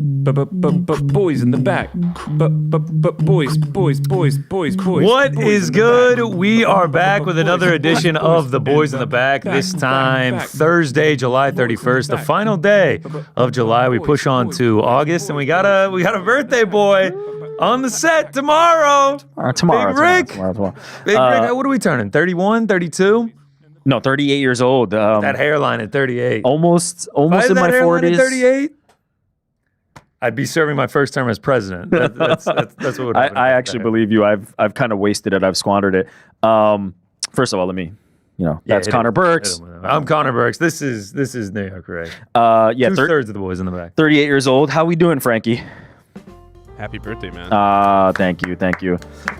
Boys in the back. Boys. What is good? We are back with another edition of the Boys in the Back. This time, Thursday, July 31st, the final day of July. We push on to August, and we got a birthday boy on the set tomorrow. Tomorrow. Big Rick. Tomorrow. Big Rick, what are we turning? 31, 32? No, 38 years old. That hairline at 38. Almost in my 40s. 38? I'd be serving my first term as president. That's what would happen. I actually believe you. I've kind of wasted it. I've squandered it. First of all, let me, that's Connor Burks. I'm Connor Burks. This is New York, right? Yeah, 2/3 of the boys in the back. 38 years old. How we doing, Frankie? Happy birthday, man. Thank you.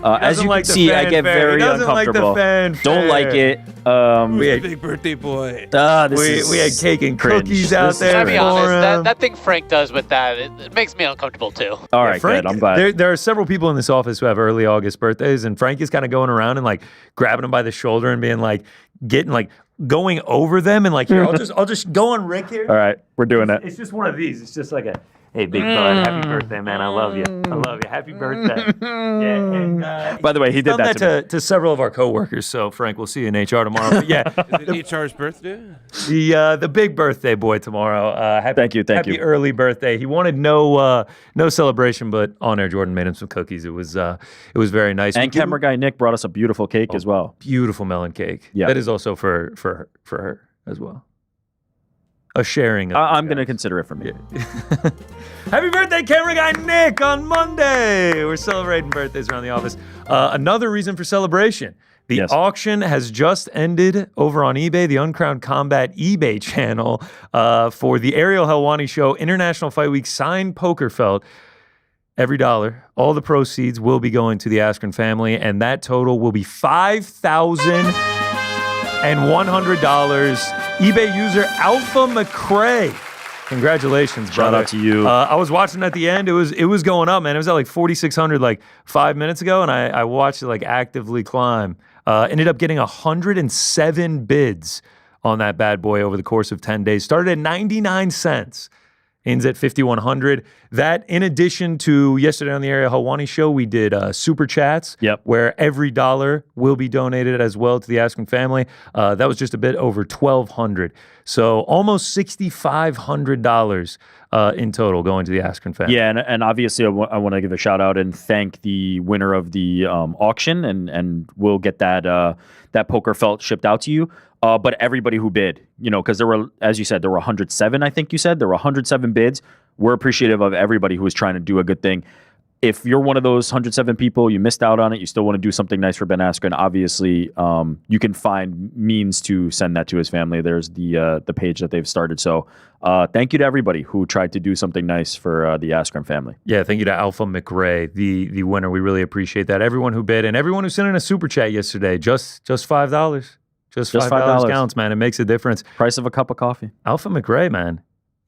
As you can see, I get very uncomfortable. Don't like it. We had big birthday boy. We had cake and cookies out there. I'll be honest, that thing Frank does with that, it makes me uncomfortable too. All right, Frank, good. I'm glad. There are several people in this office who have early August birthdays, and Frank is kind of going around and like grabbing them by the shoulder and being like, going over them and like, here, I'll just go on Rick here. All right, we're doing it. It's just one of these. It's just like a, hey, big bud, happy birthday, man. I love you. Happy birthday. Yeah, and, by the way, he did that to several of our coworkers. So Frank, we'll see you in HR tomorrow. But yeah, Is it HR's birthday? the big birthday boy tomorrow. Thank you. Happy early birthday. He wanted no celebration, but on air Jordan made him some cookies. It was very nice. And camera guy Nick brought us a beautiful cake as well. Beautiful melon cake. Yeah, that is also for her as well. A sharing. I'm going to consider it for me. Yeah. Happy birthday, camera guy Nick, on Monday. We're celebrating birthdays around the office. Another reason for celebration. The auction has just ended over on eBay, the Uncrowned Combat eBay channel, for the Ariel Helwani Show International Fight Week signed poker felt. Every dollar, all the proceeds will be going to the Askren family, and that total will be $5,100. eBay user Alpha McCrae. Congratulations, brother. Shout out to you. I was watching at the end. It was going up, man. It was at like 4,600 like 5 minutes ago, and I watched it like actively climb. Ended up getting 107 bids on that bad boy over the course of 10 days. Started at 99 cents. Ends at 5,100. That, in addition to yesterday on the Ariel Helwani Show, we did super chats, where every dollar will be donated as well to the Askren family. That was just a bit over 1,200. So almost $6,500 in total going to the Askren family. Yeah, and obviously I want to give a shout out and thank the winner of the auction, and we'll get that poker felt shipped out to you. But everybody who bid, because there were, as you said, there were 107, I think you said. There were 107 bids. We're appreciative of everybody who was trying to do a good thing. If you're one of those 107 people, you missed out on it, you still want to do something nice for Ben Askren, obviously you can find means to send that to his family. There's the page that they've started. So thank you to everybody who tried to do something nice for the Askren family. Yeah, thank you to Alpha McRae, the winner. We really appreciate that. Everyone who bid and everyone who sent in a super chat yesterday, just $5. Just $5 counts, man. It makes a difference. Price of a cup of coffee. Alpha McRae, man.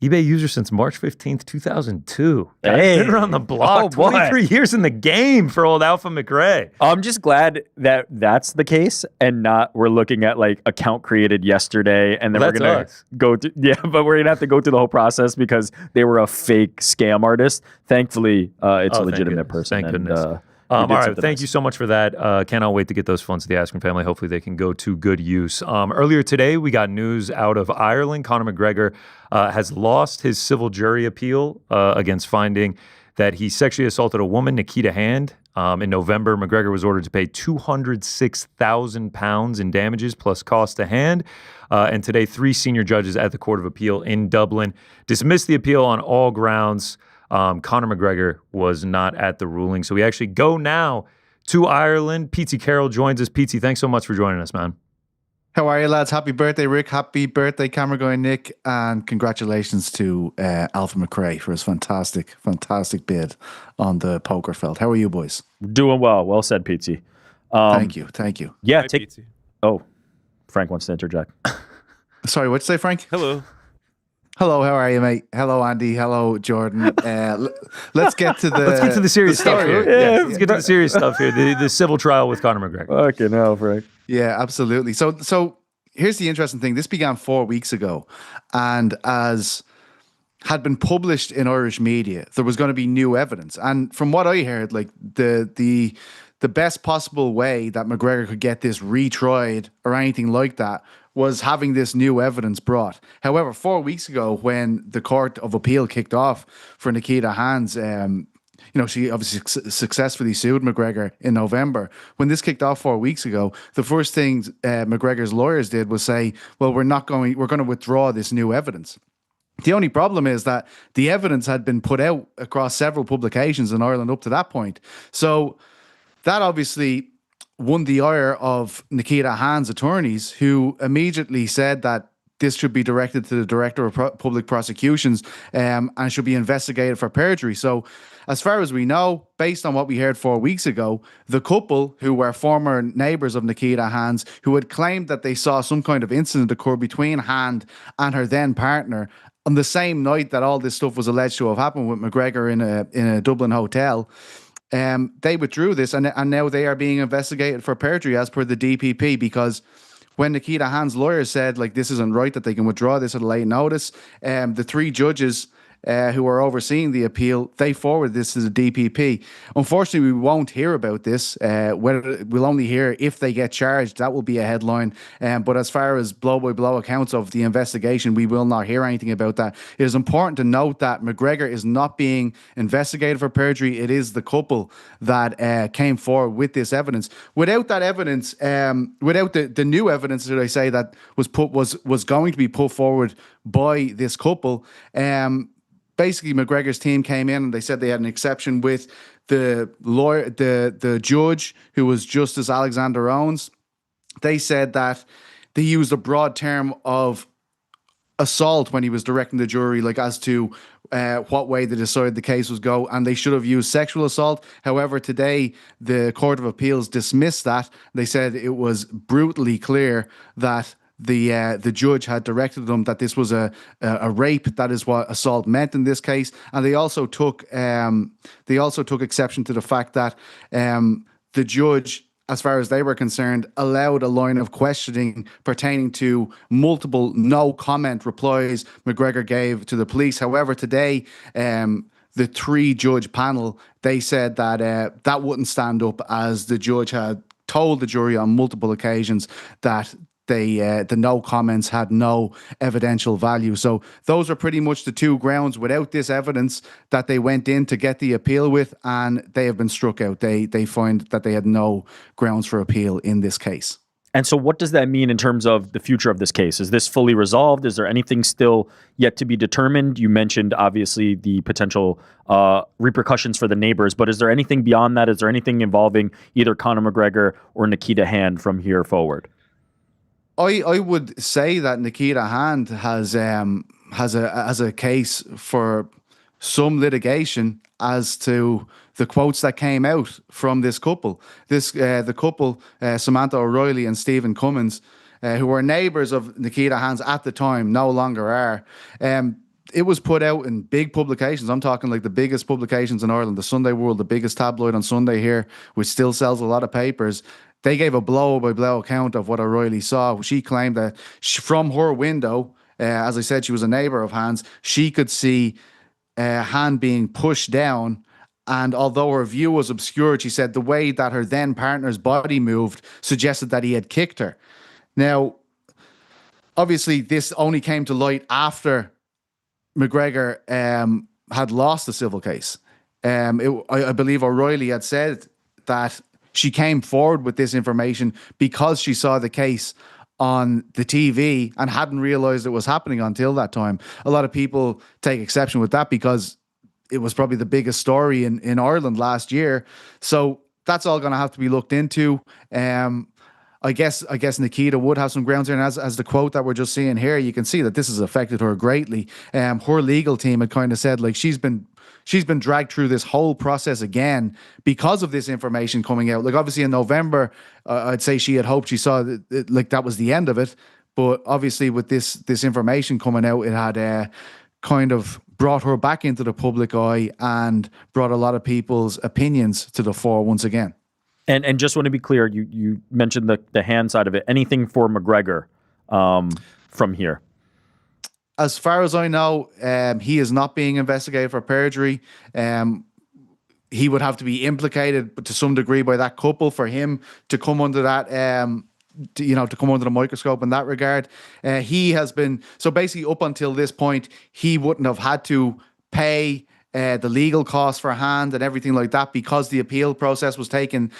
eBay user since March 15th, 2002. Hey. Been around the block. 23 years in the game for old Alpha McRae. I'm just glad that that's the case and not we're looking at like account created yesterday and then we're going to go to, but we're going to have to go through the whole process because they were a fake scam artist. Thankfully, it's a legitimate person. Thank goodness. All right, thank you so much for that. Cannot wait to get those funds to the Askren family. Hopefully they can go to good use. Earlier today, we got news out of Ireland. Conor McGregor has lost his civil jury appeal against finding that he sexually assaulted a woman, Nikita Hand. In November, McGregor was ordered to pay £206,000 in damages plus cost to Hand. And today, 3 senior judges at the Court of Appeal in Dublin dismissed the appeal on all grounds. Conor McGregor was not at the ruling. So we actually go now to Ireland. Pete Carroll joins us. Pete, thanks so much for joining us, man. How are you, lads? Happy birthday, Rick. Happy birthday, camera guy Nick. And congratulations to Alpha McRae for his fantastic bid on the poker felt. How are you, boys? Doing well. Well said, Pete. Thank you. Yeah, Hi, Pete. Oh, Frank wants to interject. Sorry, what'd you say, Frank? Hello. Hello, how are you, mate? Hello, Andy. Hello, Jordan. Let's get to the serious stuff here. Yeah, let's get to the serious stuff here. The civil trial with Conor McGregor. Okay, no, Frank. Yeah, absolutely. So here's the interesting thing. This began 4 weeks ago, and as had been published in Irish media. There was going to be new evidence, and from what I heard, like the best possible way that McGregor could get this retried or anything like that was having this new evidence brought. However, 4 weeks ago, when the Court of Appeal kicked off for Nikita Hans, she obviously successfully sued McGregor in November. When this kicked off 4 weeks ago, the first thing McGregor's lawyers did was say, well, we're going to withdraw this new evidence. The only problem is that the evidence had been put out across several publications in Ireland up to that point. So that obviously won the ire of Nikita Hans' attorneys, who immediately said that this should be directed to the Director of Public Prosecutions and should be investigated for perjury. So as far as we know, based on what we heard 4 weeks ago, the couple, who were former neighbours of Nikita Hans, who had claimed that they saw some kind of incident occur between Hand and her then partner on the same night that all this stuff was alleged to have happened with McGregor in a Dublin hotel, they withdrew this, and now they are being investigated for perjury as per the DPP, because when Nikita Hans' lawyers said, like, this isn't right, that they can withdraw this at a late notice, the three judges who are overseeing the appeal, they forwarded this to the DPP. Unfortunately, we won't hear about this. We'll only hear if they get charged. That will be a headline. But as far as blow-by-blow accounts of the investigation, we will not hear anything about that. It is important to note that McGregor is not being investigated for perjury. It is the couple that came forward with this evidence. Without that evidence, without the new evidence that I say that was going to be put forward by this couple, basically, McGregor's team came in and they said they had an exception with the lawyer, the judge, who was Justice Alexander Owens. They said that they used a broad term of assault when he was directing the jury, like as to what way they decided the case was go, and they should have used sexual assault. However, today the Court of Appeals dismissed that. They said it was brutally clear that the judge had directed them that this was a rape. That is what assault meant in this case, and they also took exception to the fact that the judge, as far as they were concerned, allowed a line of questioning pertaining to multiple no comment replies McGregor gave to the police. However, today the three judge panel, they said that that wouldn't stand up, as the judge had told the jury on multiple occasions that the no comments had no evidential value. So those are pretty much the two grounds without this evidence that they went in to get the appeal with, and they have been struck out. They find that they had no grounds for appeal in this case. And so what does that mean in terms of the future of this case? Is this fully resolved? Is there anything still yet to be determined? You mentioned, obviously, the potential repercussions for the neighbors, but is there anything beyond that? Is there anything involving either Conor McGregor or Nikita Hand from here forward? I would say that Nikita Hand has a case for some litigation as to the quotes that came out from this couple. The couple, Samantha O'Reilly and Stephen Cummins, who were neighbours of Nikita Hand at the time, no longer are. It was put out in big publications. I'm talking like the biggest publications in Ireland, the Sunday World, the biggest tabloid on Sunday here, which still sells a lot of papers. They gave a blow-by-blow account of what O'Reilly saw. She claimed that from her window, as I said, she was a neighbour of Hand's, she could see Hand being pushed down. And although her view was obscured, she said the way that her then partner's body moved suggested that he had kicked her. Now, obviously, this only came to light after McGregor had lost the civil case. I believe O'Reilly had said that she came forward with this information because she saw the case on the TV and hadn't realized it was happening until that time. A lot of people take exception with that because it was probably the biggest story in Ireland last year. So that's all going to have to be looked into. I guess Nikita would have some grounds here, and as the quote that we're just seeing here, you can see that this has affected her greatly. Her legal team had kind of said, like, she's been dragged through this whole process again because of this information coming out. Like, obviously in November, I'd say she had hoped she saw like that was the end of it, but obviously with this information coming out, it had kind of brought her back into the public eye and brought a lot of people's opinions to the fore once again. And just want to be clear, you mentioned the Hand side of it. Anything for McGregor from here? as far as I know, he is not being investigated for perjury. He would have to be implicated, but to some degree, by that couple for him to come under that, to come under the microscope in that regard. He has been, so basically up until this point, he wouldn't have had to pay the legal costs for Hand and everything like that because the appeal process was taking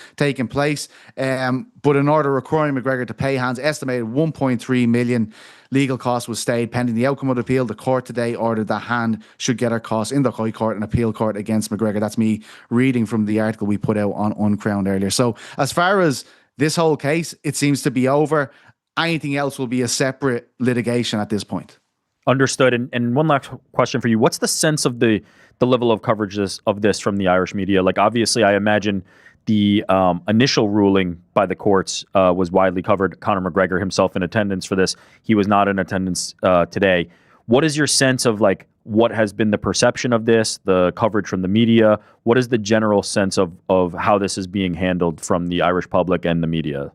place. But in order requiring McGregor to pay Hand's estimated 1.3 million legal costs was stayed pending the outcome of the appeal. The court today ordered that Hand should get her costs in the High Court and appeal court against McGregor. That's me reading from the article we put out on Uncrowned earlier. So as far as this whole case, it seems to be over. Anything else will be a separate litigation at this point. Understood. And one last question for you. What's the sense of the level of coverage of this from the Irish media? Like, obviously, I imagine the initial ruling by the courts was widely covered. Conor McGregor himself in attendance for this. He was not in attendance today. What is your sense of, like, what has been the perception of this, the coverage from the media? What is the general sense of how this is being handled from the Irish public and the media?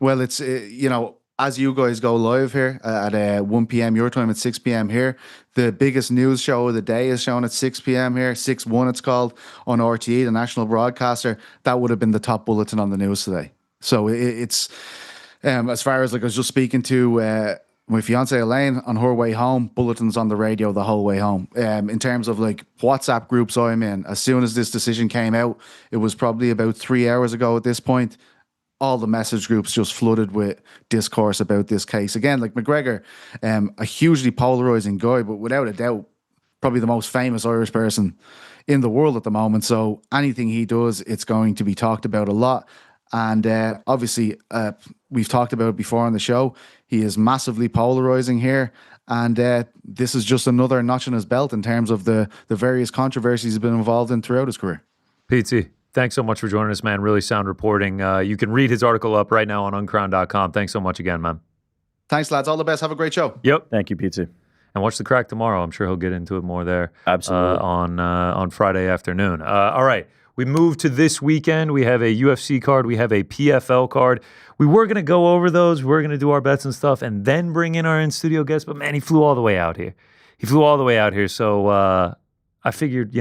Well, it's, as you guys go live here at 1 p.m. your time, at 6 p.m. here, the biggest news show of the day is shown at 6 p.m. here, 6-1 it's called, on RTE, the national broadcaster. That would have been the top bulletin on the news today. So it's, as far as, like, I was just speaking to my fiance Elaine on her way home, bulletins on the radio the whole way home. In terms of, like, WhatsApp groups I'm in, as soon as this decision came out, it was probably about 3 hours ago at this point, all the message groups just flooded with discourse about this case. Again, like McGregor, a hugely polarizing guy, but without a doubt, probably the most famous Irish person in the world at the moment. So anything he does, it's going to be talked about a lot. And obviously, we've talked about it before on the show. He is massively polarizing here. And this is just another notch in his belt in terms of the various controversies he's been involved in throughout his career. PT, thanks so much for joining us, man. Really sound reporting. You can read his article up right now on uncrowned.com. Thanks so much again, man. Thanks, lads. All the best. Have a great show. Yep. Thank you, PT. And watch The Crack tomorrow. I'm sure he'll get into it more there. Absolutely. On Friday afternoon. All right. We move to this weekend. We have a UFC card. We have a PFL card. We were going to go over those. We're going to do our bets and stuff and then bring in our in-studio guest. But, man, he flew all the way out here. So I figured,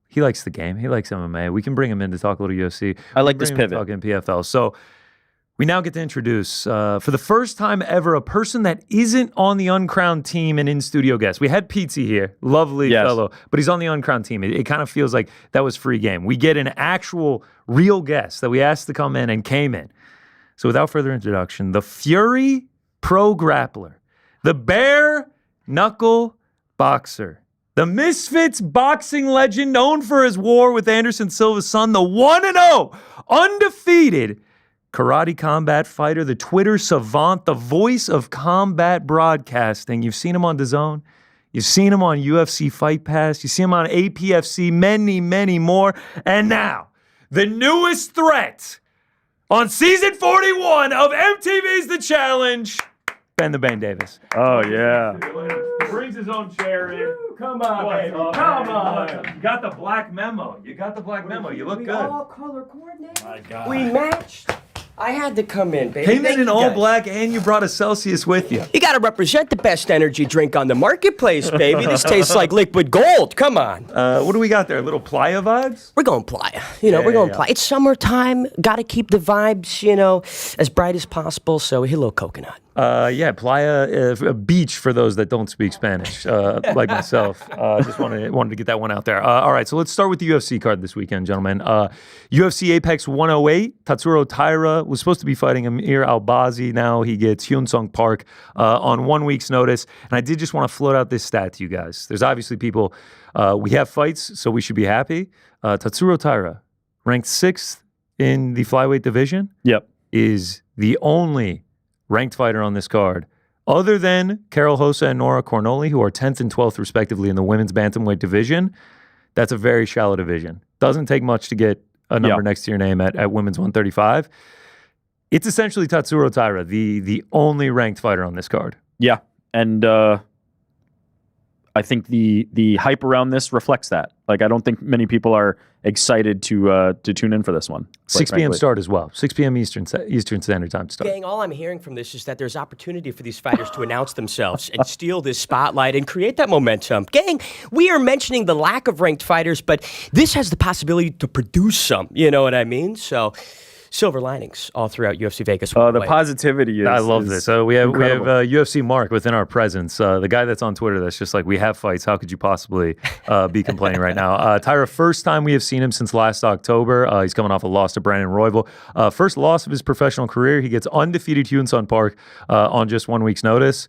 he likes the game. He likes MMA. We can bring him in to talk a little UFC. I like this pivot. Talking PFL. So we now get to introduce, for the first time ever, a person that isn't on the Uncrowned team and in-studio guest. We had Pizzi here, lovely fellow, but he's on the Uncrowned team. It kind of feels like that was free game. We get an actual real guest that we asked to come in and came in. So without further introduction, the Fury Pro Grappler, the Bare Knuckle Boxer, the Misfits boxing legend known for his war with Anderson Silva's son, the 1-0 undefeated karate combat fighter, the Twitter savant, the voice of combat broadcasting. You've seen him on DAZN. You've seen him on UFC Fight Pass. You see him on APFC, many, many more. And now, the newest threat on season 41 of MTV's The Challenge, Ben the Bane Davis. Oh, yeah. Brings his own chair in. Come on, baby. Come on. You got the black memo. You look We good. all color coordinated. My God. We matched. I had to come in, baby. Came Thank in you all guys. black, and you brought a Celsius with you. You gotta represent the best energy drink on the marketplace, baby. This tastes like liquid gold. Come on. What do we got there? Little playa vibes? We're going playa. We're going playa. It's summertime. Gotta keep the vibes, as bright as possible. So a little coconut. Playa, a beach for those that don't speak Spanish, like myself. Just wanted to get that one out there. All right, so let's start with the UFC card this weekend, gentlemen. UFC Apex 108, Tatsuro Taira was supposed to be fighting Amir Albazi. Now he gets Hyun Sung Park on 1 week's notice. And I did just want to float out this stat to you guys. There's obviously people, we have fights, so we should be happy. Tatsuro Taira, ranked 6th in the flyweight division, is the only ranked fighter on this card, other than Carol Hosa and Nora Cornoli, who are 10th and 12th respectively in the women's bantamweight division. That's a very shallow division. Doesn't take much to get a number next to your name at women's 135. It's essentially Tatsuro Taira, the only ranked fighter on this card. Yeah, and I think the hype around this reflects that. Like, I don't think many people are excited to tune in for this one. 6 p.m. frankly. start as well. 6 p.m. Eastern Standard Time start. Gang, all I'm hearing from this is that there's opportunity for these fighters to announce themselves and steal this spotlight and create that momentum. Gang, we are mentioning the lack of ranked fighters, but this has the possibility to produce some. You know what I mean? So, silver linings all throughout UFC Vegas. The positivity is. I love this. So we have incredible. UFC Mark within our presence. The guy that's on Twitter that's just like, we have fights. How could you possibly be complaining right now? Tyra, first time we have seen him since last October. He's coming off a loss to Brandon Royval. First loss of his professional career. He gets undefeated Hyun-Sung Park on just 1 week's notice.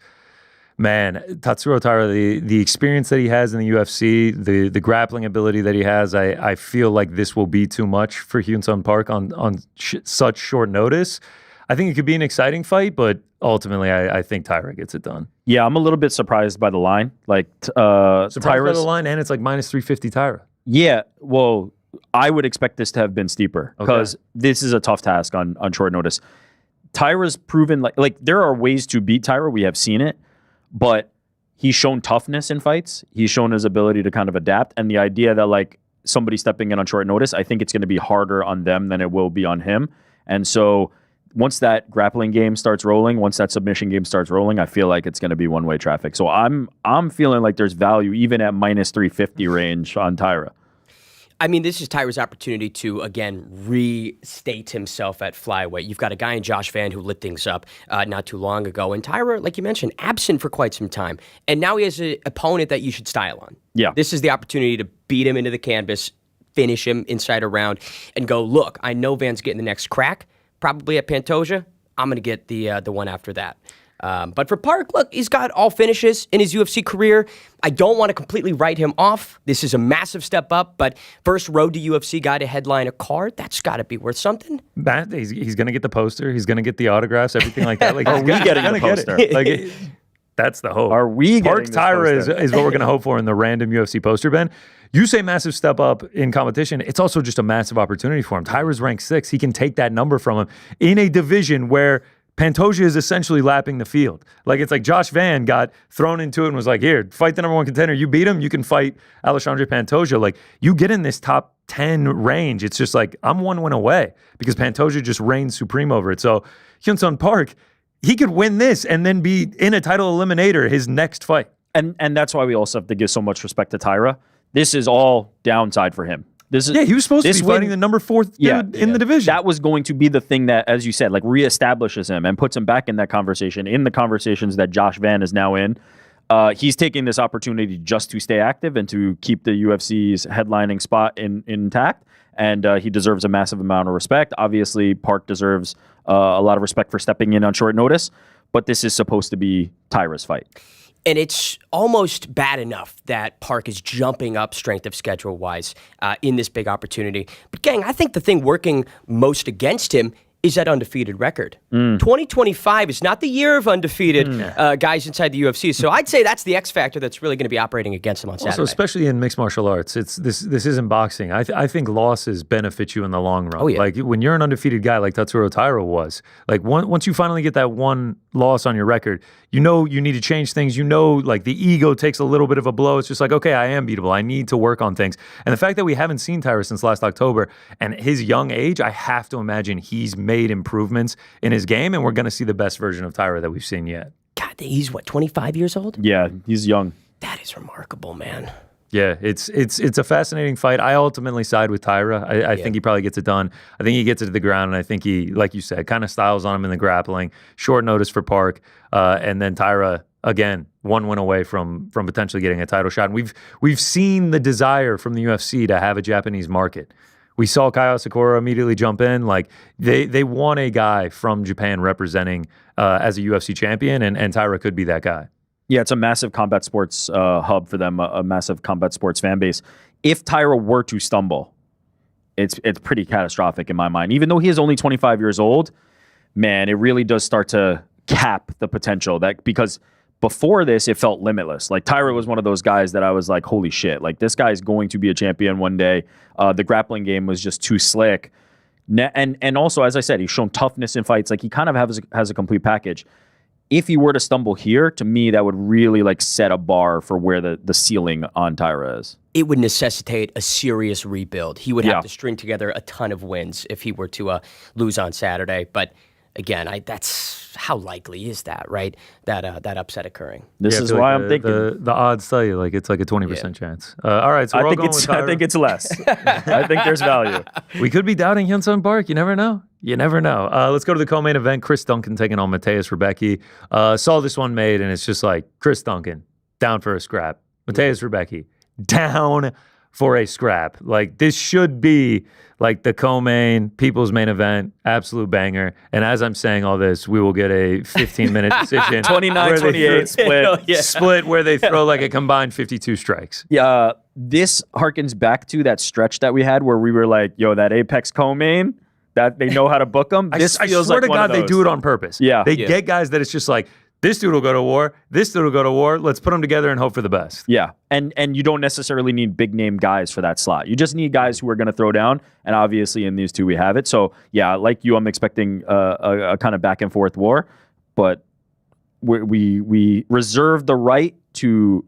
Man, Tatsuro Taira, the experience that he has in the UFC, the grappling ability that he has, I feel like this will be too much for Hyun-Sung Park on such short notice. I think it could be an exciting fight, but ultimately, I think Taira gets it done. Yeah, I'm a little bit surprised by the line. Like, Surprised by Taira's the line, and it's like minus 350 Taira. Yeah, well, I would expect this to have been steeper because this is a tough task on short notice. Taira's proven like there are ways to beat Taira. We have seen it. But he's shown toughness in fights. He's shown his ability to kind of adapt. And the idea that like somebody stepping in on short notice, I think it's going to be harder on them than it will be on him. And so once that grappling game starts rolling, once that submission game starts rolling, I feel like it's going to be one-way traffic. So I'm feeling like there's value even at minus 350 range on Taira. I mean, this is Tyra's opportunity to, again, restate himself at flyweight. You've got a guy in Josh Van who lit things up not too long ago. And Taira, like you mentioned, absent for quite some time. And now he has an opponent that you should style on. Yeah. This is the opportunity to beat him into the canvas, finish him inside a round, and go, look, I know Van's getting the next crack, probably at Pantoja. I'm going to get the one after that. But for Park, look, he's got all finishes in his UFC career. I don't want to completely write him off. This is a massive step up, but first road to UFC guy to headline a card, that's got to be worth something. Matt, he's going to get the poster. He's going to get the autographs, everything like that. Like, Are we getting the poster? That's the hope. Are we Park getting this Taira poster? is what we're going to hope for in the random UFC poster, Ben. You say massive step up in competition. It's also just a massive opportunity for him. Taira's ranked 6. He can take that number from him in a division where Pantoja is essentially lapping the field. Like, it's like Josh Van got thrown into it and was like, here, fight the number 1 contender. You beat him, you can fight Alexandre Pantoja. Like, you get in this top 10 range. It's just like, I'm 1 win away because Pantoja just reigns supreme over it. So Hyun-Sung Park, he could win this and then be in a title eliminator his next fight. And that's why we also have to give so much respect to Taira. This is all downside for him. This is, he was supposed to be fighting the number 4th dude in the division. That was going to be the thing that, as you said, like reestablishes him and puts him back in that conversation, in the conversations that Josh Van is now in. He's taking this opportunity just to stay active and to keep the UFC's headlining spot intact. And he deserves a massive amount of respect. Obviously, Park deserves a lot of respect for stepping in on short notice. But this is supposed to be Taira's fight. And it's almost bad enough that Park is jumping up strength of schedule-wise in this big opportunity. But, gang, I think the thing working most against him is that undefeated record. 2025 is not the year of undefeated guys inside the UFC. So I'd say that's the X factor that's really going to be operating against him on Saturday. Also, especially in mixed martial arts, this isn't boxing. I think losses benefit you in the long run. Oh, yeah. Like, when you're an undefeated guy like Tatsuro Taira was, like, once you finally get that one loss on your record, you know you need to change things. You know, like, the ego takes a little bit of a blow. It's just like, okay, I am beatable. I need to work on things. And the fact that we haven't seen Taira since last October and his young age, I have to imagine he's made improvements in his game, and we're going to see the best version of Taira that we've seen yet. God, he's what, 25 years old? Yeah, he's young. That is remarkable, man. Yeah, it's a fascinating fight. I ultimately side with Taira. I think he probably gets it done. I think he gets it to the ground, and I think he, like you said, kind of styles on him in the grappling. Short notice for Park, and then Taira, again, 1 win away from potentially getting a title shot. And we've seen the desire from the UFC to have a Japanese market. We saw Kyle Sakura immediately jump in. Like, they want a guy from Japan representing as a UFC champion, and Taira could be that guy. Yeah, it's a massive combat sports hub for them, a massive combat sports fan base. If Taira were to stumble, it's pretty catastrophic in my mind. Even though he is only 25 years old, man, it really does start to cap the potential. Because before this, it felt limitless. Like, Taira was one of those guys that I was like, holy shit, like, this guy is going to be a champion one day. The grappling game was just too slick. And also, as I said, he's shown toughness in fights. Like, he kind of has a complete package. if he were to stumble here, to me, that would really like set a bar for where the ceiling on Tyra is. It would necessitate a serious rebuild. He would Yeah. have to string together a ton of wins if he were to lose on Saturday. But again, that's how likely is that, right? That upset occurring. This Yeah, I is feel why like I'm thinking. the odds tell you like it's like a 20% chance. All right, so we're all going with I Tyra. think it's less. I think there's value. We could be doubting Hyun-Sung Park. You never know. You never know. Let's go to the co-main event. Chris Duncan taking on Mateus Rebecki. Saw this one made, and it's just like Chris Duncan down for a scrap. Mateus Rebecki down for a scrap. Like this should be like the co-main, people's main event, absolute banger. And as I'm saying all this, we will get a 15-minute decision. 29-28 split. Split where they throw like a combined 52 strikes. Yeah, this harkens back to that stretch that we had where we were like, yo, that Apex co-main, that they know how to book them. This I feels swear like to one God, of they those. do it on purpose. Yeah. They get guys that it's just like, this dude will go to war, this dude will go to war. Let's put them together and hope for the best. Yeah, and you don't necessarily need big name guys for that slot. You just need guys who are going to throw down, and obviously in these two we have it. So yeah, like you, I'm expecting a kind of back and forth war, but we reserve the right to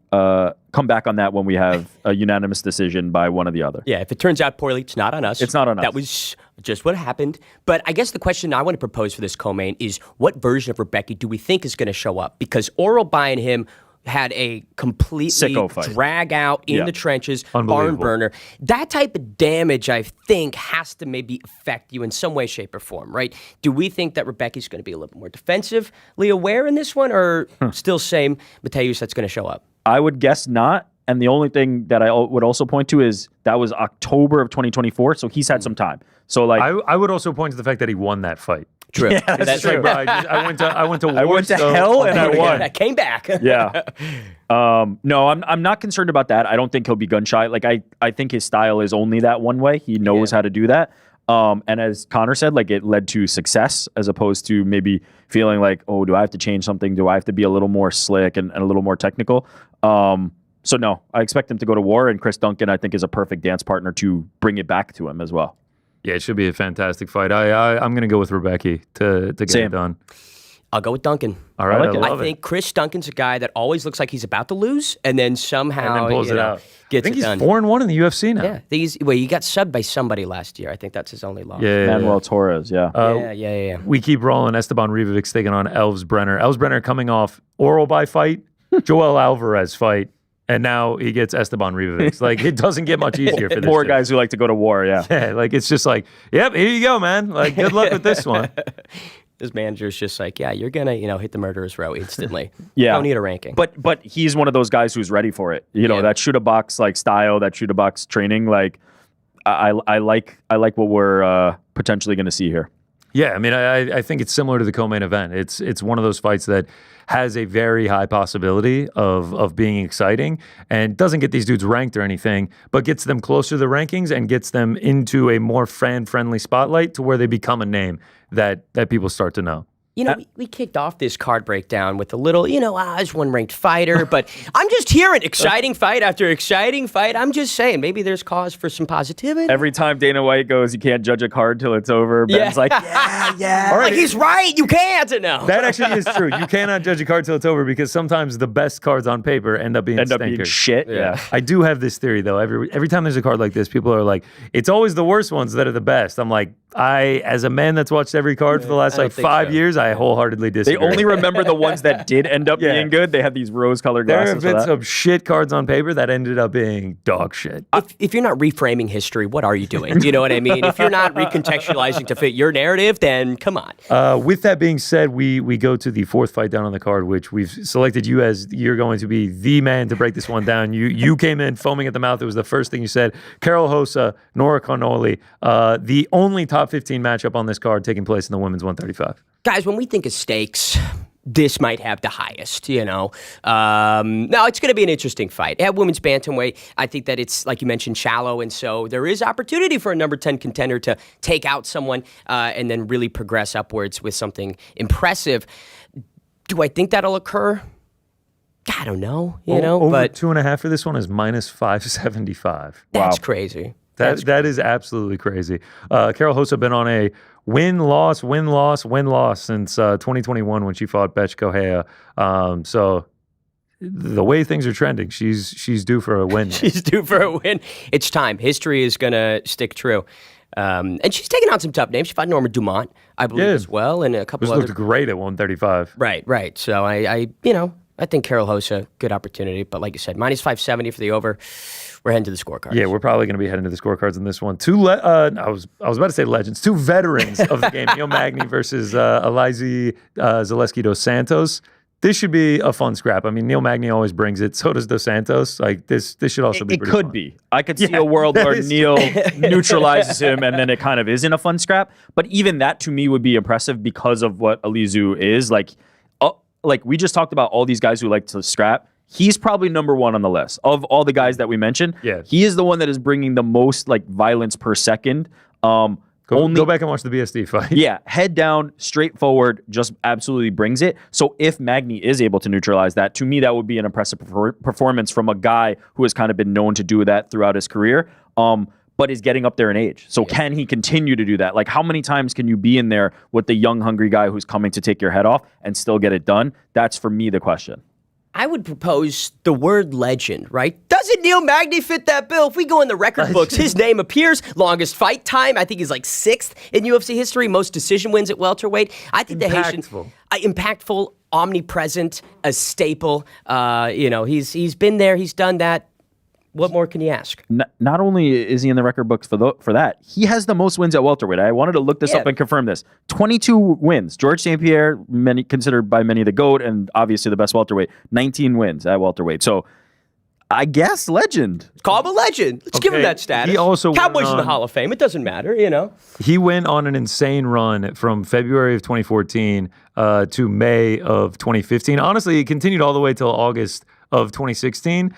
come back on that when we have a unanimous decision by one or the other. Yeah, if it turns out poorly, it's not on us. It's not on us. That was just what happened. But I guess the question I want to propose for this co-main is what version of Rebecki do we think is going to show up? Because Oral By and him had a completely Sicko fight. drag out in Yeah. the trenches, Unbelievable. barn burner. That type of damage, I think, has to maybe affect you in some way, shape, or form, right? Do we think that Rebecki's going to be a little more defensively aware in this one, or still same Mateus that's going to show up? I would guess not. And the only thing that I would also point to is that was October of 2024, so he's had some time. So like I would also point to the fact that he won that fight. True. Yeah, That's It's like, true. bro, I went to war. I went to so hell and I I'll do it won. again. I came back. yeah. No, I'm not concerned about that. I don't think he'll be gun shy. Like I think his style is only that one way. He knows how to do that. And as Connor said, like it led to success as opposed to maybe feeling like, oh, do I have to change something? Do I have to be a little more slick and a little more technical? So no, I expect him to go to war, and Chris Duncan I think is a perfect dance partner to bring it back to him as well. Yeah, it should be a fantastic fight. I'm going to go with Rebecki to get Same. it done. I'll go with Duncan. All right, like it. love I think Chris Duncan's a guy that always looks like he's about to lose, and then somehow And then pulls you it know, out. I gets think it he's done. 4-1 in the UFC now. Yeah, he got subbed by somebody last year. I think that's his only loss. Yeah. Manuel Torres, yeah. Yeah. We keep rolling. Esteban Rivovic's taking on Elves Brenner. Elves Brenner coming off Oral By fight, Joel Alvarez fight, and now he gets Esteban Rivovic. Like, it doesn't get much easier for this More dude. guys who like to go to war, yeah. Yeah, like, it's just like, yep, here you go, man. Like, good luck with this one. His manager's just like, yeah, you're gonna hit the murderer's row instantly. Yeah. Don't need a ranking. But he's one of those guys who's ready for it. You know, Yeah. that shoot a box like style, that shoot a box training. Like I like what we're potentially going to see here. Yeah, I mean, I think it's similar to the co-main event. It's one of those fights that has a very high possibility of being exciting and doesn't get these dudes ranked or anything, but gets them closer to the rankings and gets them into a more fan-friendly spotlight to where they become a name that people start to know. We kicked off this card breakdown with a little, I was one ranked fighter, but I'm just hearing exciting fight after exciting fight. I'm just saying, maybe there's cause for some positivity. Every time Dana White goes, you can't judge a card till it's over. Ben's like, yeah. All right, he's right. You can't. No. That actually is true. You cannot judge a card till it's over because sometimes the best cards on paper end up being stinkers. shit. Yeah. I do have this theory though. Every time there's a card like this, people are like, it's always the worst ones that are the best. I'm like, as a man that's watched every card for the last I don't like think 5 so. years, I wholeheartedly They disagree. only remember the ones that did end up Yeah. being good. They have these rose-colored There glasses have for been that. some shit cards on paper that ended up being dog shit. If you're not reframing history, what are you doing? You know what I mean? If you're not recontextualizing to fit your narrative, then come on. With that being said, we go to the fourth fight down on the card, which we've selected you as you're going to be the man to break this one down. You came in foaming at the mouth. It was the first thing you said. Carol Hosa, Nora Connolly, the only top 15 matchup on this card taking place in the women's 135. Guys, when we think of stakes, this might have the highest, No, it's going to be an interesting fight. At women's bantamweight, I think that it's, like you mentioned, shallow, and so there is opportunity for a number 10 contender to take out someone and then really progress upwards with something impressive. Do I think that'll occur? I don't know, Over but 2.5 for this one is minus 575. that's crazy. That is absolutely crazy. Carol Hossa been on a win-loss since 2021 when she fought Betch Kohea. So the way things are trending, she's due for a win. She's due for a win. It's time. History is going to stick true. And she's taken on some tough names. She fought Norma Dumont, I believe, as well, and a couple Which other. looked great at 135. Right. So I think Carol Hossa, good opportunity. But like you said, minus 570 for the over. We're heading to the scorecards. Yeah, we're probably going to be heading to the scorecards in this one. I was about to say legends. Two veterans of the game. Neil Magny versus Elise Zaleski dos Santos. This should be a fun scrap. I mean, Neil Magny always brings it. So does Dos Santos. Like this should also be. It pretty could fun. be. I could see a world where Neil neutralizes him, and then it kind of isn't a fun scrap. But even that to me would be impressive because of what Alizu is. Like we just talked about all these guys who like to scrap. He's probably number one on the list of all the guys that we mentioned. Yeah, he is the one that is bringing the most like violence per second. Go back and watch the BSD fight. Yeah, head down, straightforward, just absolutely brings it. So if Magny is able to neutralize that, to me, that would be an impressive performance from a guy who has kind of been known to do that throughout his career, but is getting up there in age. So can he continue to do that? Like, how many times can you be in there with the young, hungry guy who's coming to take your head off and still get it done? That's, for me, the question. I would propose the word legend, right? Doesn't Neil Magny fit that bill? If we go in the record books, his name appears. Longest fight time, I think he's like 6th in UFC history. Most decision wins at welterweight. I think the Haitian... Impactful, omnipresent, a staple. He's been there, he's done that. What more can you ask? Not only is he in the record books for that, he has the most wins at welterweight. I wanted to look this up and confirm this. 22 wins. George St. Pierre, considered by many the GOAT, and obviously the best welterweight. 19 wins at welterweight. So I guess legend. Call him a legend. Let's give him that status. He also Cowboys in the Hall of Fame. It doesn't matter, He went on an insane run from February of 2014 to May of 2015. Honestly, he continued all the way till August of 2016.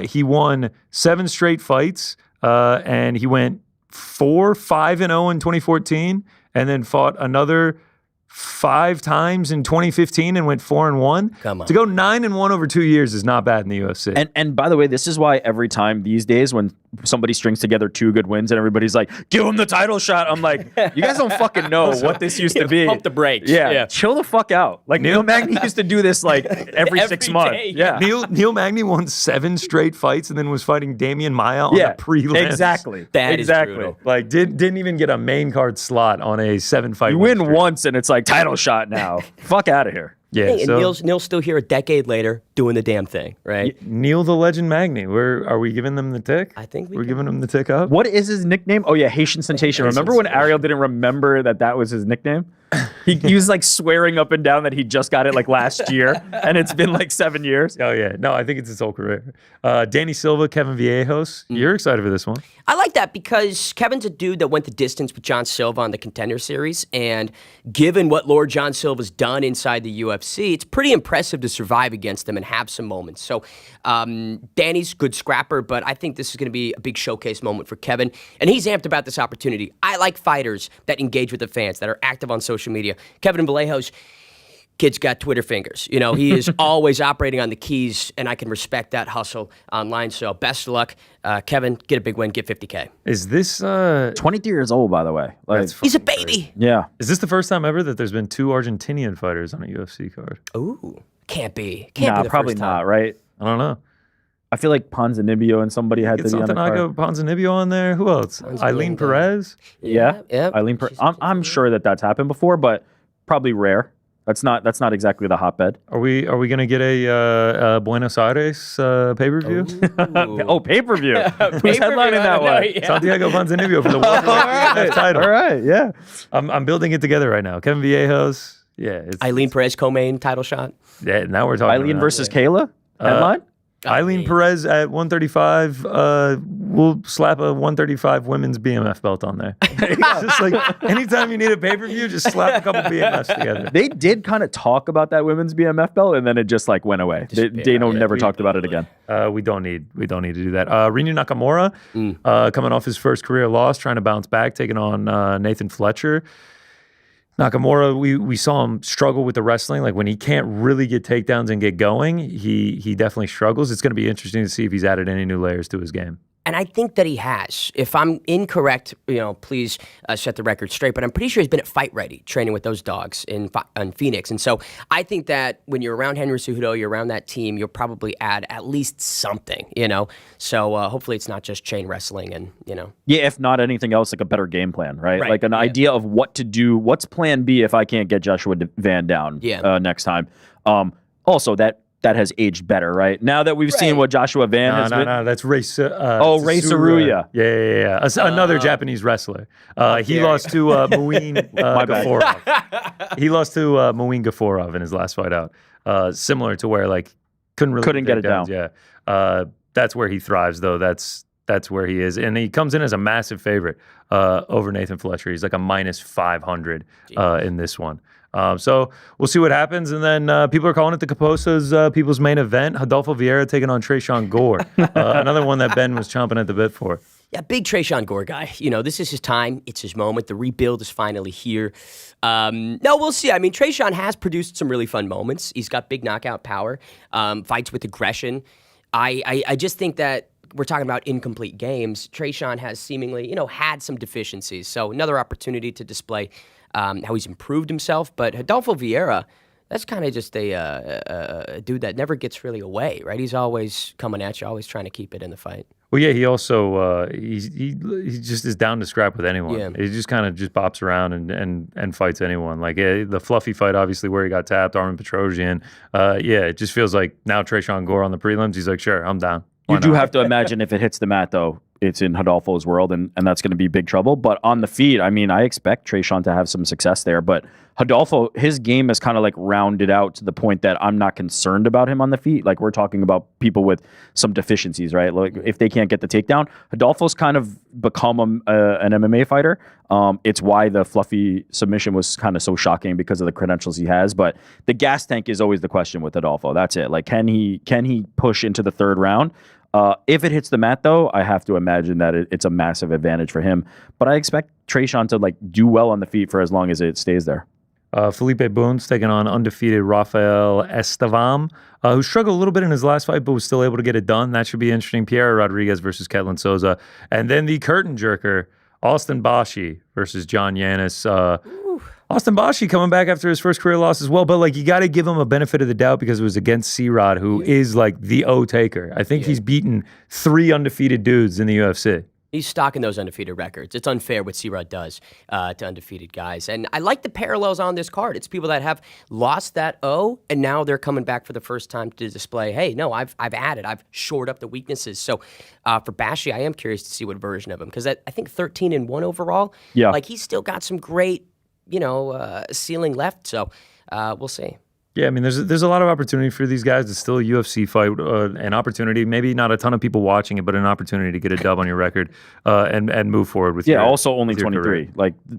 He won 7 straight fights, and he went 5-0 in 2014, and then fought another 5 times in 2015 and went 4-1. Come on. To go 9-1 over 2 years is not bad in the UFC. And by the way, this is why every time these days when somebody strings together 2 good wins and everybody's like, give him the title shot, I'm like, you guys don't fucking know what this used to be. Pump the brakes. Yeah, chill the fuck out. Like Neil Magny used to do this like every 6 months. day. Yeah. Neil Magny won 7 straight fights and then was fighting Damian Maia on the prelims. Exactly. That is brutal. Like didn't even get a main card slot on a 7-fight. You win once and it's like title shot now. Fuck out of here. Yeah, Hey, and Neil's still here a decade later doing the damn thing, right? Neil the Legend Magny. Are we giving them the tick? I think we're giving him the tick up. What is his nickname? Oh yeah, Haitian Sensation. Remember when Ariel didn't remember that was his nickname? He was like swearing up and down that he just got it like last year, and it's been like 7 years. Oh yeah, no, I think it's his whole career. Danny Silva, Kevin Viejos. You're excited for this one? I like that because Kevin's a dude that went the distance with John Silva on the Contender Series, and given what Lord John Silva's done inside the UFC, it's pretty impressive to survive against him and have some moments. So Danny's good scrapper, but I think this is going to be a big showcase moment for Kevin, and he's amped about this opportunity. I like fighters that engage with the fans, that are active on social media. Kevin Vallejos, kid's got Twitter fingers. He is always operating on the keys, and I can respect that hustle online. So best of luck. Kevin, get a big win, get 50K. Is this 23 years old, by the way? Like, he's a baby. Yeah. Is this the first time ever that there's been 2 Argentinian fighters on a UFC card? Ooh, can't be. Can't be the probably first time. not, right? I don't know. I feel like Ponzinibbio and somebody had Get to be on the card. Santiago Ponzinibbio on there. Who else? Eileen Perez. Yeah. Eileen Perez. I'm sure that's happened before, but probably rare. That's not exactly the hotbed. Are we gonna get a Buenos Aires pay-per-view? Oh, pay-per-view. Who's headlining that one? Yeah. Santiago Ponzinibbio for the World title. All right, yeah. I'm building it together right now. Kevin Viejos. Yeah. Eileen Perez co-main title shot. Yeah. Now we're talking. Eileen versus Kayla. Headline. Eileen Perez at 135. We'll slap a 135 women's BMF belt on there. It's just like anytime you need a pay-per-view, just slap a couple BMFs together. They did kind of talk about that women's BMF belt, and then it just like went away. Dano never talked about it again. We don't need to do that. Rinu Nakamura, coming off his first career loss, trying to bounce back, taking on Nathan Fletcher. Nakamura, we saw him struggle with the wrestling. Like when he can't really get takedowns and get going, he definitely struggles. It's going to be interesting to see if he's added any new layers to his game. And I think that he has. If I'm incorrect, please set the record straight. But I'm pretty sure he's been at Fight Ready, training with those dogs in Phoenix. And so I think that when you're around Henry Cejudo, you're around that team, you'll probably add at least something, So hopefully it's not just chain wrestling and, Yeah, if not anything else, like a better game plan, right? Like an idea of what to do. What's plan B if I can't get Joshua Van down next time? Also, that has aged better, right? Now that we've seen what Joshua Van has been. No, that's Ray. Ray Saruya. Yeah. Another Japanese wrestler. He lost to Muin Gaforov. He lost to Muin Gaforov in his last fight out. Similar to where couldn't get it down. Yeah, that's where he thrives though. That's where he is, and he comes in as a massive favorite over Nathan Fletcher. He's like a minus 500 in this one. So we'll see what happens. And then people are calling it the Caposa's people's main event. Adolfo Vieira taking on Tresean Gore. Another one that Ben was chomping at the bit for. Yeah, big Tresean Gore guy. This is his time. It's his moment. The rebuild is finally here. No, we'll see. I mean, Tresean has produced some really fun moments. He's got big knockout power, fights with aggression. I just think that we're talking about incomplete games. Tresean has seemingly, had some deficiencies. So another opportunity to display how he's improved himself. But Adolfo Vieira, that's kind of just a dude that never gets really away, right? He's always coming at you, always trying to keep it in the fight. Well, yeah, he also he just is down to scrap with anyone. Yeah. He just kind of just bops around and fights anyone. Like the fluffy fight, obviously, where he got tapped, Armin Petrosian. It just feels like now Tresean Gore on the prelims, he's like, sure, I'm down. You do have to imagine if it hits the mat, though, it's in Rodolfo's world, and that's going to be big trouble. But on the feet, I mean, I expect Tresean to have some success there. But Rodolfo, his game is kind of like rounded out to the point that I'm not concerned about him on the feet. Like, we're talking about people with some deficiencies, right? Like, if they can't get the takedown, Rodolfo's kind of become an MMA fighter. It's why the fluffy submission was kind of so shocking because of the credentials he has. But the gas tank is always the question with Rodolfo. That's it. Like, can he push into the third round? If it hits the mat, though, I have to imagine that it's a massive advantage for him. But I expect Tresean to do well on the feet for as long as it stays there. Felipe Bunes taking on undefeated Rafael Estevam, who struggled a little bit in his last fight, but was still able to get it done. That should be interesting. Pierre Rodriguez versus Ketlin Souza. And then the curtain jerker, Austin Bashi versus John Yanis. Austin Bashi coming back after his first career loss as well, but you got to give him a benefit of the doubt because it was against C-Rod, who is the O-taker. I think he's beaten 3 undefeated dudes in the UFC. He's stocking those undefeated records. It's unfair what C-Rod does to undefeated guys. And I like the parallels on this card. It's people that have lost that O, and now they're coming back for the first time to display, hey, no, I've added. I've shored up the weaknesses. So for Bashi, I am curious to see what version of him, because I think 13-1 overall. Yeah. He's still got some great, ceiling left. So we'll see. Yeah, I mean, there's a lot of opportunity for these guys. It's still a UFC fight, an opportunity. Maybe not a ton of people watching it, but an opportunity to get a dub on your record and move forward with. Also only 23,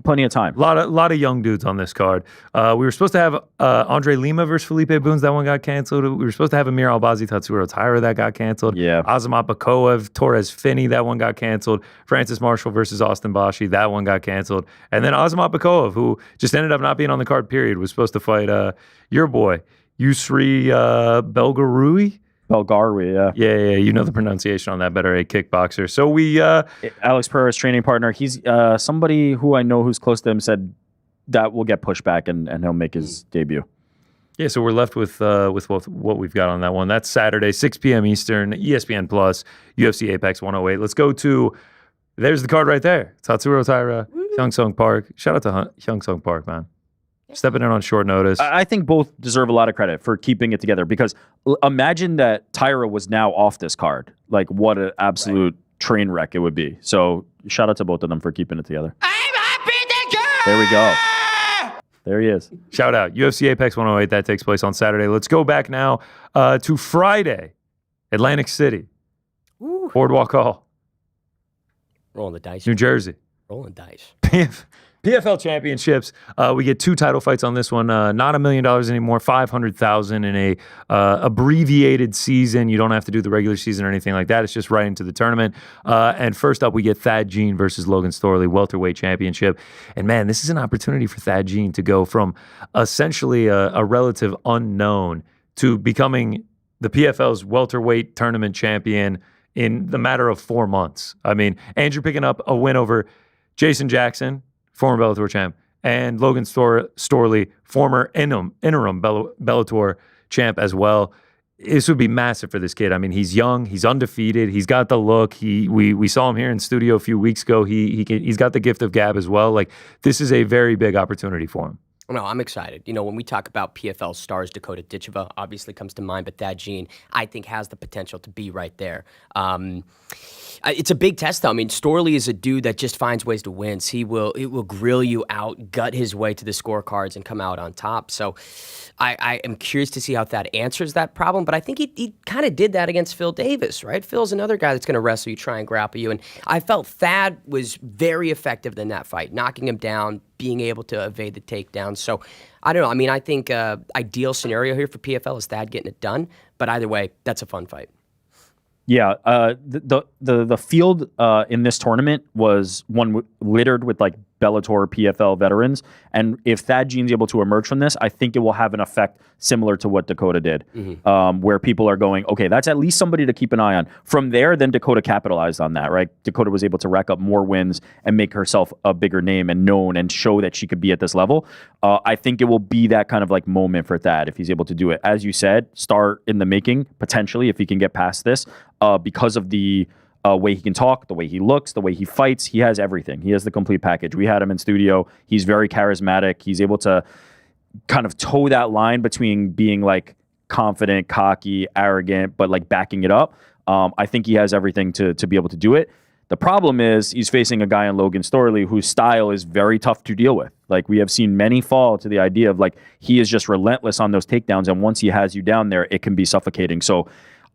plenty of time. A lot of young dudes on this card. We were supposed to have Andre Lima versus Felipe Bunes. That one got canceled. We were supposed to have Amir Albazi Tatsuro Taira. That got canceled. Yeah. Azamat Bakoev, Torres Finney. That one got canceled. Francis Marshall versus Austin Bashi. That one got canceled. And then Azamat Bakoev, who just ended up not being on the card. Period. Was supposed to fight your boy Yusri Belgarui. Belgarui, yeah. Yeah, you know the pronunciation on that better, a kickboxer. So we... Alex Pereira's training partner, he's somebody who I know who's close to him said that will get pushed back and he'll make his debut. Yeah, so we're left with what we've got on that one. That's Saturday, 6 p.m. Eastern, ESPN Plus, UFC Apex 108. Let's go to... There's the card right there. Tatsuro Taira, Hyung-Sung Park. Shout out to Hyung-Sung Park, man. Stepping in on short notice. I think both deserve a lot of credit for keeping it together, because imagine that Taira was now off this card. What an absolute train wreck it would be. So shout out to both of them for keeping it together. I'm happy to go! There we go. There he is. Shout out. UFC Apex 108. That takes place on Saturday. Let's go back now to Friday. Atlantic City. Ooh. Boardwalk Hall. Rolling the dice. New Jersey. Rolling dice. PFL Championships. We get 2 title fights on this one. Not $1 million anymore. $500,000 in a abbreviated season. You don't have to do the regular season or anything like that. It's just right into the tournament. And first up, we get Thad Jean versus Logan Storley, welterweight championship. And man, this is an opportunity for Thad Jean to go from essentially a relative unknown to becoming the PFL's welterweight tournament champion in the matter of 4 months. I mean, Andrew picking up a win over Jason Jackson, former Bellator champ, and Logan Storley, former interim Bellator champ as well. This would be massive for this kid. I mean, he's young, he's undefeated, he's got the look. We saw him here in studio a few weeks ago. He's got the gift of gab as well. Like, this is a very big opportunity for him. No, I'm excited. You know, when we talk about PFL stars, Dakota Ditcheva obviously comes to mind, but Thad Jean, I think, has the potential to be right there. It's a big test, though. I mean, Storley is a dude that just finds ways to win. It will grill you out, gut his way to the scorecards, and come out on top. So I am curious to see how Thad answers that problem, but I think he kind of did that against Phil Davis, right? Phil's another guy that's going to wrestle you, try and grapple you, and I felt Thad was very effective in that fight, knocking him down, being able to evade the takedown. So I don't know. I mean, I think ideal scenario here for PFL is Thad getting it done, but either way, that's a fun fight. Yeah, the field in this tournament was one littered with like Bellator PFL veterans, and if Thad Jean's able to emerge from this, I think it will have an effect similar to what Dakota did, where people are going, okay, that's at least somebody to keep an eye on. From there, then Dakota capitalized on that, right? Dakota was able to rack up more wins and make herself a bigger name and known and show that she could be at this level. I think it will be that kind of like moment for Thad if he's able to do it. As you said, star in the making, potentially, if he can get past this, because of the way he can talk, the way he looks, the way he fights. He has everything. He has the complete package. We had him in studio. He's very charismatic. He's able to kind of toe that line between being like confident, cocky, arrogant, but like backing it up. I think he has everything to be able to do it. The problem is he's facing a guy in Logan Storley whose style is very tough to deal with. Like, we have seen many fall to the idea of like, he is just relentless on those takedowns. And once he has you down there, it can be suffocating. So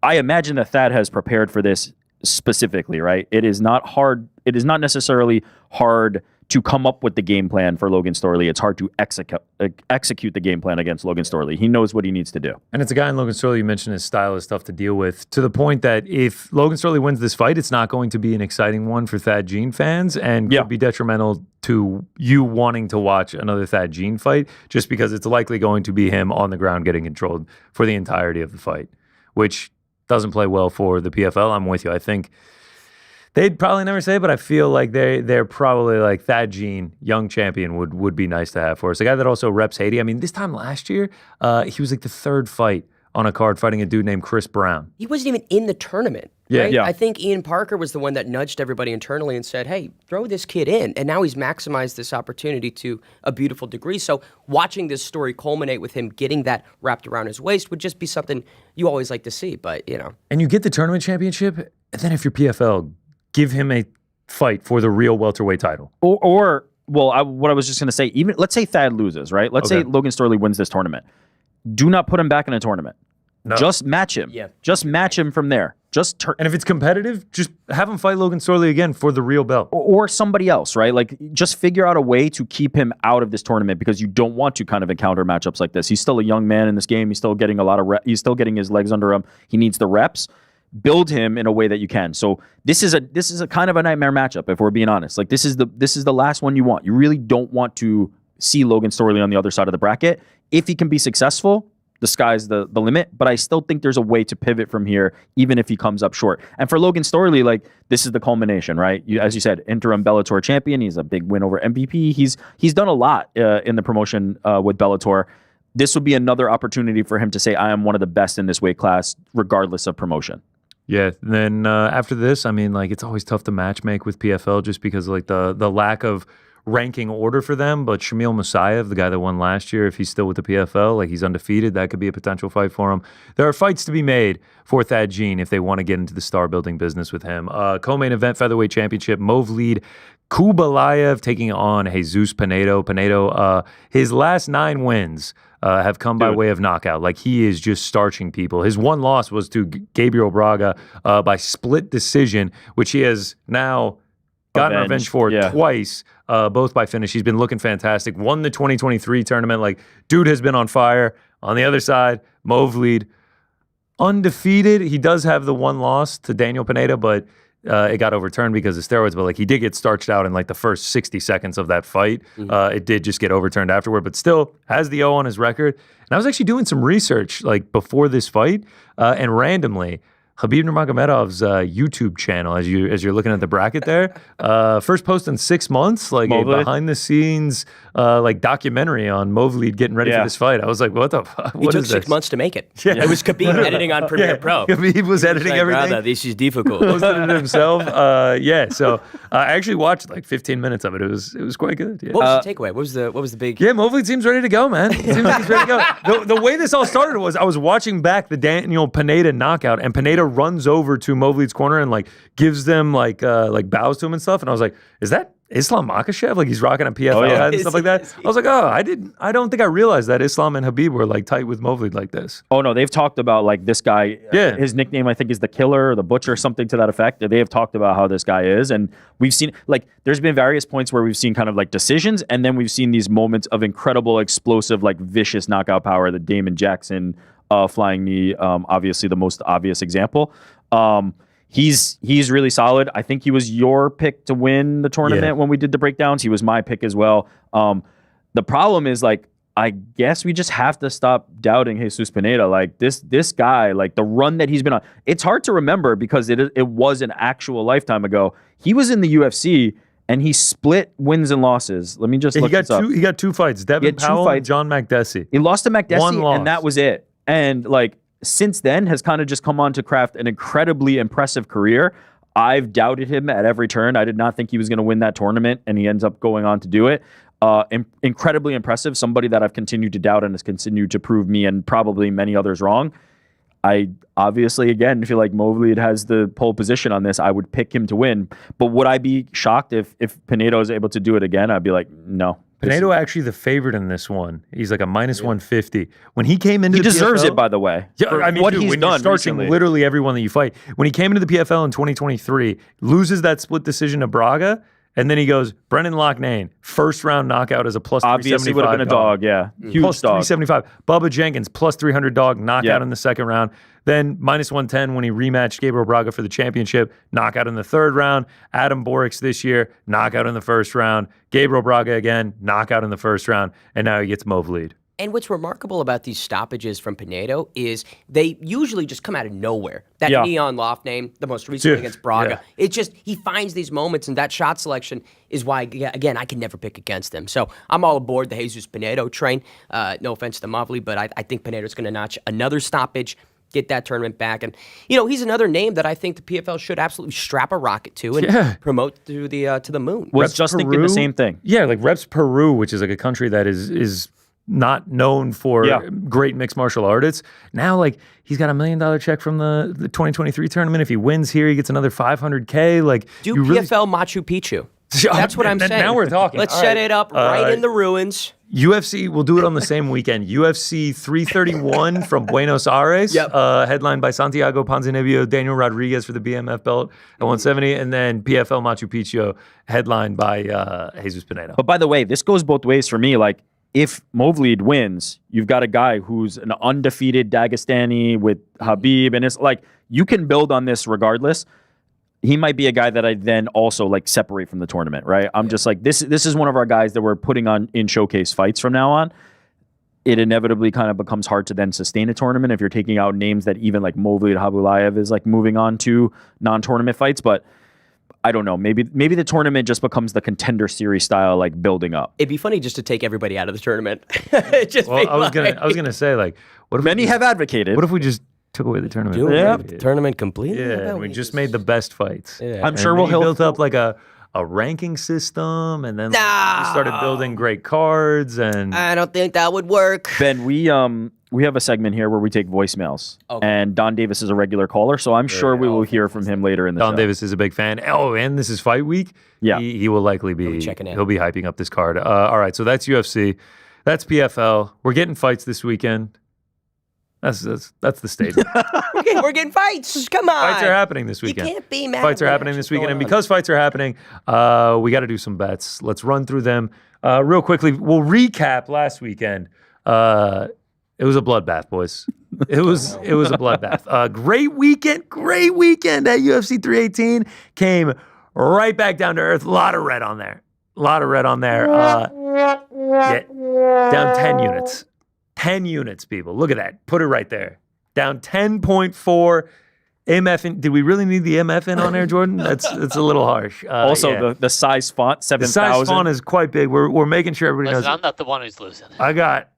I imagine that Thad has prepared for this specifically, right? It is not hard. It is not necessarily hard to come up with the game plan for Logan Storley. It's hard to execute the game plan against Logan Storley. He knows what he needs to do. And it's a guy in Logan Storley, you mentioned his style is tough to deal with, to the point that if Logan Storley wins this fight, it's not going to be an exciting one for Thad Jean fans, and could be detrimental to you wanting to watch another Thad Jean fight, just because it's likely going to be him on the ground getting controlled for the entirety of the fight, which doesn't play well for the PFL. I'm with you. I think they'd probably never say it, but I feel like they're probably like Thad Jean, young champion, would be nice to have for us. A guy that also reps Haiti. I mean, this time last year, he was like the third fight on a card fighting a dude named Chris Brown. He wasn't even in the tournament. Yeah, right? yeah. I think Ian Parker was the one that nudged everybody internally and said, hey, throw this kid in. And now he's maximized this opportunity to a beautiful degree. So watching this story culminate with him getting that wrapped around his waist would just be something you always like to see. But, you know. And you get the tournament championship, and then if you're PFL, give him a fight for the real welterweight title. Or what I was just going to say, even let's say Thad loses, right? Let's say Logan Storley wins this tournament. Do not put him back in a tournament. No. Just match him. Yeah. Just match him from there. And if it's competitive, just have him fight Logan Storley again for the real belt. Or somebody else, right? Like, just figure out a way to keep him out of this tournament, because you don't want to kind of encounter matchups like this. He's still a young man in this game. He's still getting a lot of he's still getting his legs under him. He needs the reps. Build him in a way that you can. So this is a kind of a nightmare matchup, if we're being honest. Like, this is the last one you want. You really don't want to see Logan Storley on the other side of the bracket. If he can be successful, the sky's the limit, but I still think there's a way to pivot from here, even if he comes up short. And for Logan Storley, like, this is the culmination, right? As you said, interim Bellator champion. He's a big win over MVP. He's done a lot in the promotion with Bellator. This would be another opportunity for him to say, I am one of the best in this weight class, regardless of promotion. Yeah, then after this, I mean, like, it's always tough to match make with PFL just because of, like, the lack of ranking order for them. But Shamil Musayev, the guy that won last year, if he's still with the PFL, like, he's undefeated, that could be a potential fight for him. There are fights to be made for Thad Jean if they want to get into the star building business with him. Co-main event featherweight championship, Movlid Kubalayev taking on Jesus Pinedo. Pinedo, his last 9 wins have come by way of knockout. Like, he is just starching people. His one loss was to Gabriel Braga by split decision, which he has now gotten revenge for twice, both by finish. He's been looking fantastic. Won the 2023 tournament. Like, dude has been on fire. On the other side, Movlid, undefeated. He does have the one loss to Daniel Pineda, but it got overturned because of steroids. But, like, he did get starched out in, like, the first 60 seconds of that fight. It did just get overturned afterward, but still has the O on his record. And I was actually doing some research, like, before this fight, and randomly, Khabib Nurmagomedov's YouTube channel as you're looking at the bracket there. First post in 6 months, like a behind the scenes like documentary on Movlid getting ready for this fight. I was like, what the fuck? It took 6 months to make it. Yeah. It was Khabib editing on Premiere Pro. Khabib was editing everything. Brother, this is difficult. Posted it himself. So I actually watched like 15 minutes of it. It was quite good. Yeah. What was the takeaway? What was the big? Yeah, Movlid seems ready to go, man. Seems like he's ready to go. The way this all started was I was watching back the Daniel Pineda knockout, and Pineda runs over to Movlid's corner and like gives them like bows to him and stuff. And I was like, is that Islam Makhachev? Like he's rocking a PFL hat and stuff like that. I was like, I don't think I realized that Islam and Khabib were like tight with Movlid like this. Oh no, they've talked about like this guy. Yeah. His nickname I think is the Killer or the Butcher, something to that effect. They have talked about how this guy is, and we've seen like there's been various points where we've seen kind of like decisions, and then we've seen these moments of incredible, explosive, like vicious knockout power. The Damon Jackson flying knee, obviously the most obvious example. He's really solid. I think he was your pick to win the tournament when we did the breakdowns. He was my pick as well. The problem is like I guess we just have to stop doubting Jesus Pineda. Like this guy, like the run that he's been on. It's hard to remember because it was an actual lifetime ago. He was in the UFC and he split wins and losses. Let me just look this up. He got 2 fights. Devin Powell and John McDessie. He lost to McDessie One loss. and that was it. And like since then has kind of just come on to craft an incredibly impressive career. I've doubted him at every turn. I did not think he was going to win that tournament, and he ends up going on to do it. Incredibly impressive. Somebody that I've continued to doubt and has continued to prove me and probably many others wrong. I obviously, again, feel like Movlid has the pole position on this. I would pick him to win. But would I be shocked if Pineda is able to do it again? I'd be like, no. Pineda actually the favorite in this one. He's like a minus 150. When he came into he the deserves PFL, it, by the way. Yeah, I mean, what dude, he's when done you're starting recently. literally everyone that you fight. When he came into the PFL in 2023, loses that split decision to Braga, and then he goes, Brendan Loughnane, first round knockout as a plus Obviously 375 would have been a dog, yeah. Huge plus dog. 375. Bubba Jenkins, plus 300 dog, knockout Yeah. in the second round. Then minus 110 when he rematched Gabriel Braga for the championship, knockout in the third round. Adam Borix this year, knockout in the first round. Gabriel Braga again, knockout in the first round. And now he gets Movlid. And what's remarkable about these stoppages from Pineda is they usually just come out of nowhere. That Yeah. knee on Loughnane, the most recent Dude, against Braga. yeah. It's just, he finds these moments, and that shot selection is why, again, I can never pick against him. So I'm all aboard the Jesus Pinedo train. No offense to Movlid, but I think Pineda's going to notch another stoppage, get that tournament back. And, he's another name that I think the PFL should absolutely strap a rocket to and promote to the moon. Was Reps just thinking Peru? the same thing. Yeah, like Reps Peru, which is like a country that is not known for great mixed martial artists. Now, like, he's got $1 million check from the 2023 tournament. If he wins here, he gets another $500K. Like, Do you really PFL Machu Picchu. That's what I'm saying. Now we're talking. Let's All set right. it up right in the ruins. UFC, we'll do it on the same weekend. UFC 331 from Buenos Aires, headlined by Santiago Ponzinibbio, Daniel Rodriguez for the BMF belt at 170, and then PFL Machu Picchu, headlined by Jesus Pineda. But by the way, this goes both ways for me. Like, if Movlid wins, you've got a guy who's an undefeated Dagestani with Khabib, and it's like you can build on this regardless. He might be a guy that I then also like separate from the tournament, right? I'm just like this is one of our guys that we're putting on in showcase fights from now on. It inevitably kind of becomes hard to then sustain a tournament if you're taking out names that even like Movlid Habulaev is like moving on to non-tournament fights, but I don't know. Maybe the tournament just becomes the Contender Series style, like building up. It'd be funny just to take everybody out of the tournament. Well, I was gonna say, like, what if Many have advocated. What if we just took away the tournament? The tournament complete. Yeah, and we just made the best fights. Yeah. I'm sure And we'll we help. built up like a ranking system, and then we started building great cards. And I don't think that would work. Ben, we have a segment here where we take voicemails, and Don Davis is a regular caller, so I'm sure we will hear from him later in the show. Don Davis is a big fan. Oh, and this is fight week. Yeah. he will likely be checking in. He'll be hyping up this card. All right, so that's UFC. That's PFL. We're getting fights this weekend. That's the statement. We're getting fights. Come on. Fights are happening this weekend. You can't be mad. Fights are at happening what's this weekend, going and on. because fights are happening, we got to do some bets. Let's run through them real quickly. We'll recap last weekend. It was a bloodbath, boys. It was a bloodbath. Great weekend at UFC 318. Came right back down to earth. A lot of red on there. Yeah, down 10 units. 10 units, people. Look at that. Put it right there. Down 10.4 AMF. Did we really need the MF in on Air Jordan? That's a little harsh. Also, the size font, the 7,000. size font is quite big. We're making sure everybody Listen, knows. I'm not the one who's losing. I got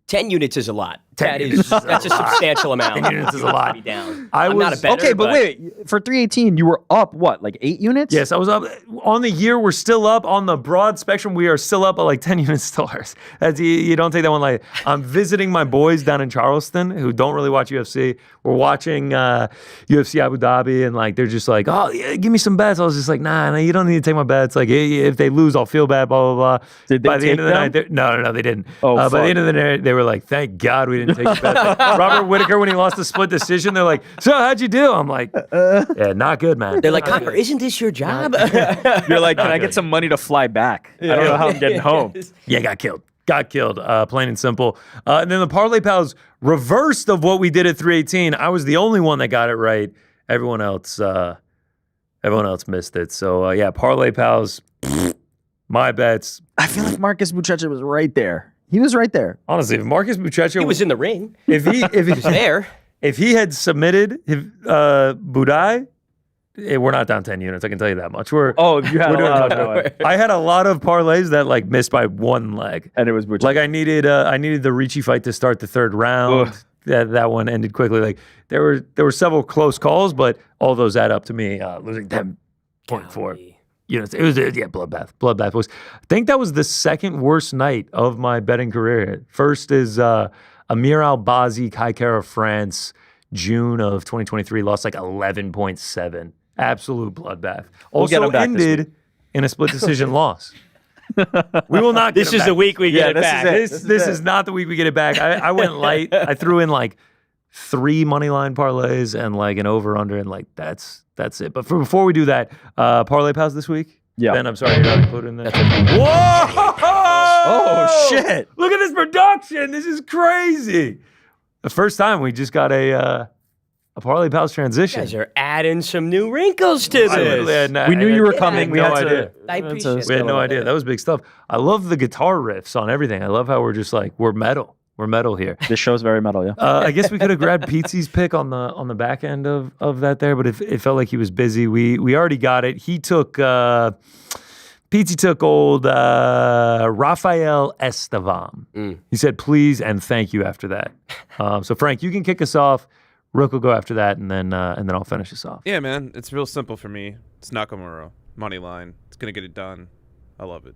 10 units is a lot. 10 units That's a substantial amount. 10 units is a lot. Be down. I I'm was not a bettor, Okay, but wait. For 318, you were up, what, like 8 units? Yes, I was up on the year. We're still up on the broad spectrum. We are still up at like 10 unit stars. That's, you don't take that one light. I'm visiting my boys down in Charleston who don't really watch UFC. We're watching UFC Abu Dhabi, and like they're just like, oh, yeah, give me some bets. I was just like, nah, you don't need to take my bets. Like, if they lose, I'll feel bad. Blah blah blah. Did they By the take end of the them? night, no, they didn't. Oh, by the fuck. end of the night, they were like, thank God we didn't take the bet. Robert Whitaker, when he lost the split decision, they're like, so how'd you do? I'm like, yeah, not good, man. They're like, Connor, isn't this your job? You're like, can I get some money to fly back? I don't know how I'm getting home. Yeah, got killed. Plain and simple. And then the Parlay Pals reversed of what we did at 318. I was the only one that got it right. Everyone else missed it. So yeah, Parlay Pals, my bets. I feel like Marcus Buchecha was right there. He was right there. Honestly, if Marcus Buchecha He was in the ring. if he There. if he had submitted Budai, we're not down 10 units. I can tell you that much. Oh, you had we're a doing lot much of better. I had a lot of parlays that like missed by one leg. And it was Buchecha. Like I needed the Ricci fight to start the third round. Ugh. That one ended quickly. Like there were several close calls, but all those add up to me losing 10.4 units. It was bloodbath. Bloodbath was. I think that was the second worst night of my betting career. First is Amir Albazi, Kai Kara France, June of 2023, lost like 11.7. Absolute bloodbath. We'll get Also him back this ended in a split decision loss. We will not. This is the week we get it back. This is not the week we get it back. I went light. I threw in like 3 money line parlays and like an over under, and like that's it. But before we do that, parlay pals this week. Yeah. Ben, I'm sorry you're not included in that. Whoa! Oh, shit. Look at this production. This is crazy. The first time we just got a parlay pals transition. You guys are adding some new wrinkles to I literally this. had We knew you were coming. had We no had idea. to. I appreciate We had no it. idea. That was big stuff. I love the guitar riffs on everything. I love how we're just like, we're metal. We're metal here. This show's very metal, yeah. I guess we could have grabbed Pete's pick on the back end of that there, but it felt like he was busy. We already got it. He took Pete took old Rafael Estevam. He said please and thank you after that. So Frank, you can kick us off. Rook will go after that, and then I'll finish us off. Yeah, man. It's real simple for me. It's Nakamura. Money line. It's going to get it done. I love it.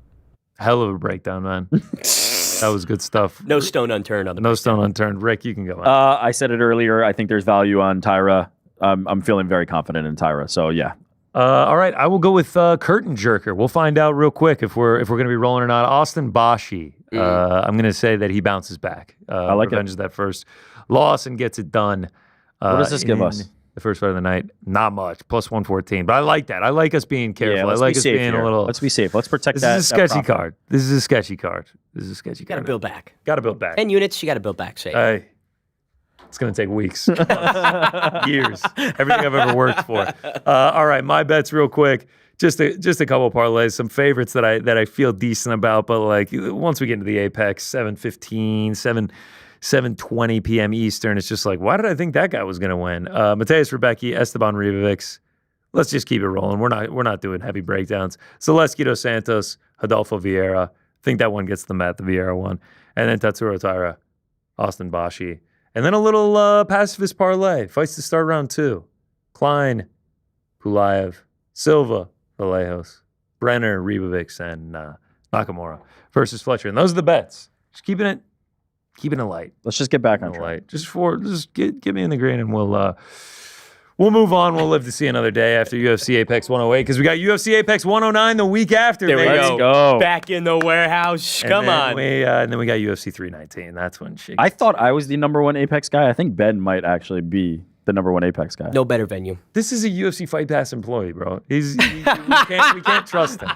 Hell of a breakdown, man. That was good stuff. No stone unturned on the No stone unturned. Rick, you can go. I said it earlier. I think there's value on Tyra. I'm feeling very confident in Tyra. So, yeah. All right, I will go with curtain jerker. We'll find out real quick if we're going to be rolling or not. Austin Bashi. I'm going to say that he bounces back. I like it. Revenges that first loss and gets it done. What does this give in us? The first fight of the night, not much. Plus 114. But I like that. I like us being careful. Yeah, I let's like be us safe being here. a little. Let's be safe. Let's protect This that. is a sketchy that profit. card. This is a sketchy card. You got to build back. Got to build back. 10 units, you got to build back safe. Hey, it's going to take weeks, months, years, everything I've ever worked for. All right, my bets real quick. Just a couple parlays, some favorites that I feel decent about, but like once we get into the Apex, 7:15, 7:20 p.m. Eastern, it's just like, why did I think that guy was going to win? Mateus Rebecki, Esteban Ribovics. Let's just keep it rolling. We're not doing heavy breakdowns. Zaleski dos Santos, Adolfo Vieira. I think that one gets the mat, the Vieira one. And then Tatsuro Taira, Austin Bashi. And then a little pacifist parlay. Fights to start round 2. Klein, Pulaev, Silva, Vallejos, Brenner, Ribovics, and Nakamura versus Fletcher. And those are the bets. Just keeping it light. Let's just get back on Light. track. Just get me in the green, and we'll move on. We'll live to see another day after UFC Apex 108 because we got UFC Apex 109 the week after. There we baby. go. go. Back in the warehouse. Come on. And then we got UFC 319. That's when shit. I thought I was the number 1 Apex guy. I think Ben might actually be the number 1 Apex guy. No better venue. This is a UFC Fight Pass employee, bro. We can't trust him.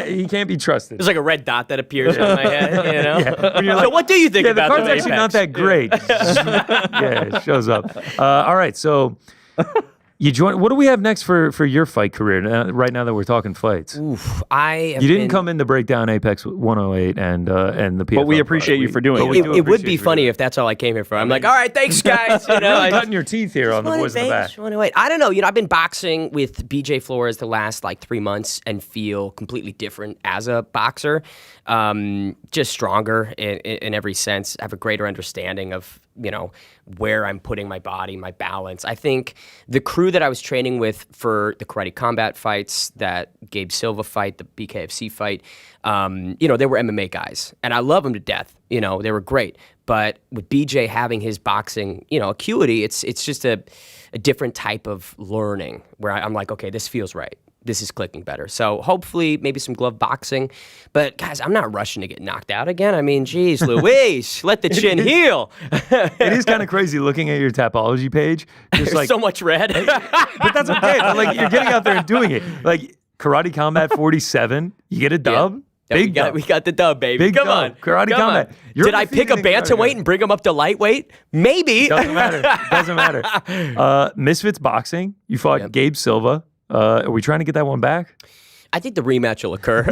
He can't be trusted. There's like a red dot that appears on my head, you know? Yeah. When you're So like, what do you think yeah, the about card's the actually Apex? not that great. Yeah, it shows up. All right, so You join. What do we have next for your fight career? Right now that we're talking fights, Oof, you didn't come in to break down Apex 108 and the PFL. But we appreciate you for doing it. It would be funny if that's all I came here for. I'm like, all right, thanks, guys. You know, really cutting your teeth here on the boys in the back. I don't know. You know, I've been boxing with BJ Flores the last like 3 months and feel completely different as a boxer. Just stronger in every sense. I have a greater understanding of, you know, where I'm putting my body, my balance. I think the crew that I was training with for the Karate Combat fights, that Gabe Silva fight, the BKFC fight, you know, they were MMA guys. And I love them to death. You know, they were great. But with BJ having his boxing, you know, acuity, it's just a different type of learning where I'm like, okay, this feels right. This is clicking better. So hopefully maybe some glove boxing. But guys, I'm not rushing to get knocked out again. I mean, geez, Luis, let the chin heal. It is kind of crazy looking at your Tapology page. Just There's so much red. But that's okay. But like, you're getting out there and doing it. Like Karate Combat 47, you get a dub. Yeah, we got the dub, baby. Big Come dub. on. Karate Come Combat. on. You're Did I pick a bantamweight and bring him up to lightweight? Maybe. Doesn't matter. Misfits Boxing, you fought Gabe Silva. Are we trying to get that one back? I think the rematch will occur.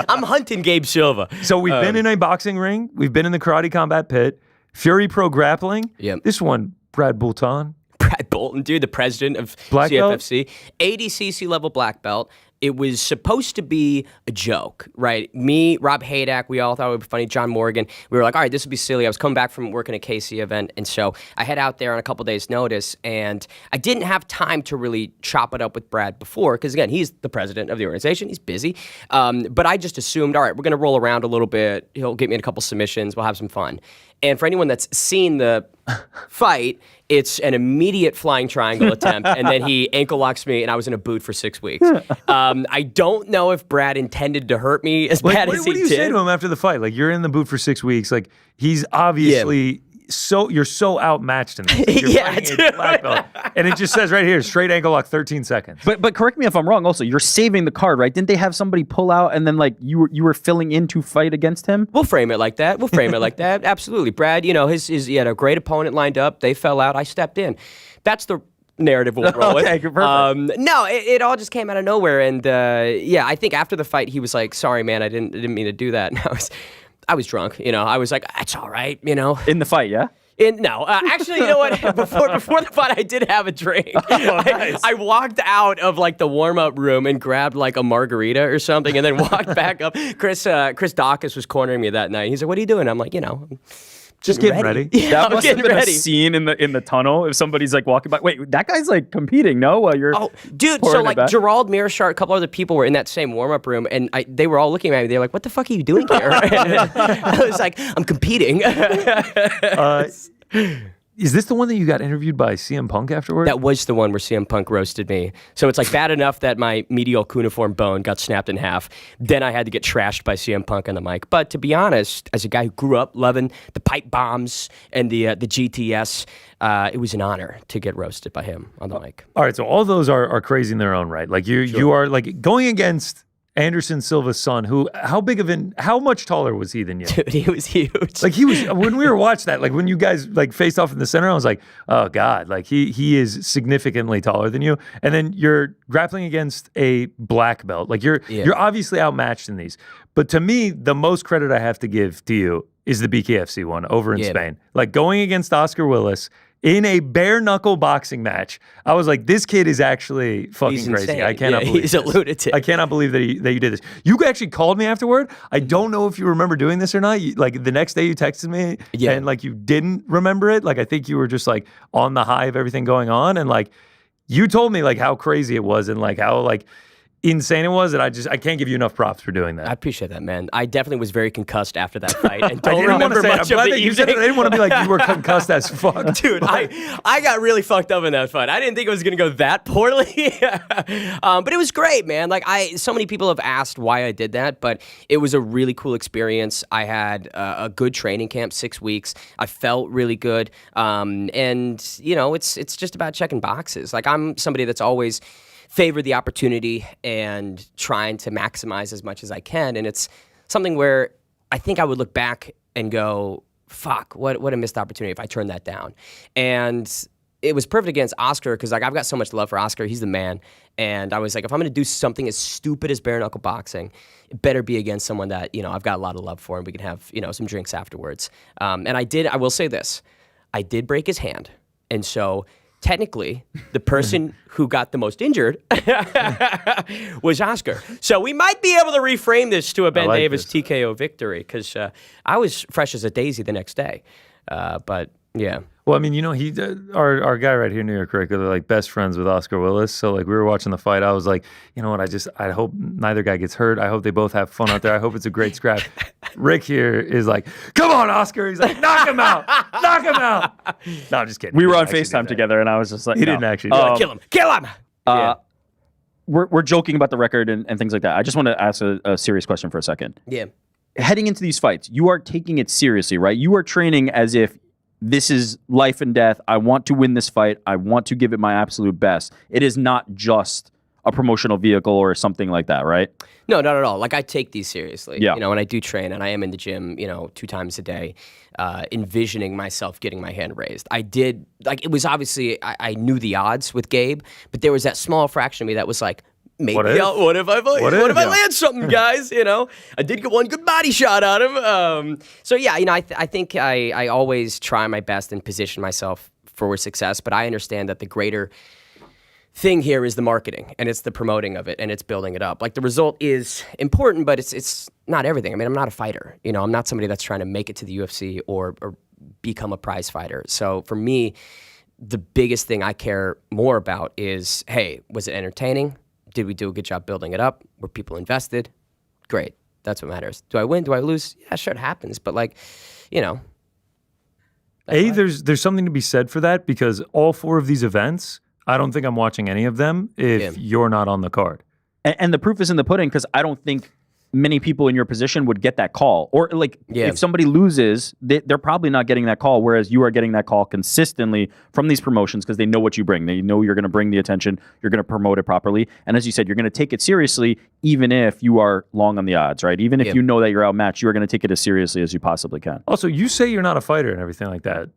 I'm hunting Gabe Silva. So we've been in a boxing ring. We've been in the Karate Combat pit. Fury Pro Grappling. Yep. This one, Brad Bolton. Brad Bolton, dude, the president of Black CFFC. 80cc level black belt. It was supposed to be a joke, right? Me, Rob Haydak, we all thought it would be funny. John Morgan, we were like, all right, this would be silly. I was coming back from working a KC event, and so I head out there on a couple days' notice, and I didn't have time to really chop it up with Brad before, because again, he's the president of the organization. He's busy. But I just assumed, all right, we're going to roll around a little bit. He'll get me in a couple submissions. We'll have some fun. And for anyone that's seen the fight, it's an immediate flying triangle attempt, and then he ankle locks me, and I was in a boot for 6 weeks. I don't know if Brad intended to hurt me as bad as he did. What do you say to him after the fight? Like, you're in the boot for 6 weeks. Like, he's obviously you're so outmatched in this. You're fighting a black belt. And it just says right here, straight ankle lock, 13 seconds. But correct me if I'm wrong. Also, you're saving the card, right? Didn't they have somebody pull out and then like you were filling in to fight against him? We'll frame it like that. Absolutely. Brad, you know, he had a great opponent lined up. They fell out. I stepped in. That's the narrative we'll roll with. Okay, perfect. No, it all just came out of nowhere. And I think after the fight, he was like, "Sorry, man, I didn't mean to do that." And I was drunk. You know, I was like, "That's all right." You know, In the fight, yeah? Actually, you know what? Before the fight, I did have a drink. Nice. I walked out of like the warm-up room and grabbed like a margarita or something, and then walked back up. Chris Dawkins was cornering me that night. He's like, "What are you doing?" I'm like, "You know, just getting ready." Yeah, That I'm must have getting been ready. a scene in the tunnel if somebody's like walking by. Wait, that guy's like competing, no? While you're Dude, pouring so it like back? Gerald Mirashar, a couple other people were in that same warm-up room, and they were all looking at me. They were like, "What the fuck are you doing here?" I was like, "I'm competing." Is this the one that you got interviewed by CM Punk afterward? That was the one where CM Punk roasted me. So it's like bad enough that my medial cuneiform bone got snapped in half. Then I had to get trashed by CM Punk on the mic. But to be honest, as a guy who grew up loving the pipe bombs and the GTS, it was an honor to get roasted by him on the mic. All right, so all those are crazy in their own right. Like you are like going against Anderson Silva's son, who how much taller was he than you? Dude, he was huge. Like he was when we were watching that, like when you guys like faced off in the center, I was like, oh God, like he is significantly taller than you. And then you're grappling against a black belt. Like you're obviously outmatched in these. But to me, the most credit I have to give to you is the BKFC one over in Spain. Like going against Oscar Willis in a bare knuckle boxing match. I was like, this kid is actually fucking He's crazy. insane. I cannot believe he's a lunatic. I cannot believe that you did this. You actually called me afterward. I don't know if you remember doing this or not. Like the next day you texted me and like you didn't remember it. Like I think you were just like on the high of everything going on. And like you told me like how crazy it was and like how like insane it was, and I can't give you enough props for doing that. I appreciate that, man. I definitely was very concussed after that fight, and I don't didn't remember want to say it. much I'm of glad the that you said it. I evening. didn't want to be like you were concussed as fuck, Dude, I got really fucked up in that fight. I didn't think it was gonna go that poorly, but it was great, man. Like so many people have asked why I did that, but it was a really cool experience. I had a good training camp, 6 weeks. I felt really good, and you know, it's just about checking boxes. Like I'm somebody that's always favor the opportunity and trying to maximize as much as I can. And it's something where I think I would look back and go, fuck, what a missed opportunity if I turned that down. And it was perfect against Oscar because like I've got so much love for Oscar. He's the man. And I was like, if I'm going to do something as stupid as bare knuckle boxing, it better be against someone that, I've got a lot of love for and we can have, some drinks afterwards. And I will say this, I did break his hand. And so technically the person who got the most injured was Oscar. So we might be able to reframe this to a Ben Davis TKO victory because I was fresh as a daisy the next day. But yeah. Well, I mean, he our guy right here, New York Rick, they're like best friends with Oscar Willis. So like we were watching the fight, I was like, you know what? I hope neither guy gets hurt. I hope they both have fun out there. I hope it's a great scrap. Rick here is like, come on, Oscar. He's like, knock him out, knock him out. No, I'm just kidding. We were on FaceTime together, and I was just like, he didn't actually. Do kill him. Yeah. We're joking about the record and things like that. I just want to ask a serious question for a second. Yeah. Heading into these fights, you are taking it seriously, right? You are training as if this is life and death. I want to win this fight. I want to give it my absolute best. It is not just a promotional vehicle or something like that, right? No, not at all. Like I take these seriously. Yeah. When I do train and I am in the gym, 2 times a day, envisioning myself getting my hand raised. I did, like it was obviously, I knew the odds with Gabe, but there was that small fraction of me that was like, maybe what if I land something, guys? I did get one good body shot on him. So yeah, I think I always try my best and position myself for success, but I understand that the greater thing here is the marketing and it's the promoting of it and it's building it up. Like the result is important, but it's not everything. I mean, I'm not a fighter. I'm not somebody that's trying to make it to the UFC or become a prize fighter. So for me, the biggest thing I care more about is, hey, was it entertaining? Did we do a good job building it up? Were people invested? Great. That's what matters. Do I win? Do I lose? Yeah, sure, it happens. But there's something to be said for that because all 4 of these events, I don't think I'm watching any of them if you're not on the card. And the proof is in the pudding because I don't think many people in your position would get that call. Or if somebody loses, they're probably not getting that call, whereas you are getting that call consistently from these promotions because they know what you bring. They know you're going to bring the attention, you're going to promote it properly. And as you said, you're going to take it seriously even if you are long on the odds, right? Even if you know that you're outmatched, you are going to take it as seriously as you possibly can. Also, you say you're not a fighter and everything like that.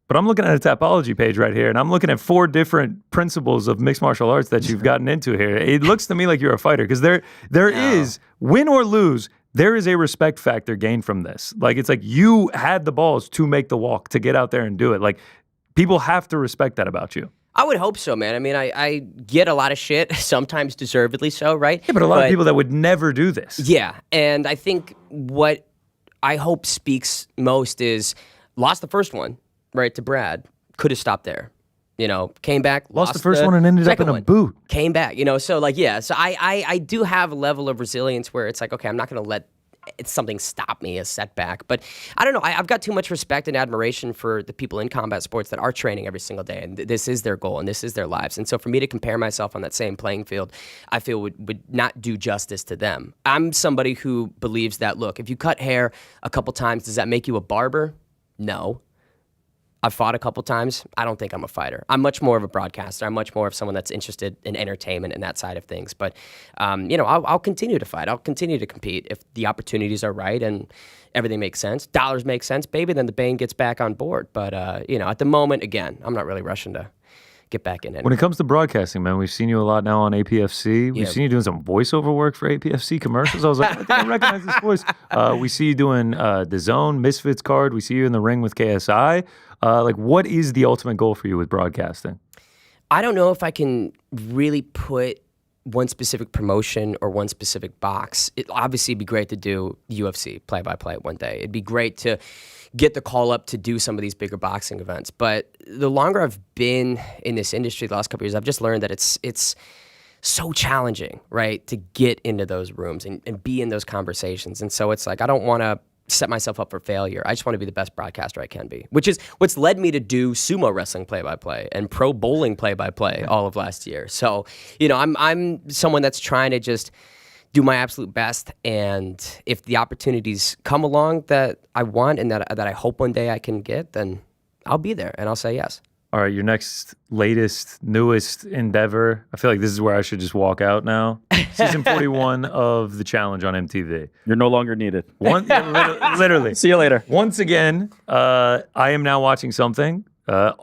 But I'm looking at a Tapology page right here, and I'm looking at 4 different principles of mixed martial arts that you've gotten into here. It looks to me like you're a fighter because there is, win or lose, there is a respect factor gained from this. Like, it's like you had the balls to make the walk, to get out there and do it. Like, people have to respect that about you. I would hope so, man. I mean, I get a lot of shit, sometimes deservedly so, right? Yeah, but a lot of people that would never do this. Yeah, and I think what I hope speaks most is lost the first one. Right, to Brad, could have stopped there. Came back, lost the first one and ended up in a boot. Came back, so so I do have a level of resilience where it's like, okay, I'm not going to let something stop me, a setback. But I don't know, I've got too much respect and admiration for the people in combat sports that are training every single day, and this is their goal, and this is their lives. And so for me to compare myself on that same playing field, I feel would not do justice to them. I'm somebody who believes that, look, if you cut hair a couple times, does that make you a barber? No. I've fought a couple times. I don't think I'm a fighter. I'm much more of a broadcaster. I'm much more of someone that's interested in entertainment and that side of things. But, I'll continue to fight. I'll continue to compete if the opportunities are right and everything makes sense. Dollars make sense, baby, then the Bane gets back on board. But, at the moment, again, I'm not really rushing to get back in it. When it comes to broadcasting, man, we've seen you a lot now on APFC. We've seen you doing some voiceover work for APFC commercials. I was like, I think I recognize this voice. We see you doing the Zone, Misfits card. We see you in the ring with KSI. What is the ultimate goal for you with broadcasting? I don't know if I can really put one specific promotion or one specific box. It obviously be great to do UFC play-by-play one day. It'd be great to get the call up to do some of these bigger boxing events. But the longer I've been in this industry the last couple of years, I've just learned that it's so challenging, right, to get into those rooms and be in those conversations. And so it's like, I don't want to set myself up for failure. I just want to be the best broadcaster I can be, which is what's led me to do sumo wrestling play-by-play and pro bowling play-by-play all of last year. So, I'm someone that's trying to just do my absolute best, and if the opportunities come along that I want and that I hope one day I can get, then I'll be there and I'll say yes. All right, your next, latest, newest endeavor. I feel like this is where I should just walk out now. Season 41 of The Challenge on MTV. You're no longer needed. Literally. See you later. Once again, I am now watching something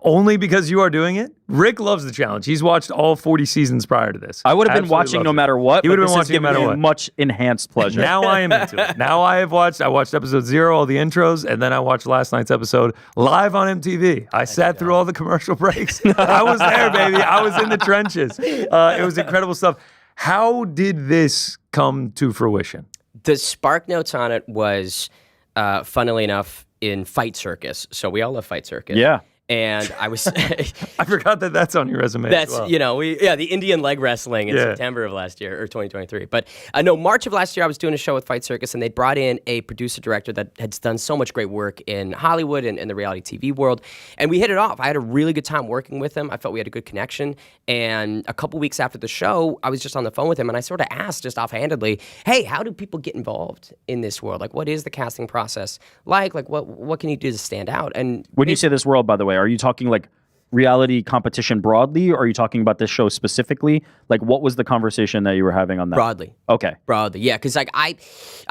Only because you are doing it? Rick loves the challenge. He's watched all 40 seasons prior to this. I would have been Absolutely watching loves no it. matter what. He would but have been this has watching no given matter me what. much enhanced pleasure. Now I am into it. Now I watched episode 0, all the intros, and then I watched last night's episode live on MTV. I sat through all the commercial breaks. I was there, baby. I was in the trenches. It was incredible stuff. How did this come to fruition? The spark notes on it was, funnily enough, in Fight Circus. So we all love Fight Circus. Yeah. And I was, I forgot that that's on your resume. that's, as well. the Indian leg wrestling in September of last year, or 2023. But no, March of last year, I was doing a show with Fight Circus, and they brought in a producer director that had done so much great work in Hollywood and in the reality TV world. And we hit it off. I had a really good time working with him. I felt we had a good connection. And a couple weeks after the show, I was just on the phone with him, and I sort of asked just offhandedly, hey, how do people get involved in this world? Like, what is the casting process like? Like, what can you do to stand out? And When you say this world, by the way, are you talking like reality competition broadly, or are you talking about this show specifically? Like, what was the conversation that you were having on that? broadly. Okay. Broadly, yeah, because like I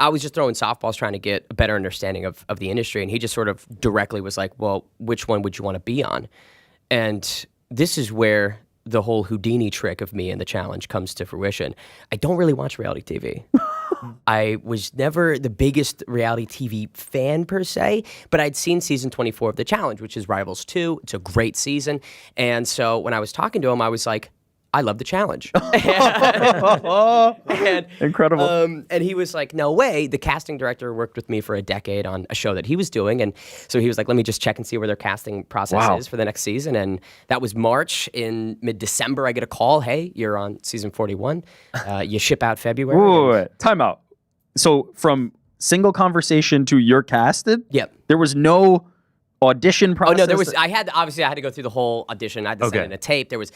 was just throwing softballs trying to get a better understanding of the industry, and he just sort of directly was like, well, which one would you want to be on? And this is where the whole Houdini trick of me and the challenge comes to fruition. I don't really watch reality TV. I was never the biggest reality TV fan per se, but I'd seen season 24 of The Challenge, which is Rivals 2. It's a great season. And so when I was talking to him, I was like, I love The Challenge. And, Incredible. and he was like, no way. The casting director worked with me for a decade on a show that he was doing. And so he was like, let me just check and see where their casting process is for the next season. And that was March. In mid-December, I get a call. Hey, you're on season 41. You ship out February. Wait. Time out. So from single conversation to you're casted? Yep. There was no audition Oh process? no, there was. I had to go through the whole audition. I had to send in a tape. There was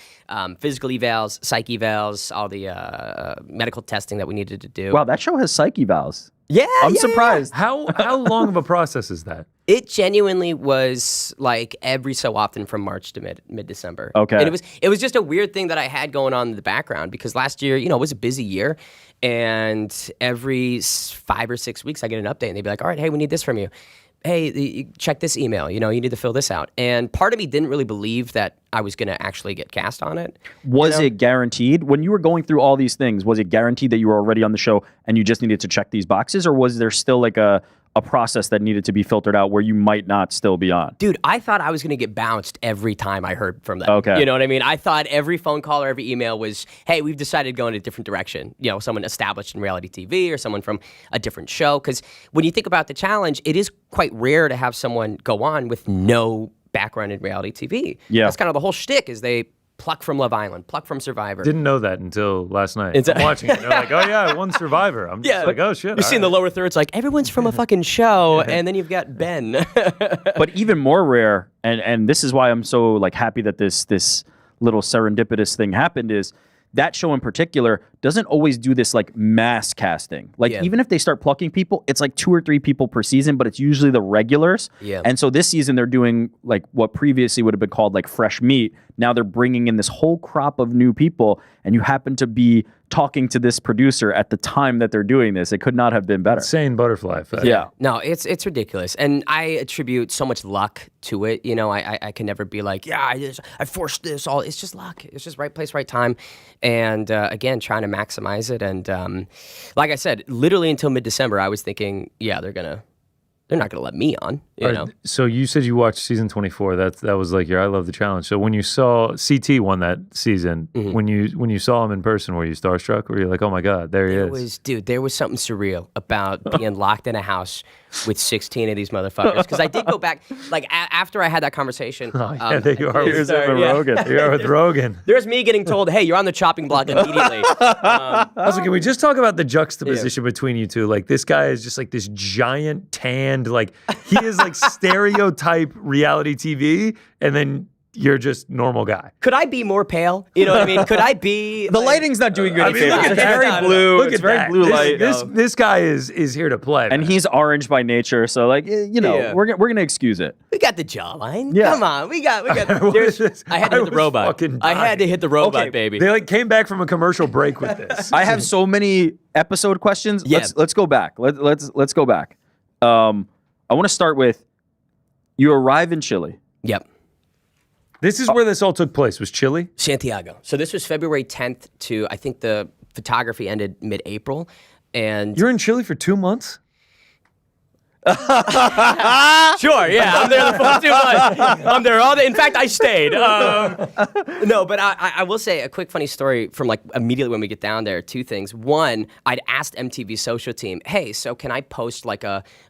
physical evals, psych evals, all the medical testing that we needed to do. Wow, that show has psych evals. Yeah, I'm yeah, surprised. How long of a process is that? It genuinely was like every so often from March to mid-December. Okay. And it was just a weird thing that I had going on in the background because last year, it was a busy year, and every 5 or 6 weeks I get an update and they'd be like, all right, hey, we need this from you. Hey, check this email, you need to fill this out. And part of me didn't really believe that I was going to actually get cast on it. Was it guaranteed? When you were going through all these things, was it guaranteed that you were already on the show and you just needed to check these boxes? Or was there still like a process that needed to be filtered out where you might not still be on? Dude, I thought I was going to get bounced every time I heard from them. Okay. You know what I mean? I thought every phone call or every email was, hey, we've decided to go in a different direction. Someone established in reality TV or someone from a different show. Because when you think about the challenge, it is quite rare to have someone go on with no background in reality TV. Yeah. That's kind of the whole shtick is they pluck from Love Island, pluck from Survivor. Didn't know that until last night. I'm watching it. They're like, oh yeah, I won Survivor. I'm just like, oh shit. You've seen the lower thirds, like everyone's from a fucking show, and then you've got Ben. But even more rare, and this is why I'm so like happy that this little serendipitous thing happened, is that show in particular doesn't always do this like mass casting. Like even if they start plucking people, it's like 2 or 3 people per season, but it's usually the regulars. Yeah. And so this season they're doing like what previously would have been called like fresh meat. Now they're bringing in this whole crop of new people, and you happen to be talking to this producer at the time that they're doing this. It could not have been better. Insane butterfly effect. Yeah. No, it's ridiculous, and I attribute so much luck to it. I can never be like, yeah, I forced this all. It's just luck. It's just right place, right time, and again, trying to maximize it. And like I said, literally until mid-December, I was thinking, yeah, they're not gonna let me on. You know. So you said you watched season 24. That was like your I Love the Challenge. So when you saw CT won that season, when you saw him in person, were you starstruck? Were you like, oh my god, there he is? There was something surreal about being locked in a house with 16 of these motherfuckers. Because I did go back, like after I had that conversation. Oh yeah, there you are. Here's Evan Rogan. You are with Rogan. There's me getting told, hey, you're on the chopping block immediately. Also, can we just talk about the juxtaposition between you two? Like this guy is just like this giant tanned, like he is like stereotype reality TV, and then you're just normal guy. Could I be more pale? You know what I mean? Could I be? The lighting's not doing you any favors. look at It's that. very blue. Look It's at very that. blue light. This guy is here to play, And man. he's orange by nature, so like Yeah. we're gonna excuse it. We got the jawline. Yeah. Come on, we got. What is this? I had to hit the was robot. fucking I had to hit the robot, Okay, baby. They like came back from a commercial break with this. I have so many episode questions. Yeah. Let's go back. Let's go back. I want to start with you arrive in Chile. Yep. This is where this all took place. Was Chile? Santiago. So this was February 10th to, I think the photography ended mid-April. And You're in Chile for 2 months? sure, yeah, I'm there the full 2 months. I'm there all day. In fact, I stayed. No, but I will say a quick funny story from like immediately when we get down there. 2 things. One, I'd asked MTV's social team, hey, so can I post like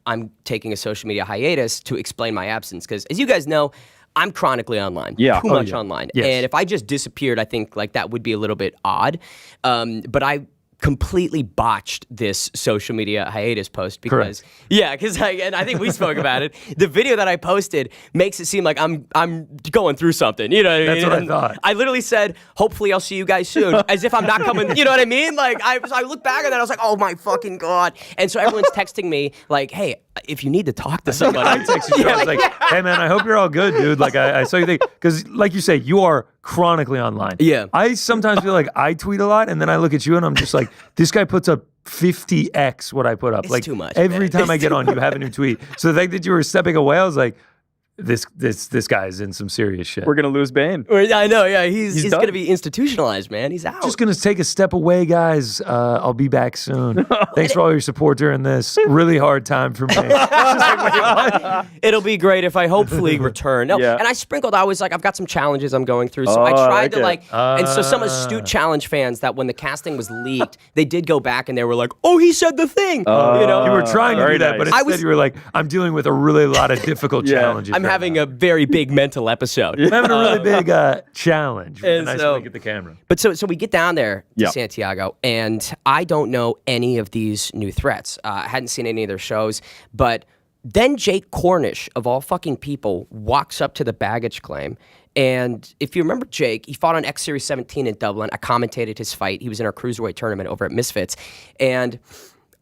I'm taking a social media hiatus to explain my absence? Because as you guys know, I'm chronically online. Yeah. Too much online. Yes. And if I just disappeared, I think like that would be a little bit odd. But I completely botched this social media hiatus post because and I think we spoke about it. The video that I posted makes it seem like I'm going through something. You know what I mean? That's what I thought. I literally said, hopefully I'll see you guys soon, as if I'm not coming. You know what I mean? Like I look back at that, I was like, oh my fucking God. And so everyone's texting me like, hey, if you need to talk to somebody. I texted you. I was like, hey, man, I hope you're all good, dude. Like, I saw you think, because like you say, you are chronically online. Yeah. I sometimes feel like I tweet a lot, and then I look at you, and I'm just like, this guy puts up 50x what I put up. It's like, too much, every man. time I get on, you have a new tweet. So the fact that you were stepping away, I was like, this guy's in some serious shit. We're gonna lose Bane. I know, yeah. He's done. going to be institutionalized, man. He's out. Just gonna take a step away, guys. I'll be back soon. Thanks for all your support during this really hard time for me. Just like, wait, what? It'll be great if I hopefully return. No, Yeah. and I sprinkled. I was like, I've got some challenges I'm going through, so I tried to okay. and so some astute challenge fans that when the casting was leaked, they did go back and they were like, oh, he said the thing. You know, You were trying to very do that, nice. but instead you were like, I'm dealing with a really lot of difficult challenges. I'm right having now. a very big mental episode. I'm having a really big challenge. And Nice so- to look at the camera. But so we get down there to Yeah. Santiago, and I don't know any of these new threats. I hadn't seen any of their shows, but then Jake Cornish, of all fucking people, walks up to the baggage claim. And if you remember Jake, he fought on X Series 17 in Dublin. I commentated his fight. He was in our cruiserweight tournament over at Misfits. And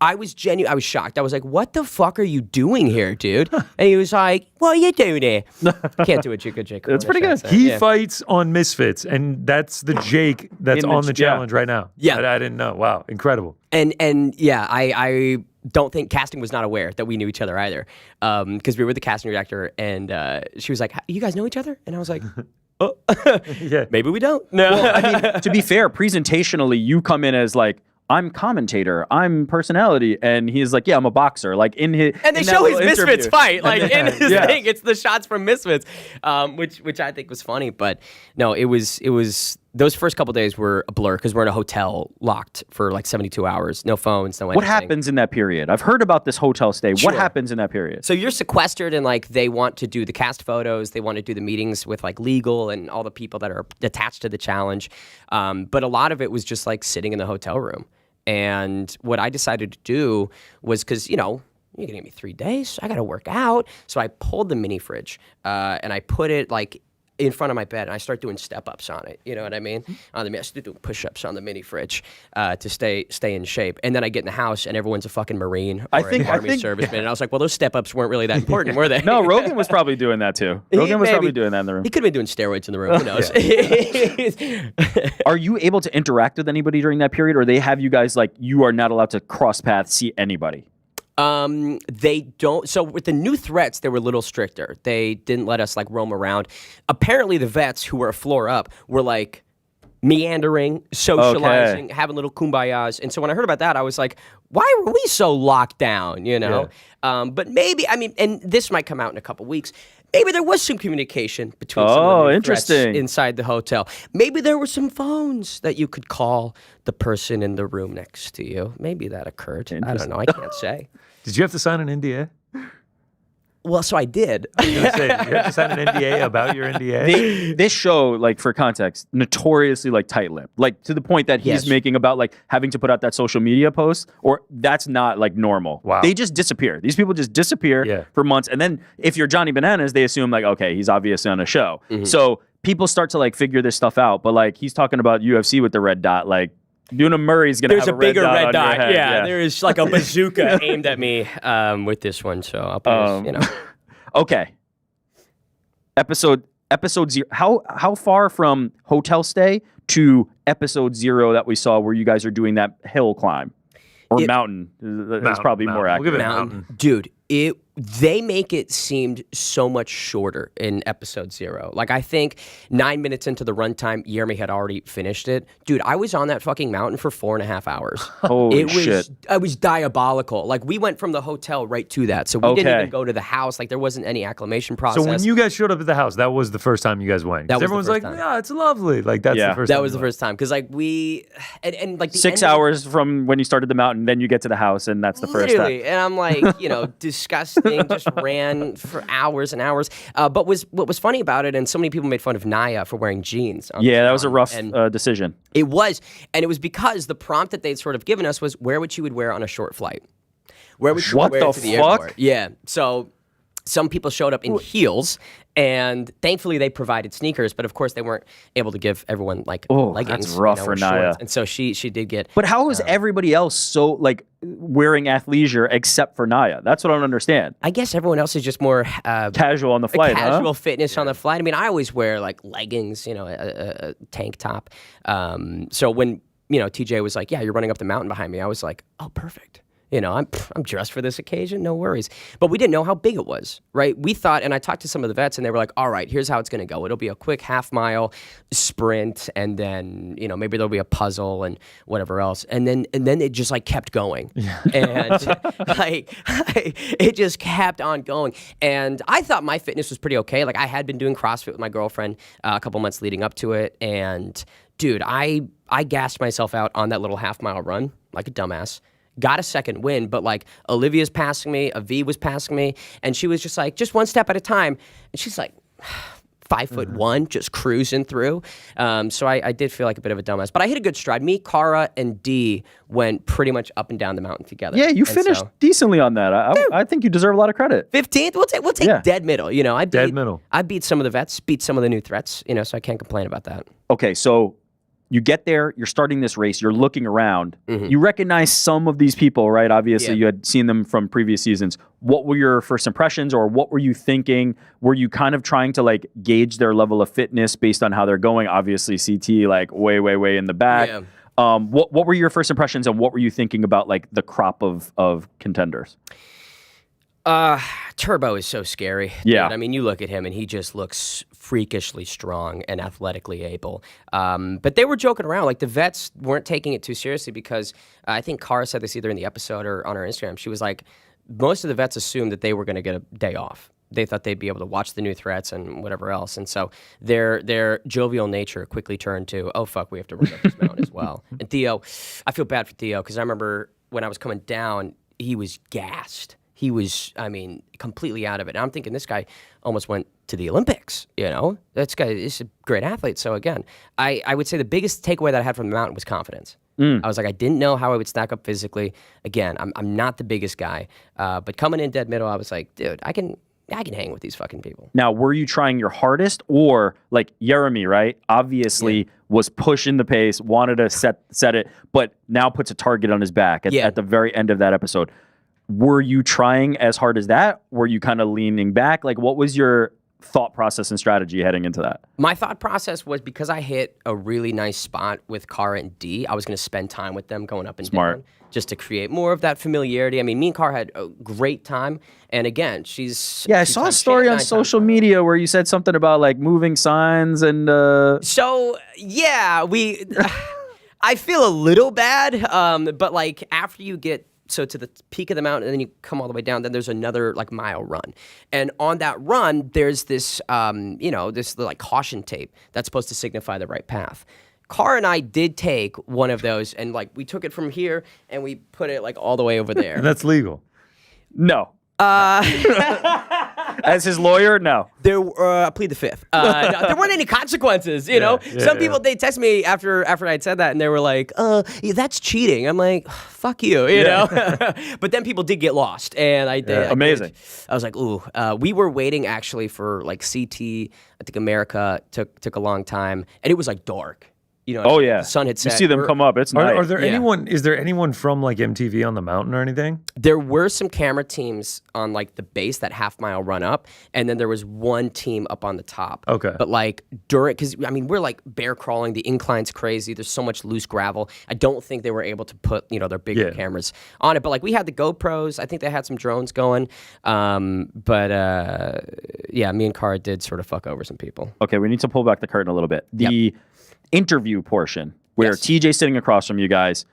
I was shocked. I was like, what the fuck are you doing here, dude? And he was like, what are you doing here? Can't do a Jake Cornish. That's pretty good. accent. He Yeah. fights on Misfits, and that's the Jake that's In the on the ch- yeah. challenge right now. Yeah. I didn't know. Wow, incredible. And yeah, I don't think casting was not aware that we knew each other either, because we were with the casting director, and she was like, "You guys know each other?" And I was like, "Oh, Yeah. maybe we don't." No, I mean, to be fair, presentationally, you come in as like, I'm commentator, I'm personality, and he's like, yeah, I'm a boxer. Like in his and they in that show his little Misfits interview. fight, like in his Yeah. thing. It's the shots from Misfits, which I think was funny. But no, it was those first couple days were a blur because we're in a hotel locked for like 72 hours, no phones, no anything. What happens in that period? I've heard about this hotel stay. Sure. What happens in that period? So you're sequestered, and like they want to do the cast photos, they want to do the meetings with like legal and all the people that are attached to the challenge. But a lot of it was just like sitting in the hotel room. And what I decided to do was, because, you know, you're gonna give me 3 days, I gotta work out. So I pulled the mini fridge and I put it like in front of my bed, and I start doing step-ups on it. You know what I mean? I start doing push-ups on the mini fridge to stay in shape. And then I get in the house, and everyone's a fucking Marine or an Army serviceman. And I was like, well, those step-ups weren't really that important, were they? No, Rogan was probably doing that too. Rogan was probably doing that in the room. He could have been doing steroids in the room. Who knows? Are you able to interact with anybody during that period, or they have you guys like you are not allowed to cross paths, see anybody? They don't. So with the new threats, they were a little stricter. They didn't let us like roam around. Apparently, the vets who were a floor up were like meandering, socializing, having little kumbayas. And so when I heard about that, I was like, why were we so locked down? You know. But maybe, I mean, and this might come out in a couple weeks. Maybe there was some communication between some of the new threats interesting. inside the hotel. Maybe there were some phones that you could call the person in the room next to you. Maybe that occurred. I don't know. I can't say. Did you have to sign an NDA? Well, so I did. Did you have to sign an NDA about your NDA? This show, like for context, notoriously like tight-lipped, like to the point that he's Yes. making about like having to put out that social media post, or that's not like normal. Wow. They just disappear. These people just disappear for months, and then if you're Johnny Bananas, they assume like, okay, he's obviously on a show. So people start to like figure this stuff out. But like he's talking about UFC with the red dot, like. Una Murray's gonna There's have a bigger red red dot. On your head. Yeah, there is like a bazooka aimed at me with this one. So I'll put you know. Okay. Episode 0. How far from hotel stay to episode 0 that we saw where you guys are doing that hill climb or mountain? That's probably more We'll give accurate. it mountain. Dude, They make it seemed so much shorter in episode 0. Like, I think 9 minutes into the runtime, Jeremy had already finished it. Dude, I was on that fucking mountain for 4.5 hours. Holy shit. It was diabolical. Like, we went from the hotel right to that. So we didn't even go to the house. Like, there wasn't any acclimation process. So when you guys showed up at the house, that was the first time you guys went? That was the everyone's first like, time. yeah, it's lovely. Like, that's the first time. That was the first time. Because, like, and like, the 6 end of hours from when you started the mountain, then you get to the house, and that's the first time. Literally, and I'm like, disgusting, just ran for hours and hours. But what was funny about it, and so many people made fun of Naya for wearing jeans. Yeah, that was a rough decision. It was, and it was because the prompt that they'd sort of given us was where would you would wear on a short flight? Where would you What wear the it to the fuck? airport? Yeah, so some people showed up in heels, and thankfully they provided sneakers, but of course they weren't able to give everyone like leggings. That's rough for or Naya. shorts. And so she did get. But how is everybody else so like wearing athleisure except for Naya? That's what I don't understand. I guess everyone else is just more Casual on the flight, casual fitness on the flight. I mean, I always wear like leggings, a tank top. So when TJ was like, "Yeah, you're running up the mountain behind me," I was like, "Oh, perfect." I'm dressed for this occasion, no worries. But we didn't know how big it was, right? We thought, and I talked to some of the vets, and they were like, all right, here's how it's going to go. It'll be a quick half-mile sprint, and then, maybe there'll be a puzzle and whatever else. And then it just, like, kept going. And, like, it just kept on going. And I thought my fitness was pretty okay. Like, I had been doing CrossFit with my girlfriend a couple months leading up to it. And, dude, I gassed myself out on that little half-mile run like a dumbass. Got a second win, but like Olivia's passing me, Avi was passing me, and she was just like, just one step at a time. And she's like 5'1", just cruising through. So I did feel like a bit of a dumbass, but I hit a good stride. Me, Cara, and Dee went pretty much up and down the mountain together. Yeah, you finished decently on that. I think you deserve a lot of credit. 15th, we'll take dead middle. I beat some of the vets, beat some of the new threats. So I can't complain about that. Okay, so you get there, you're starting this race, you're looking around, you recognize some of these people, right? Obviously, you had seen them from previous seasons. What were your first impressions, or what were you thinking? Were you kind of trying to like gauge their level of fitness based on how they're going? Obviously, CT like way in the back. Yeah. What were your first impressions, and what were you thinking about like the crop of contenders? Turbo is so scary. Yeah. Dude. I mean, you look at him and he just looks freakishly strong and athletically able. But they were joking around. Like, the vets weren't taking it too seriously because I think Cara said this either in the episode or on her Instagram. She was like, most of the vets assumed that they were going to get a day off. They thought they'd be able to watch the new threats and whatever else. And so their jovial nature quickly turned to, oh, fuck, we have to run up this mountain as well. And Theo, I feel bad for Theo because I remember when I was coming down, he was gassed. He was, completely out of it. And I'm thinking this guy almost went to the Olympics, This guy is a great athlete. So again, I would say the biggest takeaway that I had from the mountain was confidence. I was like, I didn't know how I would stack up physically. Again, I'm not the biggest guy. But coming in dead middle, I was like, dude, I can hang with these fucking people. Now, were you trying your hardest, or like Jeremy, right? Obviously was pushing the pace, wanted to set it, but now puts a target on his back at the very end of that episode. Were you trying as hard as that? Were you kind of leaning back? Like, what was your thought process and strategy heading into that? My thought process was because I hit a really nice spot with Cara and Dee, I was going to spend time with them going up and down just to create more of that familiarity. I mean, me and Cara had a great time. And again, she's... Yeah, I saw a story on social media where you said something about like moving signs and... So, yeah, I feel a little bad, but like after you get to the peak of the mountain and then you come all the way down, then there's another like mile run. And on that run, there's this, this like caution tape that's supposed to signify the right path. Cara and I did take one of those and like we took it from here and we put it like all the way over there. That's legal. No. As his lawyer, no. I plead the fifth. No, there weren't any consequences, Some people, they text me after I'd said that, and they were like, that's cheating. I'm like, fuck you, know? But then people did get lost, and I did. Amazing. I was like, ooh. We were waiting, actually, for, like, CT, I think America took a long time, and it was, like, dark. You know, Oh yeah, the sun had set. You see them come up. It's nice. Are there Yeah. anyone? Is there anyone from like MTV on the mountain or anything? There were some camera teams on like the base, that half-mile run up, and then there was one team up on the top. Okay. But like because I mean we're like bear crawling, the incline's crazy. There's so much loose gravel. I don't think they were able to put their bigger cameras on it. But like we had the GoPros. I think they had some drones going. But me and Cara did sort of fuck over some people. Okay, we need to pull back the curtain a little bit. The interview portion where TJ's sitting across from you guys,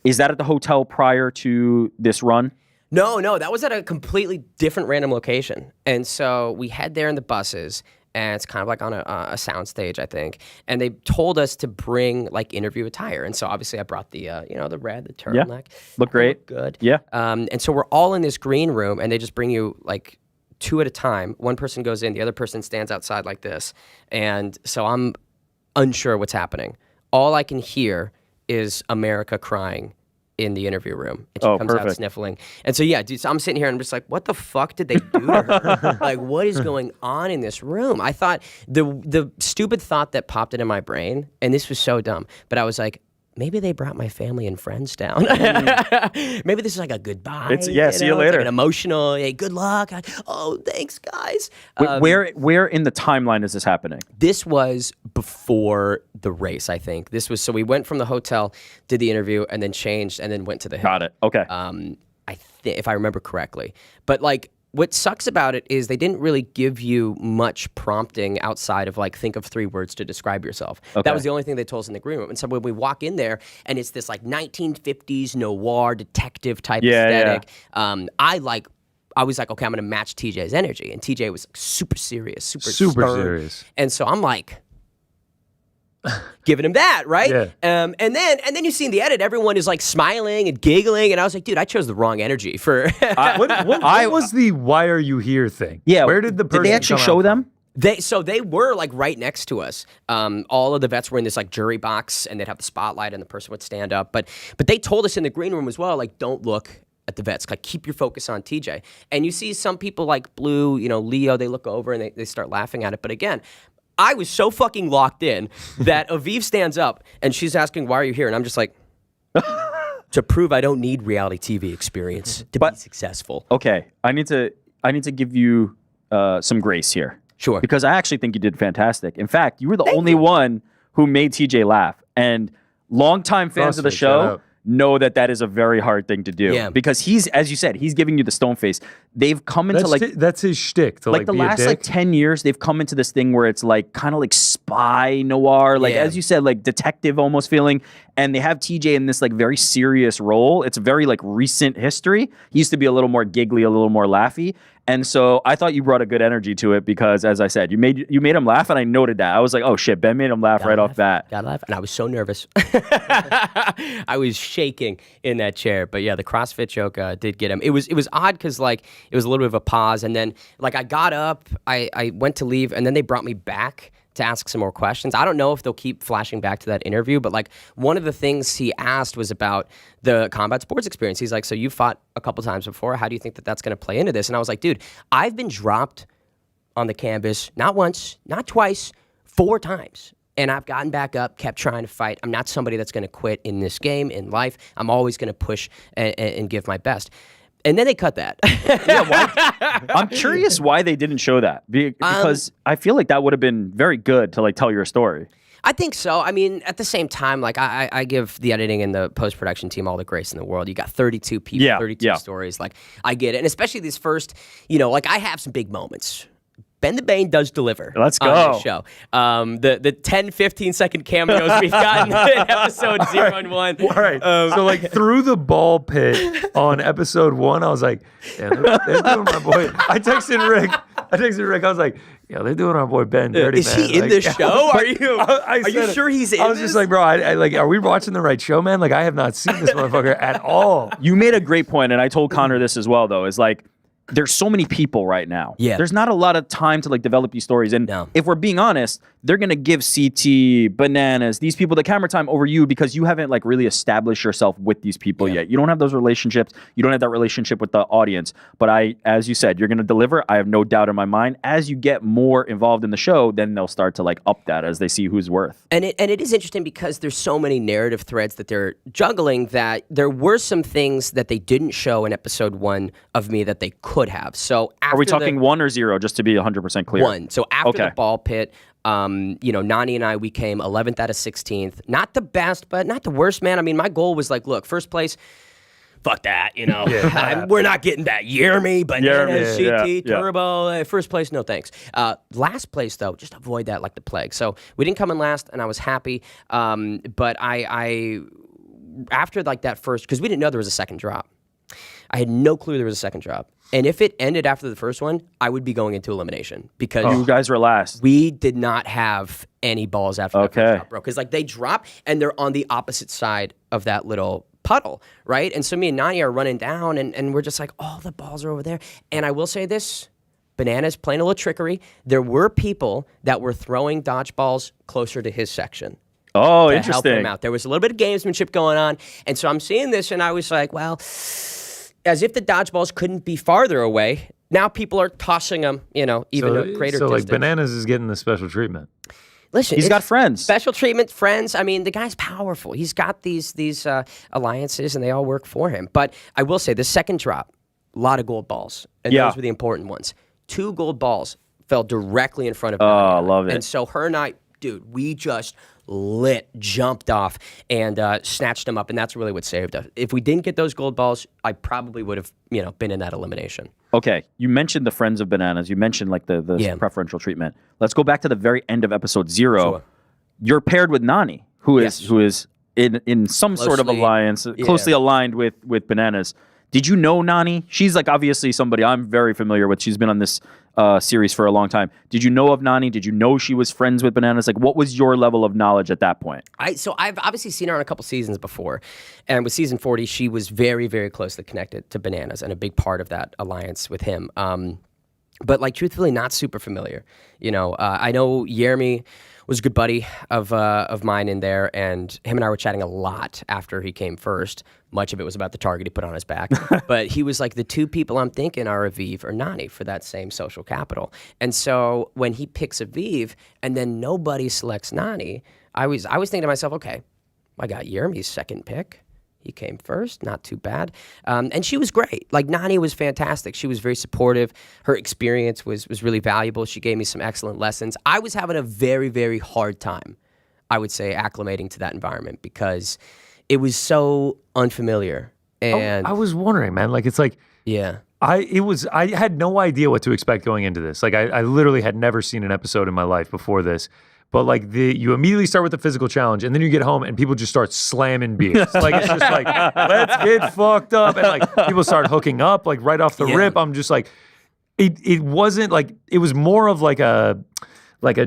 is that at the hotel prior to this run? No, that was at a completely different random location. And so we head there in the buses, and it's kind of like on a sound stage, I think. And they told us to bring like interview attire. And so obviously I brought the the red, the turtleneck. Look great. Looked good. Yeah. And so we're all in this green room, and they just bring you like 2 at a time. One person goes in, the other person stands outside like this. And so I'm unsure what's happening. All I can hear is America crying in the interview room. And she comes out sniffling. And so, dude, so I'm sitting here and I'm just like, what the fuck did they do to her? Like, what is going on in this room? I thought, the stupid thought that popped into my brain, and this was so dumb, but I was like, maybe they brought my family and friends down. Maybe this is like a goodbye. See you later. It's like an emotional, hey, good luck. Oh, thanks, guys. Where in the timeline is this happening? This was before the race, I think. So we went from the hotel, did the interview, and then changed, and then went to the hill. Got it. Okay. If I remember correctly. But like, what sucks about it is they didn't really give you much prompting outside of like, think of 3 words to describe yourself. Okay. That was the only thing they told us in the green room. And so when we walk in there and it's this like 1950s noir detective type aesthetic, I was like, okay, I'm going to match TJ's energy. And TJ was like, super serious, super stern. Serious. And so I'm like, giving him that, right? Yeah. And then you see in the edit, everyone is like smiling and giggling, and I was like, dude, I chose the wrong energy for. What was the "why are you here" thing? Yeah. Where did the person Did they actually come show out them? They were like right next to us. All of the vets were in this like jury box, and they'd have the spotlight, and the person would stand up. But they told us in the green room as well, like, don't look at the vets, like keep your focus on TJ. And you see some people like Blue, Leo, they look over and they start laughing at it. But again, I was so fucking locked in that Aviv stands up and she's asking, why are you here? And I'm just like, to prove I don't need reality TV experience to be successful. Okay, I need to give you some grace here. Sure. Because I actually think you did fantastic. In fact, you were the only one who made TJ laugh. And longtime fans of the show know that is a very hard thing to do. Yeah. Because he's, as you said, he's giving you the stone face. They've come into that's his shtick. To like the be last a dick. 10 years, they've come into this thing where it's like kind of like spy noir, like as you said, like detective almost feeling. And they have TJ in this like very serious role. It's a very like recent history. He used to be a little more giggly, a little more laughy. And so I thought you brought a good energy to it because, as I said, you made him laugh, and I noted that. I was like, oh shit, Ben made him laugh off bat. Gotta laugh. And I was so nervous. I was shaking in that chair. But yeah, the CrossFit joke did get him. It was odd because like it was a little bit of a pause, and then like I got up, I went to leave, and then they brought me back to ask some more questions. I don't know if they'll keep flashing back to that interview, but like one of the things he asked was about the combat sports experience. He's like, so you fought a couple times before. How do you think that that's going to play into this? And I was like, dude, I've been dropped on the canvas, not once, not twice, 4 times. And I've gotten back up, kept trying to fight. I'm not somebody that's going to quit in this game, in life. I'm always going to push and give my best. And then they cut that. I'm curious why they didn't show that because I feel like that would have been very good to like tell your story. I think so. I mean, at the same time, like I give the editing and the post-production team all the grace in the world. You got 32 people, 32 stories. Like I get it. And especially these first, like I have some big moments. Ben the Bane does deliver. Let's go. On this show. The 10, 15-second cameos we've gotten in episode 0 and 1. All right. So like through the ball pit on episode 1, I was like, yeah, they're doing my boy. I texted Rick. I was like, yeah, they're doing our boy Ben dirty. Is he in this show? Are you sure he's in? I was just like, bro, I like, are we watching the right show, man? Like, I have not seen this motherfucker at all. You made a great point, and I told Conor this as well, though, is like, there's so many people right now. Yeah. There's not a lot of time to like develop these stories. And No. if we're being honest, they're gonna give CT, Bananas, these people the camera time over you because you haven't like really established yourself with these people yet. You don't have those relationships. You don't have that relationship with the audience. But as you said, you're gonna deliver. I have no doubt in my mind. As you get more involved in the show, then they'll start to like up that as they see who's worth. And it is interesting because there's so many narrative threads that they're juggling that there were some things that they didn't show in episode 1 of me that they could have. So after Are we talking 1 or 0, just to be 100% clear? 1. So after Okay. the ball pit, Nani and I, we came 11th out of 16th. Not the best, but not the worst, man. I mean, my goal was like, look, first place, fuck that, we're not getting that. Yermy, Bananas, CT, Turbo, first place, no thanks. Last place, though, just avoid that like the plague. So we didn't come in last, and I was happy. But I after like that first, because we didn't know there was a second drop. I had no clue there was a second drop. And if it ended after the first one, I would be going into elimination because You guys were last. we did not have any balls after that first drop, bro. Because like they drop and they're on the opposite side of that little puddle, right? And so me and Nani are running down and we're just like, all the balls are over there. And I will say this, Bananas playing a little trickery. There were people that were throwing dodgeballs closer to his section. Oh, To help him interesting. out. There was a little bit of gamesmanship going on. And so I'm seeing this and I was like, well, as if the dodgeballs couldn't be farther away. Now people are tossing them, even a greater So distance. like Bananas is getting the special treatment. Listen, He's it's got friends. Special treatment, friends. I mean, the guy's powerful. He's got these alliances, and they all work for him. But I will say, the second drop, a lot of gold balls, and those were the important ones. 2 gold balls fell directly in front of her. Oh, love it. And so her and I, dude, we just jumped off and snatched them up, and that's really what saved us. If we didn't get those gold balls, I probably would have, been in that elimination. Okay, you mentioned the friends of Bananas. You mentioned like the preferential treatment. Let's go back to the very end of episode 0. Sure. You're paired with Nani, who is in some sort of Closely, alliance, closely aligned with Bananas. Did you know Nani? She's like obviously somebody I'm very familiar with. She's been on this series for a long time. Did you know of Nani? Did you know she was friends with Bananas? Like, what was your level of knowledge at that point? So I've obviously seen her on a couple seasons before, and with season 40, she was very, very closely connected to Bananas and a big part of that alliance with him. But like truthfully, not super familiar. I know Yermy was a good buddy of mine in there, and him and I were chatting a lot after he came first. Much of it was about the target he put on his back. But he was like, the 2 people I'm thinking are Aviv or Nani for that same social capital. And so when he picks Aviv and then nobody selects Nani, I was thinking to myself, okay, I got Yermy's second pick. He came first, not too bad. And she was great. Like, Nani was fantastic. She was very supportive. Her experience was really valuable. She gave me some excellent lessons. I was having a very, very hard time, I would say, acclimating to that environment because it was so unfamiliar. And I was wondering, man, like it's like yeah. I had no idea what to expect going into this. Like I literally had never seen an episode in my life before this. But like you immediately start with the physical challenge, and then you get home and people just start slamming beers. Like it's just like, let's get fucked up, and like people start hooking up like right off the rip. I'm just like, it wasn't like, it was more of like a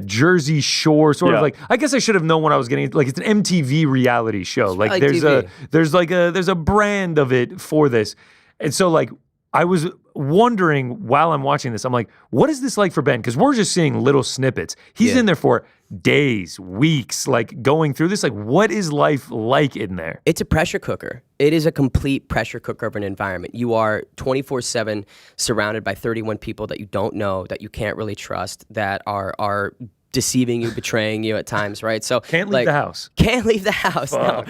Jersey Shore sort of like, I guess I should have known what I was getting. Like it's an MTV reality show. Like there's TV. there's a brand of it for this, and so like I was wondering while I'm watching this, I'm like, what is this like for Ben? Because we're just seeing little snippets. He's in there for days, weeks, like going through this. Like, what is life like in there? It's a pressure cooker. It is a complete pressure cooker of an environment. You are 24/7 surrounded by 31 people that you don't know, that you can't really trust, that are deceiving you, betraying you at times, right? So Can't leave the house. Can't leave the house. No,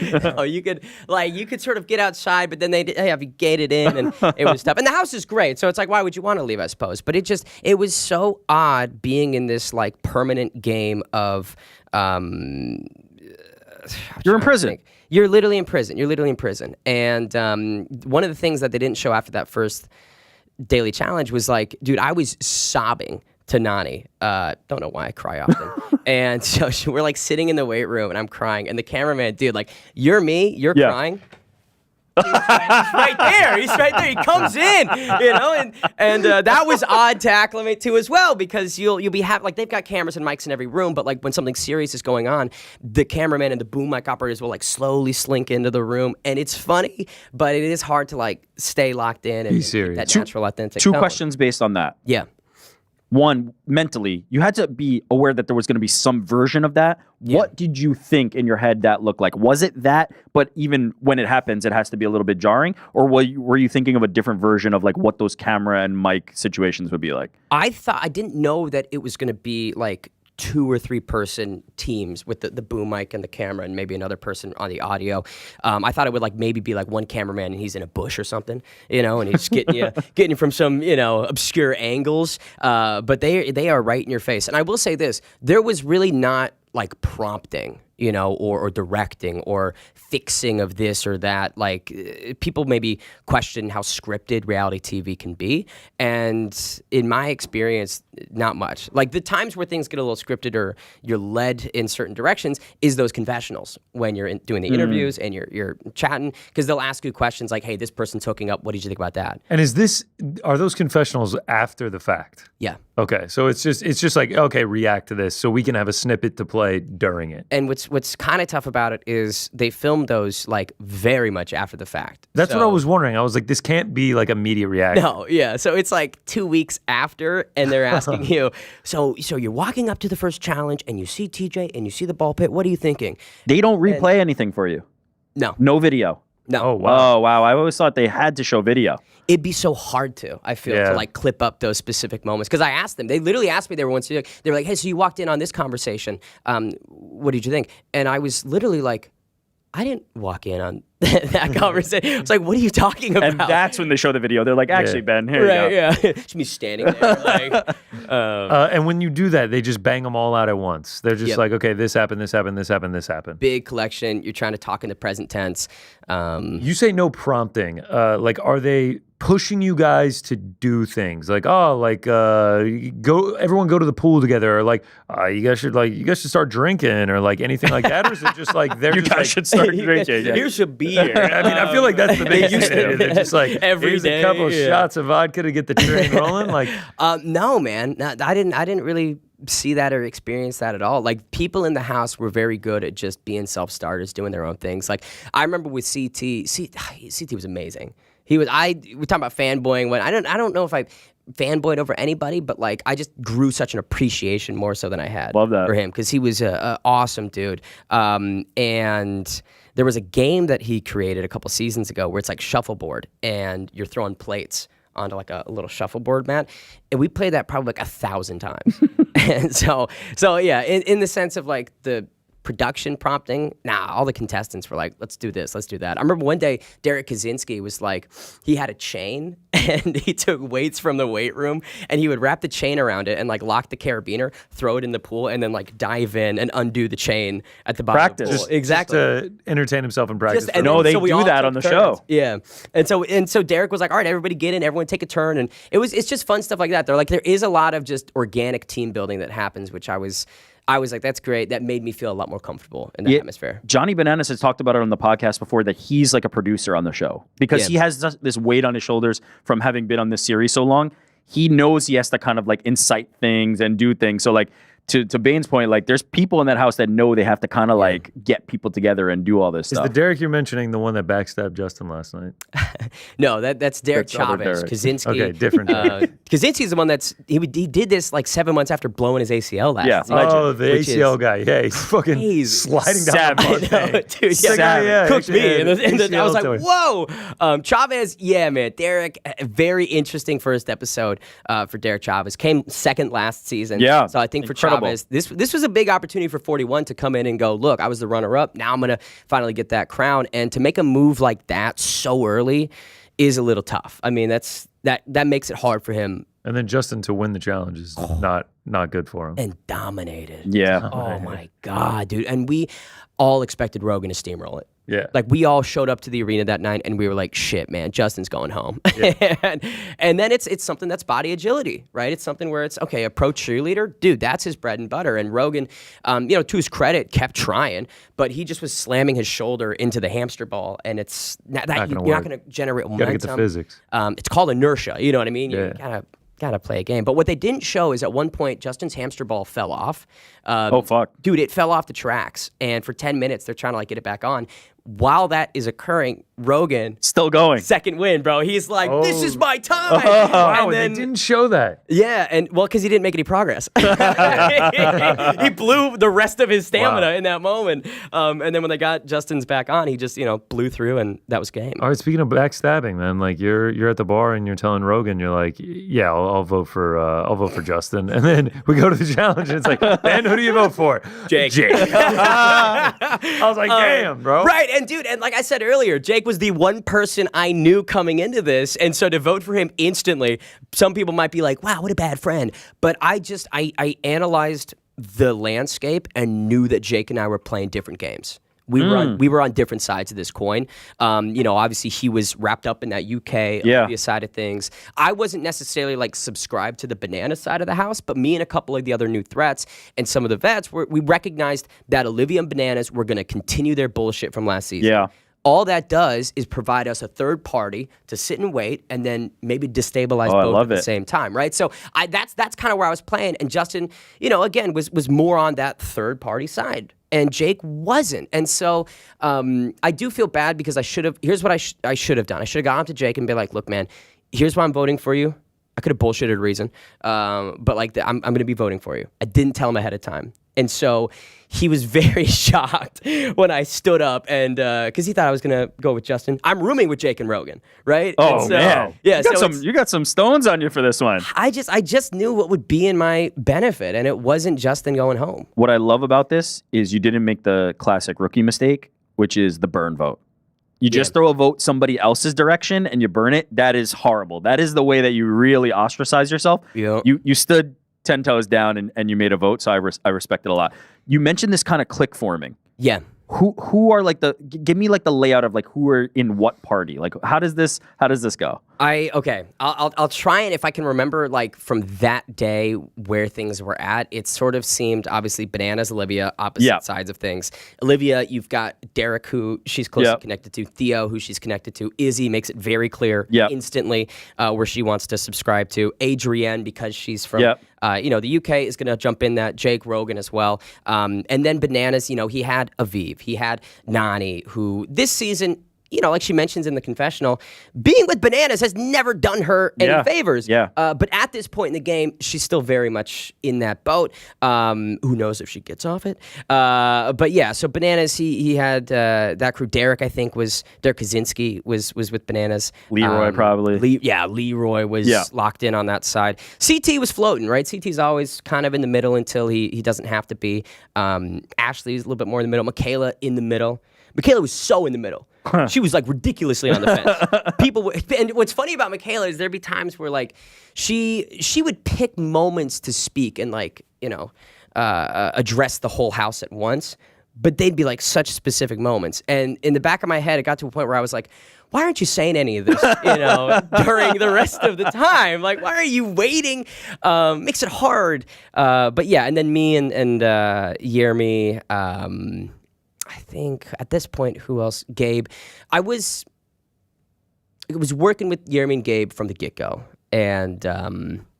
you could sort of get outside, but then they have you gated in, and it was tough. And the house is great, so it's like, why would you want to leave? I suppose, but it was so odd being in this like permanent game of. You're in prison. You're literally in prison. And one of the things that they didn't show after that first daily challenge was like, dude, I was sobbing to Nani. Don't know why I cry often. And so we're like sitting in the weight room and I'm crying. And the cameraman, dude, like, you're me, you're crying. He's right there. He's right there. He comes in, and that was odd to acclimate to as well, because you'll be like, they've got cameras and mics in every room, but like when something serious is going on, the cameraman and the boom mic operators will like slowly slink into the room, and it's funny, but it is hard to like stay locked in and Be serious. that natural, authentic Two tone. questions based on that. Yeah. One, mentally, you had to be aware that there was going to be some version of that. What did you think in your head that looked like? Was it that, but even when it happens, it has to be a little bit jarring? Or were you thinking of a different version of like what those camera and mic situations would be like? I didn't know that it was going to be like 2 or 3 person teams with the boom mic and the camera and maybe another person on the audio. I thought it would like maybe be like one cameraman and he's in a bush or something, and he's getting you from some, obscure angles. But they are right in your face. And I will say this, there was really not like prompting, or directing or fixing of this or that. Like people maybe question how scripted reality TV can be. And in my experience, not much. Like the times where things get a little scripted or you're led in certain directions is those confessionals when you're doing the interviews and you're chatting, because they'll ask you questions like, hey, this person's hooking up. What did you think about that? And are those confessionals after the fact? Yeah. Okay, so it's just like, okay, react to this so we can have a snippet to play during it. And what's kind of tough about it is they filmed those like very much after the fact. That's what I was wondering. I was like, this can't be like immediate reaction. No, yeah. So it's like 2 weeks after, and they're asking you, so you're walking up to the first challenge, and you see TJ, and you see the ball pit. What are you thinking? They don't replay anything for you. No. No video. No. Oh, wow. Oh, wow. I always thought they had to show video. It'd be so hard to, I feel, to like clip up those specific moments. Because I asked them, they literally asked me, they were like, hey, so you walked in on this conversation. What did you think? And I was literally like, I didn't walk in on that conversation. I was like, what are you talking about? And that's when they show the video. They're like, actually, Ben, here you go. Yeah. Just me standing there. Like, And when you do that, they just bang them all out at once. They're just like, okay, this happened, this happened, this happened, this happened. big collection. You're trying to talk in the present tense. You say no prompting. Like, are they pushing you guys to do things? Like, everyone go to the pool together, or like, you guys should start drinking, or like anything like that, or is it just like they're You just guys like, should start drinking. Yeah. Here's a beer. I mean, I feel like that's the big thing. They're just like, Every here's day, a couple yeah. shots of vodka to get the train rolling. Like, No, man. No, I didn't really see that or experience that at all. Like, people in the house were very good at just being self-starters, doing their own things. Like, I remember with CT was amazing. We're talking about fanboying. When I don't know if I fanboyed over anybody, but like I just grew such an appreciation more so than I had Love that. for him, because he was a awesome dude. And there was a game that he created a couple seasons ago where it's like shuffleboard, and you're throwing plates onto like a little shuffleboard mat, and we played that probably like 1,000 times. And so yeah, in the sense of like the production prompting, all the contestants were like, let's do this, let's do that. I remember one day Derek Kaczynski was like, he had a chain and he took weights from the weight room, and he would wrap the chain around it and like lock the carabiner, throw it in the pool, and then like dive in and undo the chain at the bottom Practice. of the pool. Exactly. to entertain himself in practice. And No, then- they we do all that took on the turns. show. Yeah. And so Derek was like, all right, everybody get in, everyone take a turn. And it's just fun stuff like that. They're like, there is a lot of just organic team building that happens, which I was like, that's great. That made me feel a lot more comfortable in that atmosphere. Johnny Bananas has talked about it on the podcast before, that he's like a producer on the show because he has this weight on his shoulders from having been on this series so long. He knows he has to kind of like incite things and do things. So like, to Bane's point, like there's people in that house that know they have to kind of like get people together and do all this Is stuff. the Derek you're mentioning the one that backstabbed Justin last night? No, that's Derek That's other Chavez. Derek. Kaczynski. Okay, different Derek. Kaczynski's the one he did this like 7 months after blowing his ACL last Yeah. season. Oh, the which ACL is- guy. Yeah, he's fucking He's sliding down the savage. bus. No, dude, Savage. yeah, cooked actually, me. And I was like, ACL whoa. Chavez, yeah, man. Derek, a very interesting first episode for Derek Chavez. Came second last season. Yeah, So I think for incredible. Chavez, this was a big opportunity for 41 to come in and go, look, I was the runner-up. Now I'm going to finally get that crown. And to make a move like that so early is a little tough. I mean, that makes it hard for him. And then Justin to win the challenge is not not good for him. And dominated. Yeah. Oh my God, dude. And we all expected Rogan to steamroll it. Yeah. Like we all showed up to the arena that night and we were like, shit, man, Justin's going home. and then it's something that's body agility, right? It's something where it's, okay, a pro cheerleader, dude, that's his bread and butter. And Rogan, to his credit, kept trying, but he just was slamming his shoulder into the hamster ball. And it's you're not going to generate momentum. Gotta get the physics. It's called inertia. You know what I mean? Yeah. You gotta play a game. But what they didn't show is at one point, Justin's hamster ball fell off. Oh, fuck. Dude, it fell off the tracks. And for 10 minutes, they're trying to like get it back on. While that is occurring, Rogan, Still going. second win, bro. He's like, this is my time. Wow, and then, they didn't show that. yeah, and well, because he didn't make any progress. He blew the rest of his stamina in that moment. And then when they got Justin's back on, he just, blew through, and that was game. All right, speaking of backstabbing, man, like you're at the bar and you're telling Rogan, you're like, yeah, I'll vote for Justin, and then we go to the challenge and it's like, Ben, who do you vote for? Jake. I was like, damn, bro. Right, and dude, and like I said earlier, Jake was the one person I knew coming into this, and so to vote for him instantly, some people might be like, wow, what a bad friend. But I analyzed the landscape and knew that Jake and I were playing different games. We were on different sides of this coin. Obviously he was wrapped up in that UK Olivia side of things. I wasn't necessarily like subscribed to the banana side of the house, but me and a couple of the other new threats and some of the vets we recognized that Olivia and Bananas were going to continue their bullshit from last season. Yeah. All that does is provide us a third party to sit and wait and then maybe destabilize both at the same time, right? So that's kind of where I was playing. And Justin, again, was more on that third party side. And Jake wasn't. And so I do feel bad because here's what I should have done. I should have gone up to Jake and been like, look, man, here's why I'm voting for you. I could have bullshitted a reason. But like, I'm going to be voting for you. I didn't tell him ahead of time. And so he was very shocked when I stood up and because he thought I was going to go with Justin. I'm rooming with Jake and Rogan, right? Oh, so, man. Yeah, You got some stones on you for this one. I just knew what would be in my benefit, and it wasn't Justin going home. What I love about this is you didn't make the classic rookie mistake, which is the burn vote. You just throw a vote somebody else's direction and you burn it. That is horrible. That is the way that you really ostracize yourself. Yeah. You stood 10 toes down and you made a vote, so I respect it a lot. You mentioned this kind of clique forming. Yeah. Who are like give me like the layout of like who are in what party? Like how does this go? I'll try, and if I can remember like from that day where things were at, it sort of seemed obviously Bananas, Olivia, opposite sides of things. Olivia, you've got Derek, who she's closely connected to, Theo, who she's connected to, Izzy makes it very clear instantly where she wants to subscribe to, Adrienne, because she's from the UK, is going to jump in that, Jake, Rogan as well. And then Bananas, he had Aviv, he had Nani, who this season, like she mentions in the confessional, being with Bananas has never done her any favors. Yeah. But at this point in the game, she's still very much in that boat. Who knows if she gets off it? But yeah, so Bananas, he had that crew. Derek, I think, Derek Kaczynski was with Bananas. Leroy probably. Leroy was locked in on that side. CT was floating, right? CT's always kind of in the middle until he doesn't have to be. Ashley's a little bit more in the middle. Michaela in the middle. Michaela was so in the middle. She was like ridiculously on the fence. And what's funny about Michaela is there'd be times where like she would pick moments to speak and like address the whole house at once, but they'd be like such specific moments. And in the back of my head, it got to a point where I was like, why aren't you saying any of this, during the rest of the time? Like, why are you waiting? Makes it hard. But yeah, and then me and Yermi, I think at this point, who else? Gabe. I was working with Yermi and Gabe from the get-go. And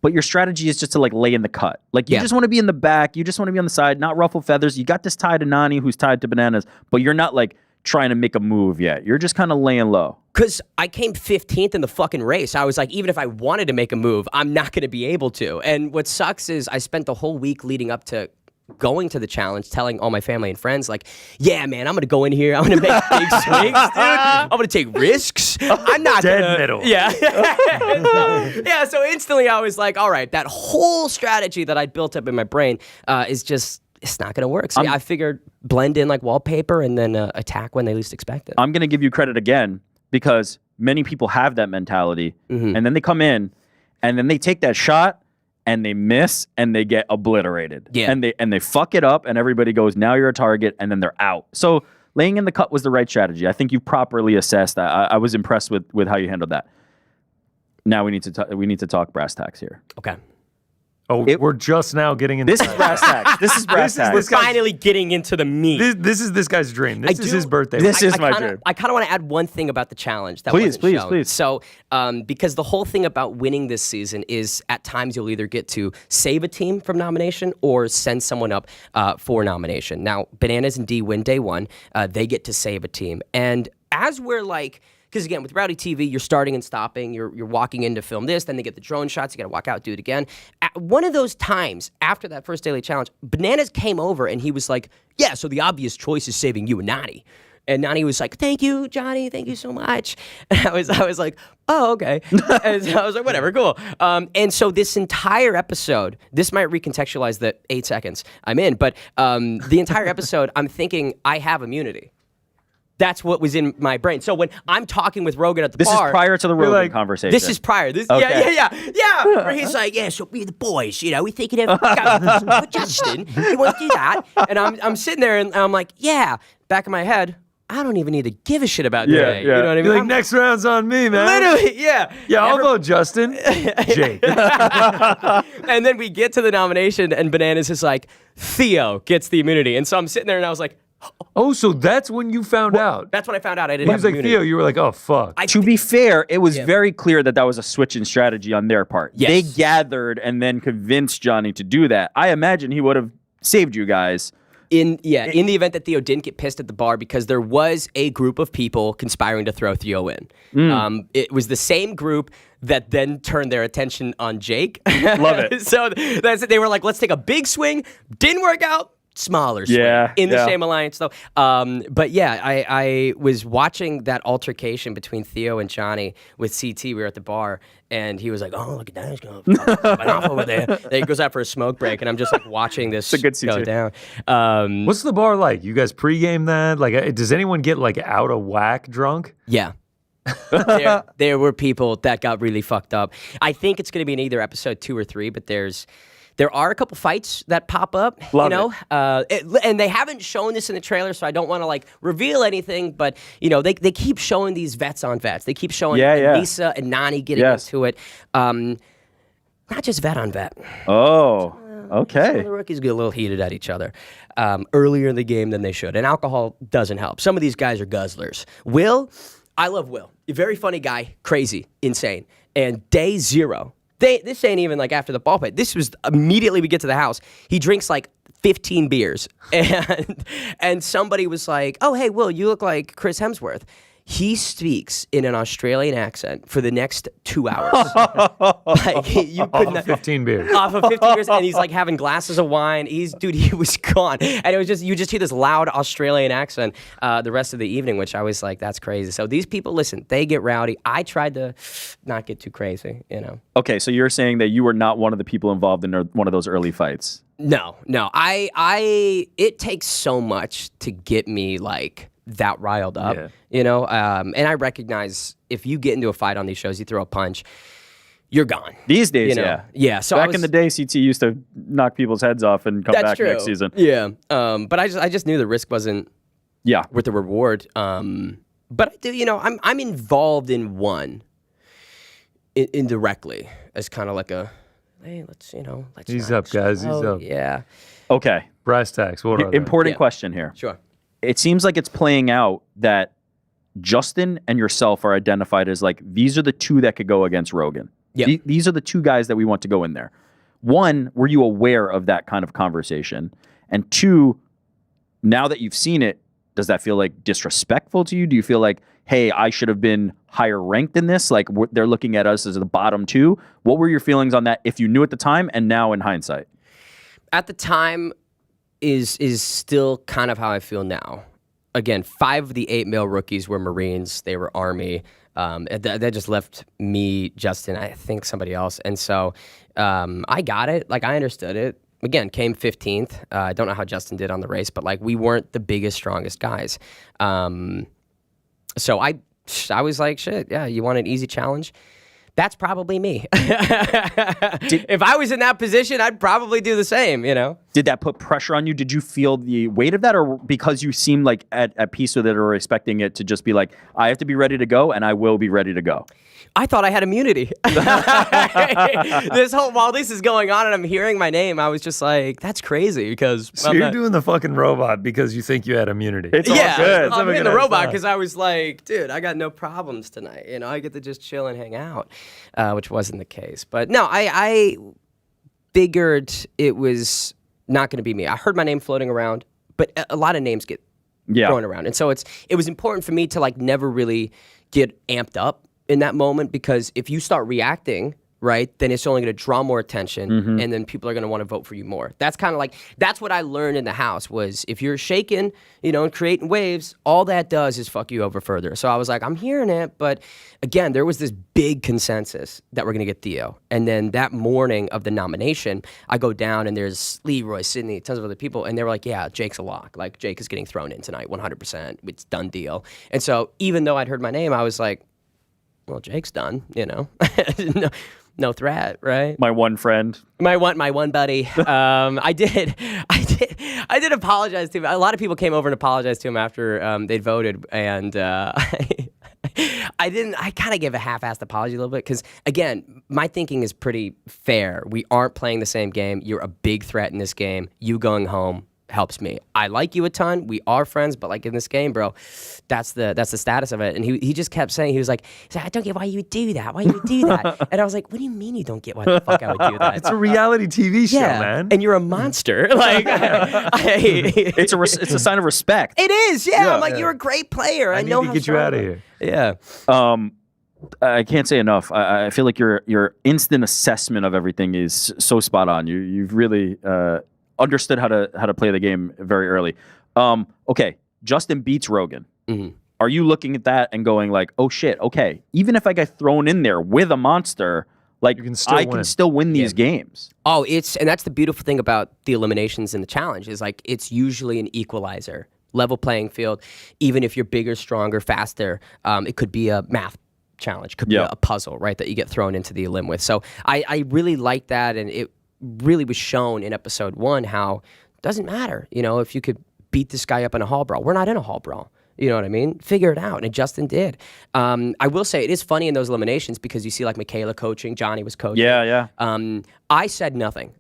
but your strategy is just to like lay in the cut. Like you just want to be in the back, you just want to be on the side, not ruffle feathers. You got this tie to Nani who's tied to Bananas, but you're not like trying to make a move yet. You're just kind of laying low. Because I came 15th in the fucking race. I was like, even if I wanted to make a move, I'm not going to be able to. And what sucks is I spent the whole week leading up to going to the challenge, telling all my family and friends, like, yeah, man, I'm going to go in here. I'm going to make big swings, dude. I'm going to take risks. I'm not going to. middle. Yeah. So instantly I was like, all right, that whole strategy that I built up in my brain is just, it's not going to work. So I figured blend in like wallpaper and then attack when they least expect it. I'm going to give you credit again because many people have that mentality and then they come in and then they take that shot and they miss and they get obliterated. Yeah. And they fuck it up and everybody goes, now you're a target, and then they're out. So laying in the cut was the right strategy. I think you properly assessed that. I was impressed with how you handled that. Now we need to talk brass tacks here. Okay. Oh, we're just now getting into This is brass tacks. This is brass tacks. We're finally getting into the meat. This is this guy's dream. This is his birthday. This is my dream. I kind of want to add one thing about the challenge. That Please, wasn't shown. please. So, because the whole thing about winning this season is at times you'll either get to save a team from nomination or send someone up for nomination. Now, Bananas and D win day one. They get to save a team. And as we're like... Because again, with reality TV, you're starting and stopping. You're walking in to film this, then they get the drone shots. You got to walk out, do it again. At one of those times after that first daily challenge, Bananas came over and he was like, "Yeah, so the obvious choice is saving you and Nani." And Nani was like, "Thank you, Johnny. Thank you so much." And I was like, "Oh, okay." And so I was like, "Whatever, cool." And so this entire episode, this might recontextualize the 8 seconds I'm in, but the entire episode, I'm thinking I have immunity. That's what was in my brain. So when I'm talking with Rogan at the bar... This is prior to the Rogan conversation. This is prior. Okay. Yeah. Where he's like, "Yeah, so we the boys, we're thinking of Justin. You want to do that?" And I'm sitting there and I'm like, yeah. Back in my head, I don't even need to give a shit about today. yeah. You know what I mean? You're like, next round's on me, man. Literally, yeah. Yeah, I'll vote Justin. Jake. And then we get to the nomination and Bananas is like, Theo gets the immunity. And so I'm sitting there and I was like, Oh, so that's when you found out. that's when I found out I didn't He have was like, immunity. Theo, you were like, oh, fuck. To be fair, it was very clear that was a switch in strategy on their part. Yes. They gathered and then convinced Johnny to do that. I imagine he would have saved you guys. In the event that Theo didn't get pissed at the bar, because there was a group of people conspiring to throw Theo in. It was the same group that then turned their attention on Jake. Love it. So that's it. They were like, let's take a big swing. Didn't work out. Smaller swing in the same alliance, though. But yeah, I was watching that altercation between Theo and Johnny with CT. We were at the bar, and he was like, "Oh, look at that! He's going off over there." Then he goes out for a smoke break, and I'm just like watching this go down. What's the bar like? You guys pregame that? Like, does anyone get like out of whack drunk? Yeah. there were people that got really fucked up. I think it's going to be in either episode 2 or 3, but there are a couple fights that pop up, and they haven't shown this in the trailer, so I don't want to like reveal anything. But they keep showing these vets on vets. They keep showing Lisa and Nani getting into it. Not just vet on vet. Oh, okay. Some of the rookies get a little heated at each other earlier in the game than they should, and alcohol doesn't help. Some of these guys are guzzlers. Will, I love Will. A very funny guy, crazy, insane. And day 0. This ain't even like after the ball fight. This was immediately we get to the house. He drinks like 15 beers. And somebody was like, "Oh, hey, Will, you look like Chris Hemsworth." He speaks in an Australian accent for the next 2 hours. Like, you couldn't Off of 15 beers. Off of 15 beers, and he's like having glasses of wine. He was gone. And it was just, you just hear this loud Australian accent the rest of the evening, which I was like, that's crazy. So these people, listen, they get rowdy. I tried to not get too crazy, Okay, so you're saying that you were not one of the people involved in one of those early fights? No. It takes so much to get me like that riled up, and I recognize if you get into a fight on these shows, you throw a punch, you're gone. These days, yeah. So back in the day, CT used to knock people's heads off and come back next season. Yeah, but I just knew the risk wasn't worth the reward. But I do, I'm involved in one indirectly as kind of like a, hey, let's Ease up, guys. Ease up. Yeah. Okay. Brass tacks. What are they? Important question here. Sure. It seems like it's playing out that Justin and yourself are identified as like, these are the two that could go against Rogan. Yeah. These are the two guys that we want to go in there. One, were you aware of that kind of conversation? And two, now that you've seen it, does that feel like disrespectful to you? Do you feel like, hey, I should have been higher ranked in this? Like they're looking at us as the bottom two. What were your feelings on that if you knew at the time and now in hindsight? At the time, is still kind of how I feel now. Again, 5 of the 8 male rookies were Marines. They were Army. That just left me, Justin, I think somebody else. And so I got it. Like, I understood it. Again, came 15th. I don't know how Justin did on the race, but like we weren't the biggest, strongest guys. So I was like, shit, yeah, you want an easy challenge? That's probably me. If I was in that position, I'd probably do the same, you know? Did that put pressure on you? Did you feel the weight of that, or because you seemed like at peace with it or expecting it to just be like, I have to be ready to go and I will be ready to go? I thought I had immunity. While this is going on and I'm hearing my name, I was just like, that's crazy because So you're doing the fucking robot because you think you had immunity. It's all good. I'm in the robot because I was like, dude, I got no problems tonight. You know, I get to just chill and hang out, which wasn't the case. But no, I figured it was not going to be me. I heard my name floating around, but a lot of names get thrown around. And so it was important for me to like never really get amped up in that moment, because if you start reacting, right, then it's only going to draw more attention, and then people are going to want to vote for you more. That's kind of like, that's what I learned in the house was if you're shaking, you know, and creating waves, all that does is fuck you over further. So I was like, I'm hearing it, but again, there was this big consensus that we're going to get Theo. And then that morning of the nomination, I go down and there's Leroy, Sydney, tons of other people, and they were like, yeah, Jake's a lock. Like, Jake is getting thrown in tonight, 100%. It's done deal. And so even though I'd heard my name, I was like, well, Jake's done, you know. No threat, right? My one friend. My one buddy. I did apologize to him. A lot of people came over and apologized to him after they'd voted, and I kind of gave a half-assed apology a little bit because, again, my thinking is pretty fair. We aren't playing the same game. You're a big threat in this game. You going home helps me. I like you a ton. We are friends, but like in this game, bro, that's the status of it. And he just kept saying, he was like, I don't get why you would do that. Why you would do that? And I was like, what do you mean you don't get why the fuck I would do that? It's a reality TV show, man. And you're a monster. Like, It's a sign of respect. It is. Yeah. I'm like, you're a great player. I know need how to get you strong out of you are. here. Yeah. I can't say enough. I feel like your instant assessment of everything is so spot on. You've really understood how to play the game very early. Okay, Justin beats Rogan. Mm-hmm. Are you looking at that and going like, oh shit, okay, even if I get thrown in there with a monster, like can still win these games. Oh, and that's the beautiful thing about the eliminations and the challenge is like it's usually an equalizer, level playing field. Even if you're bigger, stronger, faster, it could be a math challenge, could be a puzzle, right, that you get thrown into the elim with. So I really like that, and it really was shown in episode 1 how it doesn't matter, you know, if you could beat this guy up in a hall brawl. We're not in a hall brawl. You know what I mean? Figure it out. And Justin did. I will say it is funny in those eliminations because you see like Michaela coaching, Johnny was coaching. Yeah. I said nothing.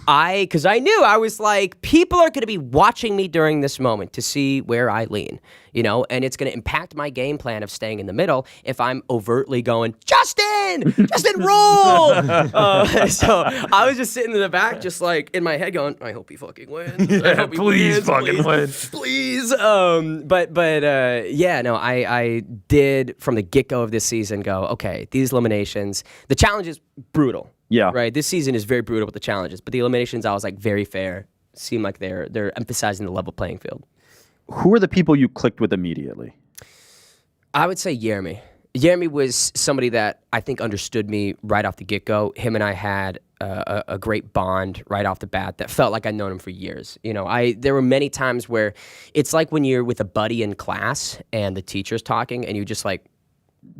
Because I knew, I was like, people are going to be watching me during this moment to see where I lean, you know, and it's going to impact my game plan of staying in the middle if I'm overtly going, Justin, roll. So I was just sitting in the back, just like in my head going, I hope he fucking wins. I hope he please wins, win. Please. I did from the get-go of this season go, okay, these eliminations, the challenge is brutal. Yeah. Right. This season is very brutal with the challenges, but the eliminations I was like very fair. Seem like they're emphasizing the level playing field. Who are the people you clicked with immediately? I would say Jeremy. Jeremy was somebody that I think understood me right off the get-go. Him and I had a great bond right off the bat that felt like I'd known him for years. You know, there were many times where it's like when you're with a buddy in class and the teacher's talking and you just like,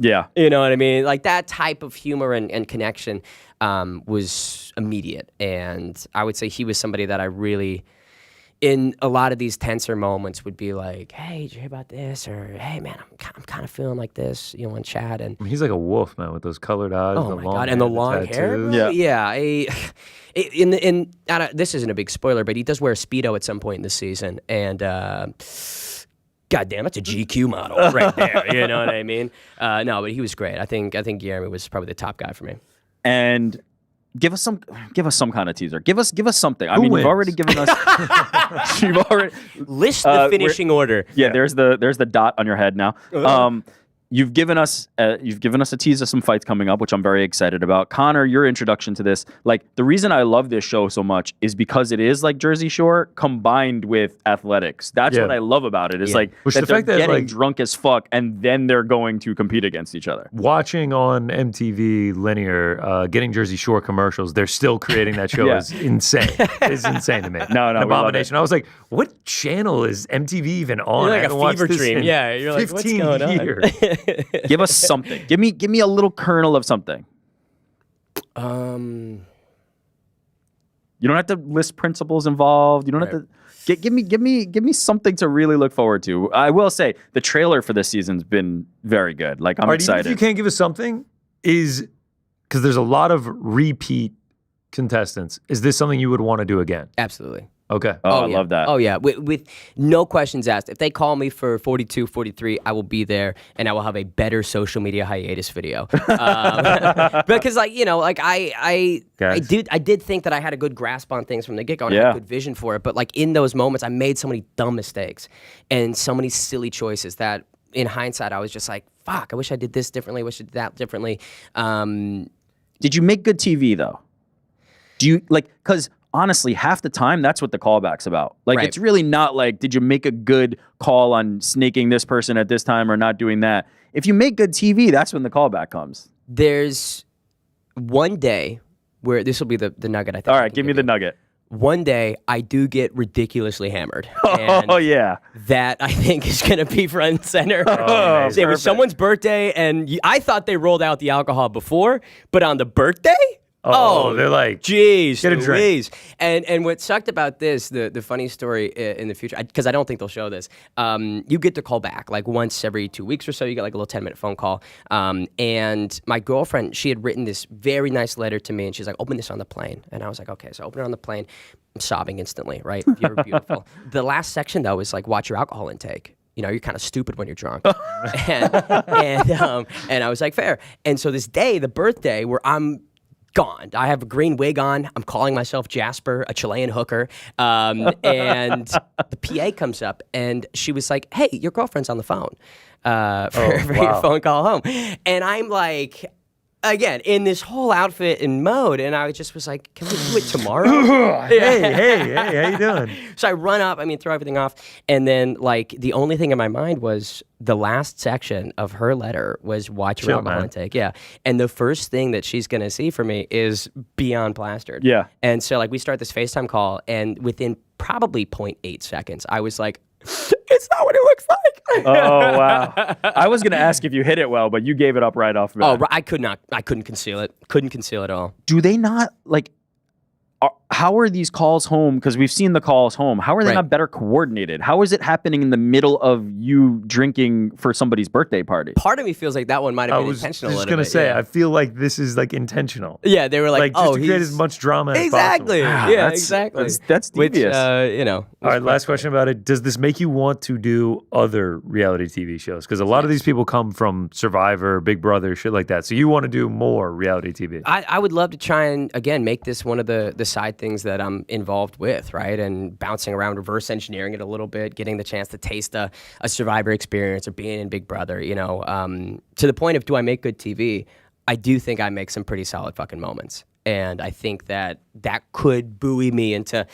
yeah. You know what I mean? Like that type of humor and connection was immediate. And I would say he was somebody that I really, in a lot of these tenser moments, would be like, hey, did you hear about this? Or, hey, man, I'm kind of feeling like this, you know, in chat. And He's like a wolf, man, with those colored eyes. oh, my God. And the long hair? tattoos. Yeah. This isn't a big spoiler, but he does wear a Speedo at some point in the season. And, God damn, that's a GQ model right there. You know what I mean? No, but he was great. I think Jeremy was probably the top guy for me. And give us some kind of teaser. Give us something. I mean, wins? you've already given us. You've already list the finishing order. Yeah, there's the dot on your head now. You've given us a tease of some fights coming up, which I'm very excited about. Conor, your introduction to this, like the reason I love this show so much is because it is like Jersey Shore combined with athletics. That's what I love about it. Is like that they're getting drunk as fuck and then they're going to compete against each other. Watching on MTV linear, getting Jersey Shore commercials, they're still creating that show is insane. It's insane to me. No, An abomination. I was like, what channel is MTV even on? You're like I haven't a watched fever this dream. in Yeah, you're like, what's 15 going on? years. Give us something. Give me a little kernel of something. You don't have to list principles involved. You don't have to give me something to really look forward to. I will say the trailer for this season's been very good. Like I'm excited. Even if you can't give us something, is because there's a lot of repeat contestants. Is this something you would want to do again? Absolutely. Okay. Oh, I yeah. love that. Oh, yeah. With no questions asked. If they call me for 42, 43, I will be there, and I will have a better social media hiatus video. Because, I did think that I had a good grasp on things from the get-go, and I had good vision for it. But, in those moments, I made so many dumb mistakes and so many silly choices that, in hindsight, I was just like, fuck, I wish I did this differently. I wish I did that differently. Did you make good TV, though? Do you, because... honestly, half the time, that's what the callback's about. It's really not did you make a good call on snaking this person at this time or not doing that? If you make good TV, that's when the callback comes. There's one day where this will be the nugget, I think. All right, give me the nugget. One day, I do get ridiculously hammered. Oh, yeah. That, I think, is going to be front and center. It was someone's birthday, and I thought they rolled out the alcohol before, but on the birthday... Oh, they're like, jeez, get a drink. And what sucked about this, the funny story in the future, because I don't think they'll show this, you get to call back once every 2 weeks or so. You get a little 10-minute phone call. And my girlfriend, she had written this very nice letter to me, and she's like, open this on the plane. And I was like, okay, so I open it on the plane. I'm sobbing instantly, right? You're beautiful. The last section, though, is watch your alcohol intake. You're kind of stupid when you're drunk. and I was like, fair. And so this day, the birthday, where I'm gone. I have a green wig on. I'm calling myself Jasper, a Chilean hooker. And the PA comes up, and she was like, hey, your girlfriend's on the phone for your phone call home. And I'm like, again, in this whole outfit and mode, and I just was like, can we do it tomorrow? hey, how you doing? So I run up, throw everything off, and then, the only thing in my mind was the last section of her letter was watch your alcohol intake. Yeah. And the first thing that she's going to see from me is beyond plastered. Yeah. And so, we start this FaceTime call, and within probably 0.8 seconds, I was like, it's not what it looks like. Oh, wow. I was going to ask if you hit it well, but you gave it up right off the bat. Oh, I couldn't conceal it. Couldn't conceal it at all. Do they not, how are these calls home? Because we've seen the calls home. How are they not better coordinated? How is it happening in the middle of you drinking for somebody's birthday party? Part of me feels like that one might have been intentional. I was just going to say, I feel like this is intentional. Yeah, they were like, just to create as much drama as exactly. possible. Yeah, exactly. That's devious. Which, All right, last question about it. Does this make you want to do other reality TV shows? Because a lot of these people come from Survivor, Big Brother, shit like that. So you want to do more reality TV? I would love to try and, again, make this one of the side things that I'm involved with, right? And bouncing around, reverse engineering it a little bit, getting the chance to taste a Survivor experience or being in Big Brother, to the point of, do I make good TV? I do think I make some pretty solid fucking moments. And I think that could buoy me into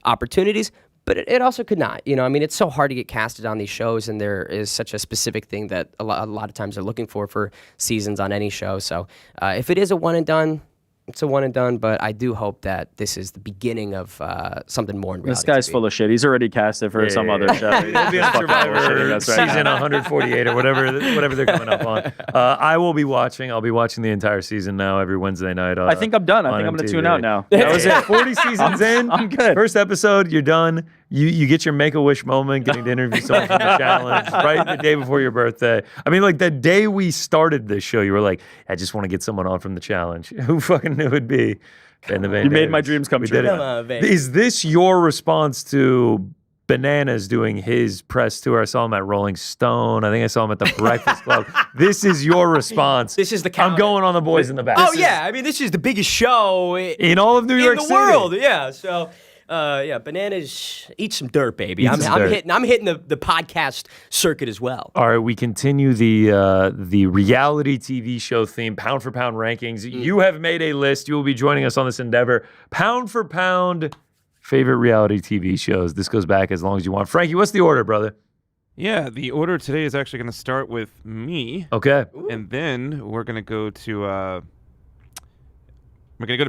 opportunities, but it also could not. It's so hard to get casted on these shows, and there is such a specific thing that a lot of times they're looking for seasons on any show. So if it is a one and done, it's a one and done, but I do hope that this is the beginning of something more in reality. This guy's TV. full of shit. He's already casted for some other show. He'll be on Survivor season 148 or whatever they're coming up on. I will be watching. I'll be watching the entire season now every Wednesday night. I think I'm done. I think I'm going to tune out now. That was it. 40 seasons in. I'm good. First episode, you're done. You get your Make-A-Wish moment, getting to interview someone from the challenge right the day before your birthday. The day we started this show, you were like, I just want to get someone on from the challenge. Who fucking knew it'd be? Bane Davis. You made my dreams come true. Come on, Bane. Is this your response to Bananas doing his press tour? I saw him at Rolling Stone. I think I saw him at the Breakfast Club. This is your response. This is the I'm counter. going on the Boys in the Back. This is the biggest show in all of New York City. In the world, yeah. So... Bananas, eat some dirt, baby. I'm hitting the podcast circuit as well. All right, we continue the reality TV show theme, pound for pound rankings. You have made a list. You will be joining us on this endeavor. Pound for pound, favorite reality TV shows. This goes back as long as you want. Frankie, what's the order, brother? Yeah, the order today is actually going to start with me. Okay. And then we're going to go to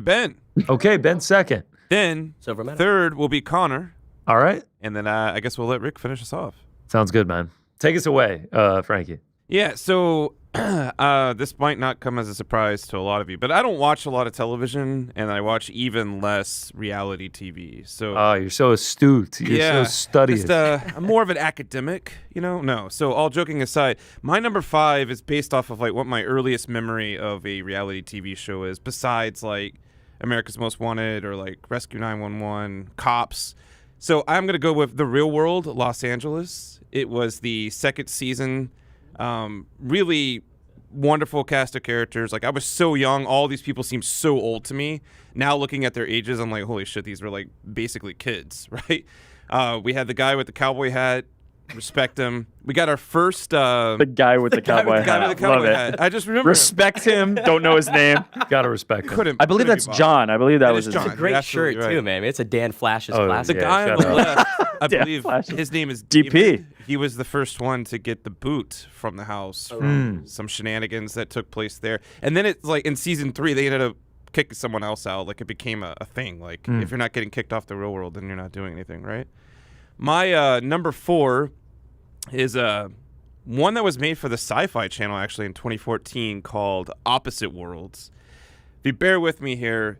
Ben. Okay, Ben second. Then third will be Connor. All right. And then I guess we'll let Rick finish us off. Sounds good, man. Take us away, Frankie. Yeah, so this might not come as a surprise to a lot of you, but I don't watch a lot of television, and I watch even less reality TV. So, Oh, you're so astute. You're so studious. I'm more of an academic, No. So, all joking aside, my number 5 is based off of like what my earliest memory of a reality TV show is, besides like America's Most Wanted or like Rescue 911, Cops. So, I'm gonna go with The Real World, Los Angeles. It was the second season. Really wonderful cast of characters. Like, I was so young. All these people seem so old to me. Now looking at their ages, I'm like, holy shit, these were like basically kids, right? We had the guy with the cowboy hat. Respect him. We got our first The guy with the cowboy hat. Love it. I just remember Respect him. Don't know his name. Gotta respect him. I believe that's John. I believe that was is his John. name. Great You're shirt absolutely too, right. man. It's a Dan Flash's Oh, classic. The Yeah, guy on shut the up. left, I Yeah, believe Flash. his name is DP. David. He was the first one to get the boot from the house from some shenanigans that took place there. And then it's like in season 3, they ended up kicking someone else out. Like, it became a thing. Like, if you're not getting kicked off the real world, then you're not doing anything, right? My number 4 is one that was made for the Sci-Fi Channel actually in 2014 called Opposite Worlds. If you bear with me here,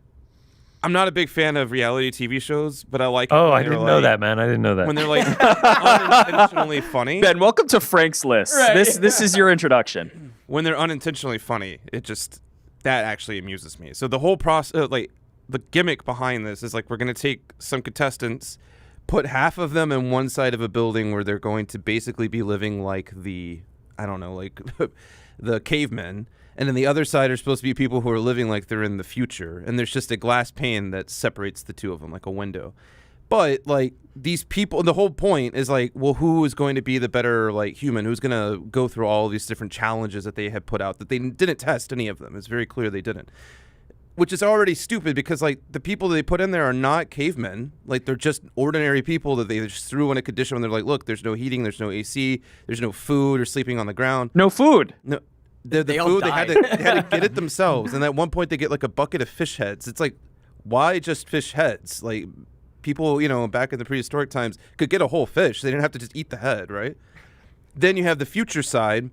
I'm not a big fan of reality TV shows, but I like. Oh, when I they're didn't know like- that, man. I didn't know that. When they're like unintentionally funny. Ben, welcome to Frank's List. This is your introduction. When they're unintentionally funny, that actually amuses me. So the whole process, like the gimmick behind this, is like we're gonna take some contestants, put half of them in one side of a building where they're going to basically be living like the cavemen, and then the other side are supposed to be people who are living like they're in the future, and there's just a glass pane that separates the two of them, like a window. But like these people, the whole point is like, well, who is going to be the better like human? Who's going to go through all these different challenges that they had put out that they didn't test any of them? It's very clear they didn't. Which is already stupid because like the people they put in there are not cavemen. Like, they're just ordinary people that they just threw in a condition when they're like, look, there's no heating, there's no AC, there's no food, or sleeping on the ground. No food. No, the They all food they died. had to get it themselves. And at one point they get like a bucket of fish heads. It's like, why just fish heads? Like, people, back in the prehistoric times could get a whole fish. They didn't have to just eat the head, right? Then you have the future side,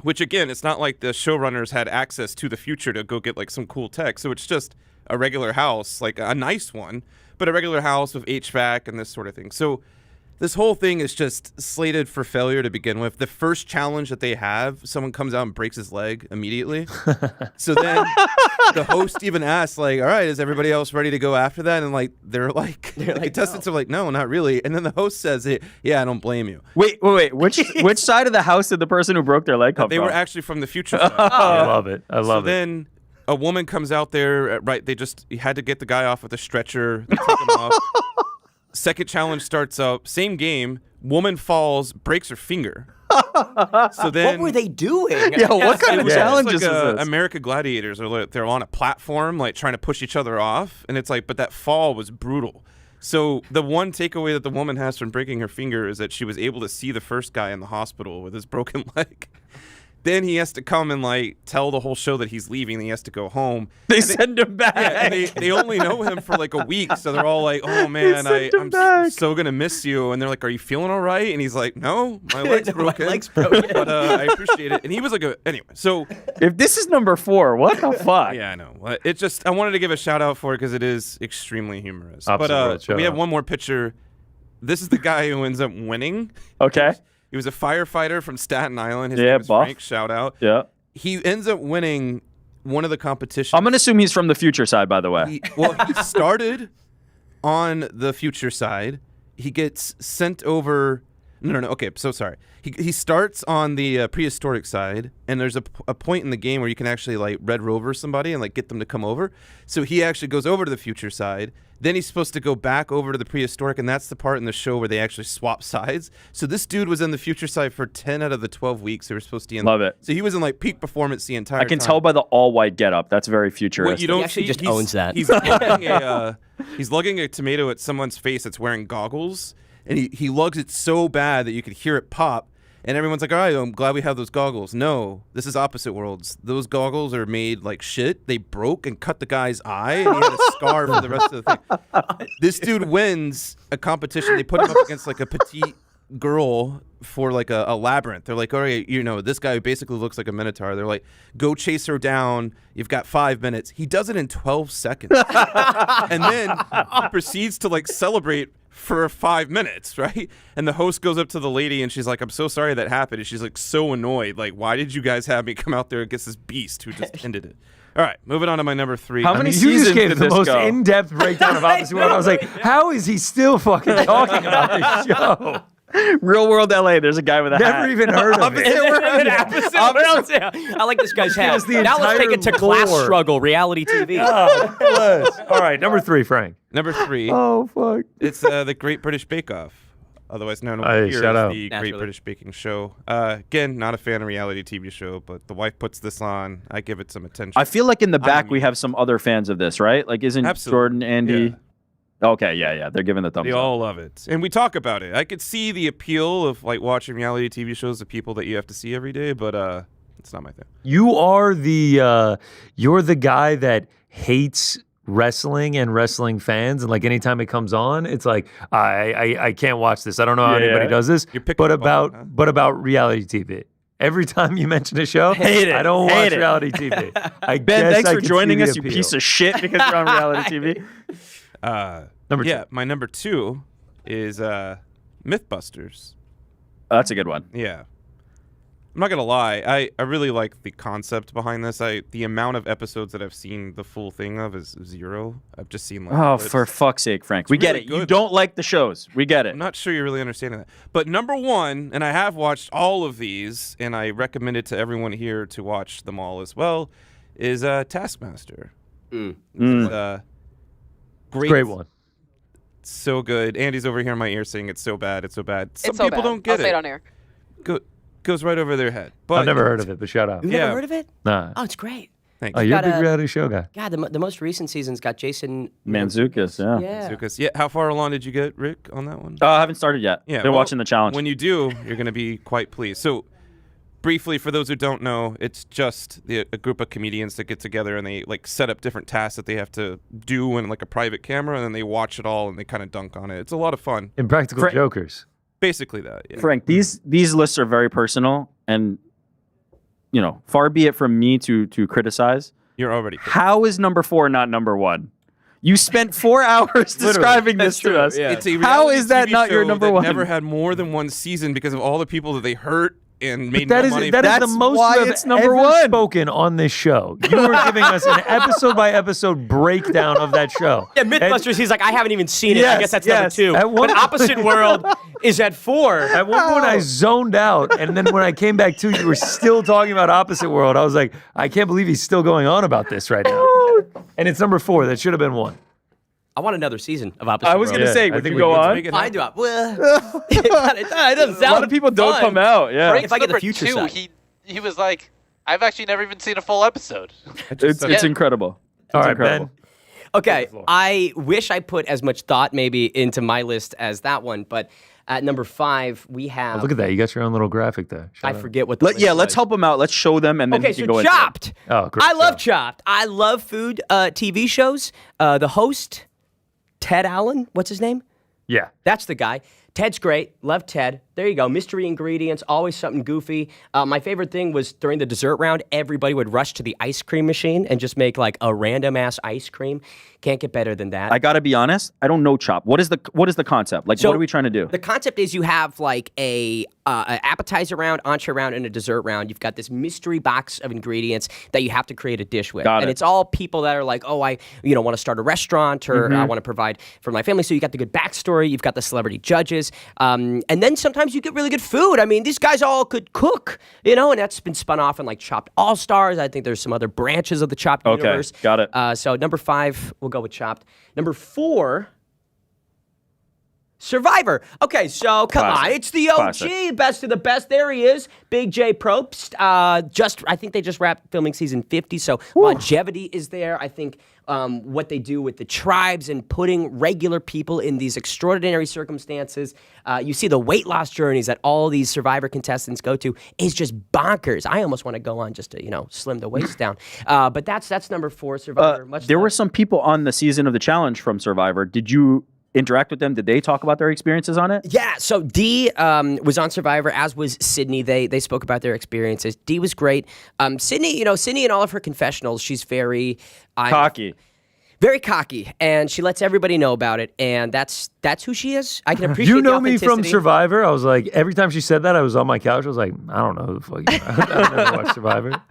which again, it's not like the showrunners had access to the future to go get like some cool tech. So it's just a regular house, like a nice one, but a regular house with HVAC and this sort of thing. So this whole thing is just slated for failure to begin with. The first challenge that they have, someone comes out and breaks his leg immediately. So then the host even asks, like, all right, is everybody else ready to go after that? And like, the contestants are like, no, not really. And then the host says, yeah, I don't blame you. Wait. Which side of the house did the person who broke their leg come They from? were actually from the future side. I love it. I love So then a woman comes out there, right? They had to get the guy off with a stretcher. They take him off. Second challenge starts up. Same game. Woman falls, breaks her finger. So then, What were they doing? Yeah, what kind of it's challenges like was this? American Gladiators are they're on a platform, like trying to push each other off, and it's like, but that fall was brutal. So the one takeaway that the woman has from breaking her finger is that she was able to see the first guy in the hospital with his broken leg. Then he has to come and like tell the whole show that he's leaving and he has to go home. They send him back. Yeah, and they only know him for like a week, so they're all like, "Oh man, sent him I'm back. so gonna miss you." And they're like, "Are you feeling all right?" And he's like, "No, my leg's My broken, leg's broken. but I appreciate it." And he was like, "Anyway." So If this is number 4, what the fuck? yeah, I know. I wanted to give a shout out for it because it is extremely humorous. Opposite world, shout we have out. one more picture. This is the guy who ends up winning. Okay. He was a firefighter from Staten Island. His Yeah, name is buff. Frank. Shout out. Yeah. He ends up winning one of the competitions. I'm going to assume he's from the future side, by the way. He started on the future side. He gets sent over. No. Okay, so sorry. He starts on the prehistoric side, and there's a point in the game where you can actually like Red Rover somebody and like get them to come over. So he actually goes over to the future side. Then he's supposed to go back over to the prehistoric, and that's the part in the show where they actually swap sides. So this dude was in the future side for 10 out of the 12 weeks they were supposed to be in. Love it. So he was in like peak performance the entire I can time. tell by the all-white getup. That's very What futuristic. you don't actually see, just he's- owns that. He's lugging a tomato at someone's face that's wearing goggles, and he lugs it so bad that you could hear it pop. And everyone's like, all right, I'm glad we have those goggles. No, this is Opposite Worlds. Those goggles are made like shit. They broke and cut the guy's eye, and he had a scar for the rest of the thing. This dude wins a competition. They put him up against like a petite girl for like a labyrinth. They're like, all right, this guy basically looks like a minotaur. They're like, go chase her down. You've got 5 minutes. He does it in 12 seconds. And then proceeds to like celebrate for 5 minutes, right? And the host goes up to the lady and she's like, I'm so sorry that happened. And she's like so annoyed. Like, why did you guys have me come out there against this beast who just ended it? All right, moving on to my number 3. How many You seasons just gave did the this most go? in-depth breakdown of Opposite World. I was like, how is he still fucking talking about this show? Real World LA. There's a guy with a hat. Never even heard of it. I like this guy's hat. us the Now let's take entire it to Class lore. Struggle reality TV. All right, number 3, Frank. Number 3, Oh, fuck. it's the Great British Bake Off, otherwise known Hey, here shout as out. the Naturally. Great British Baking Show. Again, not a fan of reality TV show, but the wife puts this on. I give it some attention. I feel like in the back mean- we have some other fans of this, right? Like, isn't Absolutely. Jordan, Andy? Yeah. Okay, yeah. They're giving the thumbs They up. all love it, and we talk about it. I could see the appeal of like watching reality TV shows of people that you have to see every day, but it's not my thing. You are you're the guy that hates wrestling and wrestling fans, and like anytime it comes on, it's like I can't watch this. I don't know how anybody Yeah. does this. You're picking But up on about it, huh? but about reality TV. Every time you mention a show, Hate it. I don't Hate watch it. reality TV. Ben, guess thanks I for can joining see the us, you appeal. piece of shit, because you're on reality TV. Number 2. Yeah, my number 2 is Mythbusters. That's a good one. Yeah. I'm not gonna lie, I really like the concept behind this. The amount of episodes that I've seen the full thing of is 0. I've just seen like Oh, clips. for fuck's sake, Frank. We get really it. You good. don't like the shows. We get it. I'm not sure you're really understanding that. But number 1, and I have watched all of these, and I recommend it to everyone here to watch them all as well, is Taskmaster. This is, Great one. So good. Andy's over here in my ear saying it's so bad. It's so bad. Some It's so people bad. don't get I'll say it it. on air. Goes right over their head. But I've never heard of it, but shout out. You've Yeah. never heard of it? Nah. Oh, it's great. Thanks. Oh, you're a got big a- reality show guy. God, the most recent season's got Jason Mantzoukas, yeah. Yeah. Lucas. Yeah. How far along did you get, Rick, on that one? I haven't started yet. Yeah, Been well, watching the challenge. When you do, you're going to be quite pleased. So, briefly, for those who don't know, it's just a group of comedians that get together and they like set up different tasks that they have to do in like a private camera, and then they watch it all and they kind of dunk on it. It's a lot of fun. Impractical Frank- Jokers. Basically that. Yeah. Frank, these lists are very personal, and far be it from me to criticize. You're already. How is number 4 not number 1? You spent 4 hours describing this to us. yeah. It's a How reality is that TV not your show number that 1? Never had more than one season because of all the people that they hurt and made That no is money. that is That's the most why you have it's number ever 1. spoken on this show. You were giving us an episode by episode breakdown of that show. Yeah, Mythbusters, he's like, I haven't even seen it. I Yes, guess that's yes. number 2. At one- But Opposite World is at 4. At one point, I zoned out, and then when I came back to, you were still talking about Opposite World. I was like, I can't believe he's still going on about this right now. And it's number 4. That should have been 1. I want another season of Opposite I was World. going to say, I would think you we go could on? make it I do. Well, it doesn't sound A lot of people don't fun. come out. Yeah. If I get the Number future 2, side. he was like, I've actually never even seen a full episode. It's incredible. All right, incredible. Ben. Okay, I wish I put as much thought maybe into my list as that one, but at number 5 we have. Oh, look at that. You got your own little graphic there. I Shout out. forget what the list Let's was. help them out. Let's show them, and then Okay, we can so go into it. Chopped. Oh, great I love show. Chopped. I love food TV shows. The host, Ted Allen. What's his name? Yeah. That's the guy. Ted's great. Love Ted. There you go. Mystery ingredients, always something goofy. My favorite thing was during the dessert round, everybody would rush to the ice cream machine and just make like a random ass ice cream. Can't get better than that. I gotta be honest. I don't know Chop. What is the concept? Like, So, what are we trying to do? The concept is you have like a appetizer round, entree round, and a dessert round. You've got this mystery box of ingredients that you have to create a dish with. Got and it. it's all people that are like, oh, I want to start a restaurant or I want to provide for my family. So you got the good backstory. You've got the celebrity judges. And then sometimes you get really good food. I mean, these guys all could cook, and that's been spun off in like Chopped All-Stars. I think there's some other branches of the Chopped Okay, universe. got it. So number 5, we'll go with Chopped. Number 4, Survivor. Okay, so come on. Classic. It's the OG, Classic. best of the best. There he is, Big J Probst. I think they just wrapped filming season 50, so longevity is there. I think what they do with the tribes and putting regular people in these extraordinary circumstances. You see the weight loss journeys that all these Survivor contestants go to is just bonkers. I almost want to go on just to slim the waist down. But that's number 4, Survivor. There were some people on the season of the challenge from Survivor. interact with them? Did they talk about their experiences on it? Yeah, so Dee was on Survivor, as was Sydney. They spoke about their experiences. Dee was great. Sydney, Sydney in all of her confessionals, she's very Cocky. very cocky, and she lets everybody know about it, and that's who she is. I can appreciate You know the me from authenticity. Survivor. I was like, every time she said that, I was on my couch. I was like, I don't know who the fuck you are. I've never watched Survivor.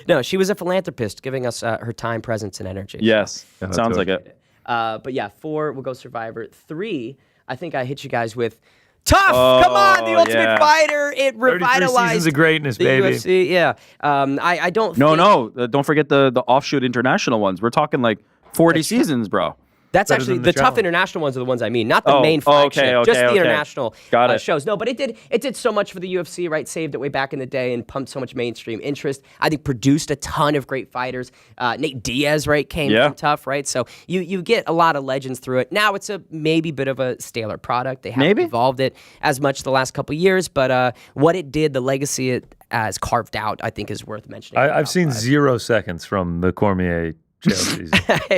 No, she was a philanthropist, giving us her time, presence, and energy. Yes. that's Sounds right. like it. But yeah, 4, we'll go Survivor. 3, I think I hit you guys with Tough. Come on, the Ultimate yeah. Fighter. It 33 revitalized seasons of greatness, the baby. UFC. Yeah. I don't. No, think, no. Don't forget the offshoot international ones. We're talking like 40 seasons, bro. That's Better actually than the the tough challenge. international ones are the ones I mean, not the Oh, main flagship, okay, just the okay. international Got it. shows. No, but it did so much for the UFC, right? Saved it way back in the day and pumped so much mainstream interest. I think produced a ton of great fighters. Nate Diaz, right, came from Tough, right? So you get a lot of legends through it. Now it's a maybe bit of a staler product. They haven't evolved it as much the last couple of years, but what it did, the legacy it has carved out, I think is worth mentioning. I've seen 0 seconds from the Cormier jail season.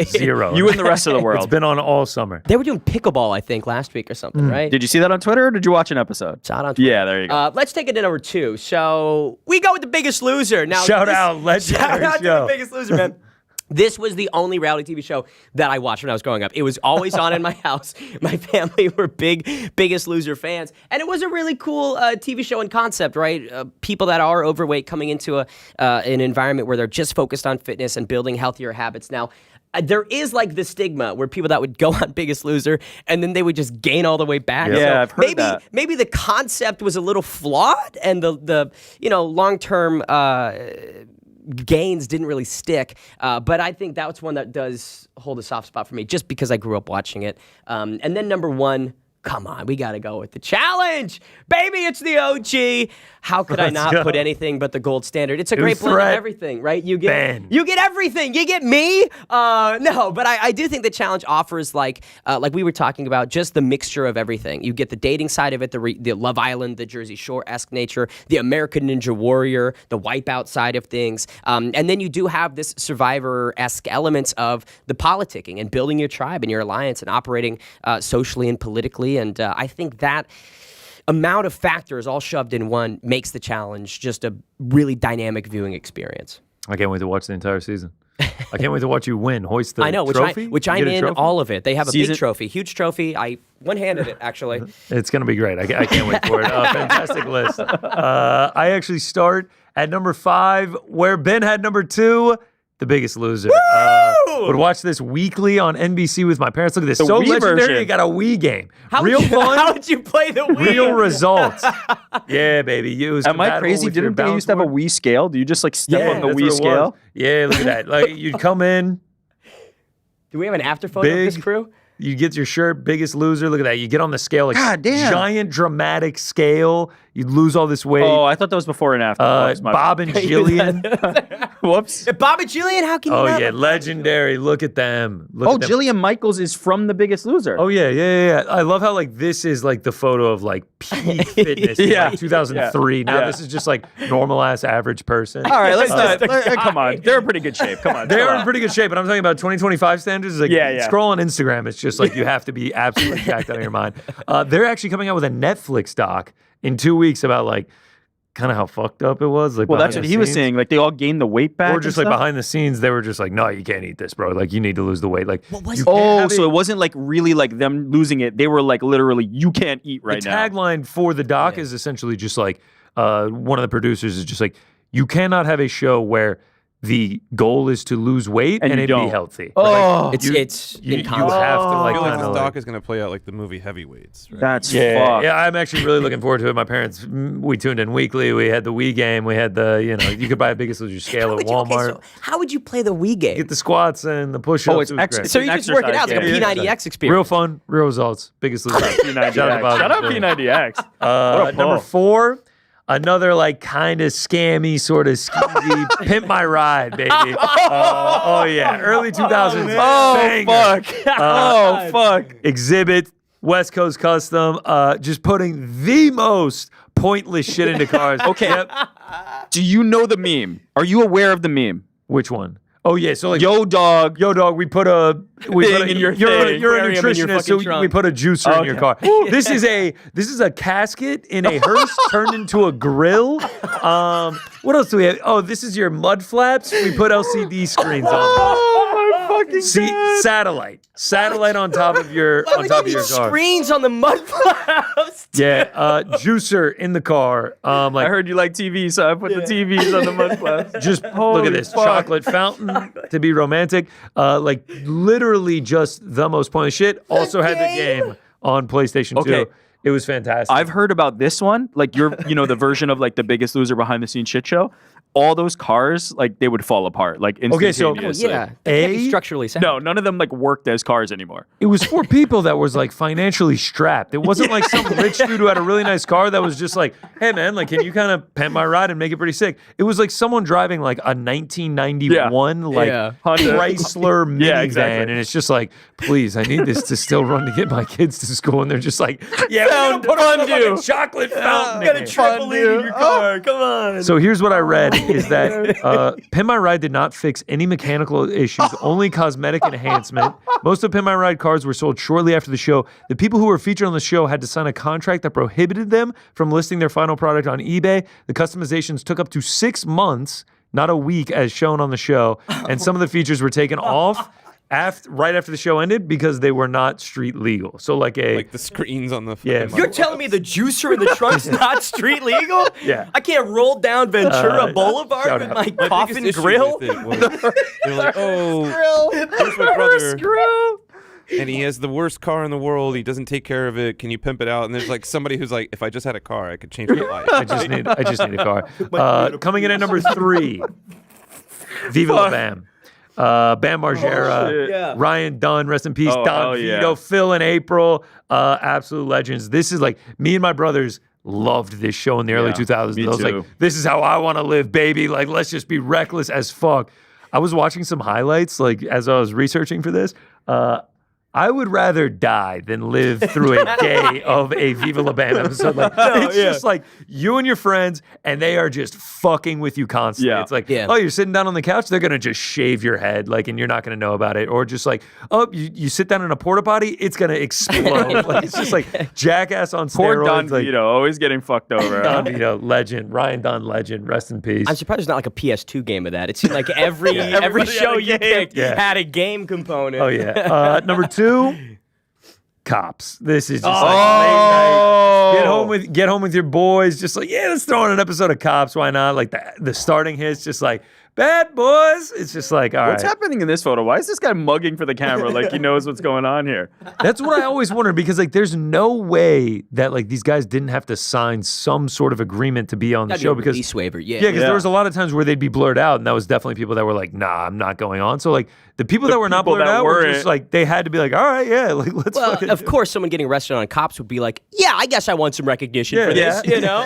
0. You and the rest of the world. It's been on all summer. They were doing pickleball, I think, last week or something, right? Did you see that on Twitter or did you watch an episode? Saw it on Twitter. Yeah, there you go. Let's take it to number 2. So we go with The Biggest Loser. Now, Shout out, legendary shout out show. to The Biggest Loser, man. This was the only reality TV show that I watched when I was growing up. It was always on in my house. My family were Biggest Loser fans. And it was a really cool TV show and concept, right? People that are overweight coming into an environment where they're just focused on fitness and building healthier habits. Now, there is like the stigma where people that would go on Biggest Loser and then they would just gain all the way back. Yeah, So I've heard that. Maybe the concept was a little flawed and the long-term gains didn't really stick, but I think that's one that does hold a soft spot for me just because I grew up watching it. And then number 1, come on, we got to go with the challenge. Baby, it's the OG. How could I not put anything but the gold standard? It's a great blend of threat. everything, right? You get Ben. you get everything. You get me. No, but I do think the challenge offers like we were talking about, just the mixture of everything. You get the dating side of it, the Love Island, the Jersey Shore-esque nature, the American Ninja Warrior, the Wipeout side of things, and then you do have this Survivor-esque elements of the politicking and building your tribe and your alliance and operating socially and politically. And I think that amount of factors all shoved in one makes the challenge just a really dynamic viewing experience. I can't wait to watch the entire season. I can't wait to watch you win, hoist the I know, trophy. which You I'm get a in trophy? all of it. They have a Season- big trophy, huge trophy. I one-handed it, actually. It's going to be great. I can't wait for it. Fantastic list. I actually start at number 5, where Ben had number 2, The Biggest Loser. Would watch this weekly on NBC with my parents. Look at this. The So Wii legendary. version. You got a Wii game. How would you play the Wii? Real results. Yeah, baby. It was Am I compatible crazy? with your Didn't they balance used to have a board. Wii scale? Do you just like step Yeah, on the that's Wii what it scale? was. Yeah, look at that. Like you'd come in, Do we have an after photo of this Big- crew? you get your shirt, Biggest Loser. Look at that. You get on the scale, like God damn. giant dramatic scale. You lose all this weight. Oh, I thought that was before and after. Whoops, my Bob and Jillian. bad. Whoops. Bob and Julian, how can you Oh not? yeah, legendary. Look at them. Look Oh, at them. Jillian Michaels is from The Biggest Loser. Oh yeah. I love how like this is like the photo of like peak fitness in Yeah. like 2003. Now Yeah. this is just like normal ass average person. All right, let's not. Come on, they're in pretty good shape. Come on, They're chill in out. pretty good shape, but I'm talking about 2025 standards. It's like Yeah. scroll on Instagram. It's just like you have to be absolutely jacked out of your mind. They're actually coming out with a Netflix doc in 2 weeks about like kind of how fucked up it was. Like Well, behind that's what the he was scenes. saying. Like they all gained the weight back. Or just and like stuff? behind the scenes, they were just like, no, you can't eat this, bro. Like you need to lose the weight. Like you can't Oh, have so it wasn't like really like them losing it. They were like literally, you can't eat right the now. tagline for the doc is essentially just like one of the producers is just like, you cannot have a show where the goal is to lose weight And and you it don't. be healthy. Oh, It's You in have concept. to I like feel like kind this of doc is going to play out like the movie Heavyweights. Right? that's yeah, fucked. I'm actually really looking forward to it. My parents, we tuned in weekly. We had the Wii game. We had the, you could buy a Biggest Loser scale at Walmart. How would you play the Wii game? Get the squats and the push-ups. Oh, it's It was ex- great. So you an just work it out. It's like a exercise P90X experience. Real fun, real results. Biggest Loser. P90X. Shout out Bob. Shout out P90X. What a Number pull. 4, another like kind of scammy, sort of skeezy, Pimp My Ride, baby. Oh yeah, early 2000s. Oh, banger. fuck. Oh, fuck. Exhibit, West Coast Custom, just putting the most pointless shit into cars. Okay. Yep. Do you know the meme? Are you aware of the meme? Which one? Oh yeah, so like Yo, dog. we put a in your you're thing. a Aquarium in your nutritionist, so fucking trunk. we put a juicer in your car. This is a casket in a hearse turned into a grill. What else do we have? Oh, this is your mud flaps. We put LCD screens on them. Oh my fucking Satellite on top of your Why would you need car. screens on the mud flaps? Yeah, juicer in the car. I heard you like TV, so I put the TVs on the mud flaps. Just look at this chocolate fountain to be romantic. Like literally just the most pointless shit. Also had the game on PlayStation 2. Okay. It was fantastic. I've heard about this one, like the version of like the Biggest Loser behind the scenes shit show. All those cars, like they would fall apart, like instantaneously. Yeah, they can't be structurally sound. No, none of them like worked as cars anymore. It was for people that was like financially strapped. It wasn't like some rich dude who had a really nice car that was just like, hey man, like can you kind of pimp my ride and make it pretty sick? It was like someone driving like a 1991 like Chrysler minivan, Yeah, exactly. and it's just like, please, I need this to still run to get my kids to school, and they're just like, yeah, Found put a fondue. chocolate fountain. You got in a it. trampoline in your car. Come on. So here's what I read is that Pin My Ride did not fix any mechanical issues, only cosmetic enhancement. Most of Pin My Ride cars were sold shortly after the show. The people who were featured on the show had to sign a contract that prohibited them from listing their final product on eBay. The customizations took up to 6 months, not a week as shown on the show, and some of the features were taken off right after the show ended because they were not street legal. So like the screens on the Yeah. fucking You're telling me the juicer in the trunk's not street legal? Yeah. I can't roll down Ventura Boulevard shout with out. my biggest coffin issue grill? with it was they're like, oh, here's my brother, and he has the worst car in the world. He doesn't take care of it. Can you pimp it out? And there's like somebody who's like, if I just had a car, I could change my life. I just need a car. Coming in at number 3, Viva La Bam. Bam Margera, Ryan Dunn, rest in peace, Oh, Don hell Vito, yeah. Phil and April, absolute legends. This is like, me and my brothers loved this show in the early 2000s. me I was too. like, this is how I want to live, baby. Like, let's just be reckless as fuck. I was watching some highlights, like, as I was researching for this. I would rather die than live through a day of a Viva La Bam episode. Like, it's just like you and your friends, and they are just fucking with you constantly. Yeah. It's like, Yeah. oh, you're sitting down on the couch, they're gonna just shave your head, like, and you're not gonna know about it. Or just like, oh, you sit down in a porta potty, it's gonna explode. Like, it's just like Jackass on Poor steroids. Don like, Vito, always getting fucked over. Don Vito, legend. Ryan Dunn, legend. Rest in peace. I'm surprised there's not like a PS2 game of that. It seemed like every show you picked had a game component. Oh yeah. Number 2. Cops. This is just like late night. Get home with your boys. Just like, yeah, let's throw on an episode of Cops. Why not? Like the starting hits, just like Bad Boys. It's just like, all What's right. happening in this photo? Why is this guy mugging for the camera like he knows what's going on here? That's what I always wondered, because like there's no way that like these guys didn't have to sign some sort of agreement to be on the That'd be show, a because release waiver. yeah, because there was a lot of times where they'd be blurred out, and that was definitely people that were like, nah, I'm not going on. So like the people that were not people blurred that out were weren't. just like, they had to be like, all right, yeah, like let's Well, fucking of course, someone getting arrested on Cops would be like, yeah, I guess I want some recognition Yeah, for this, yeah. you know?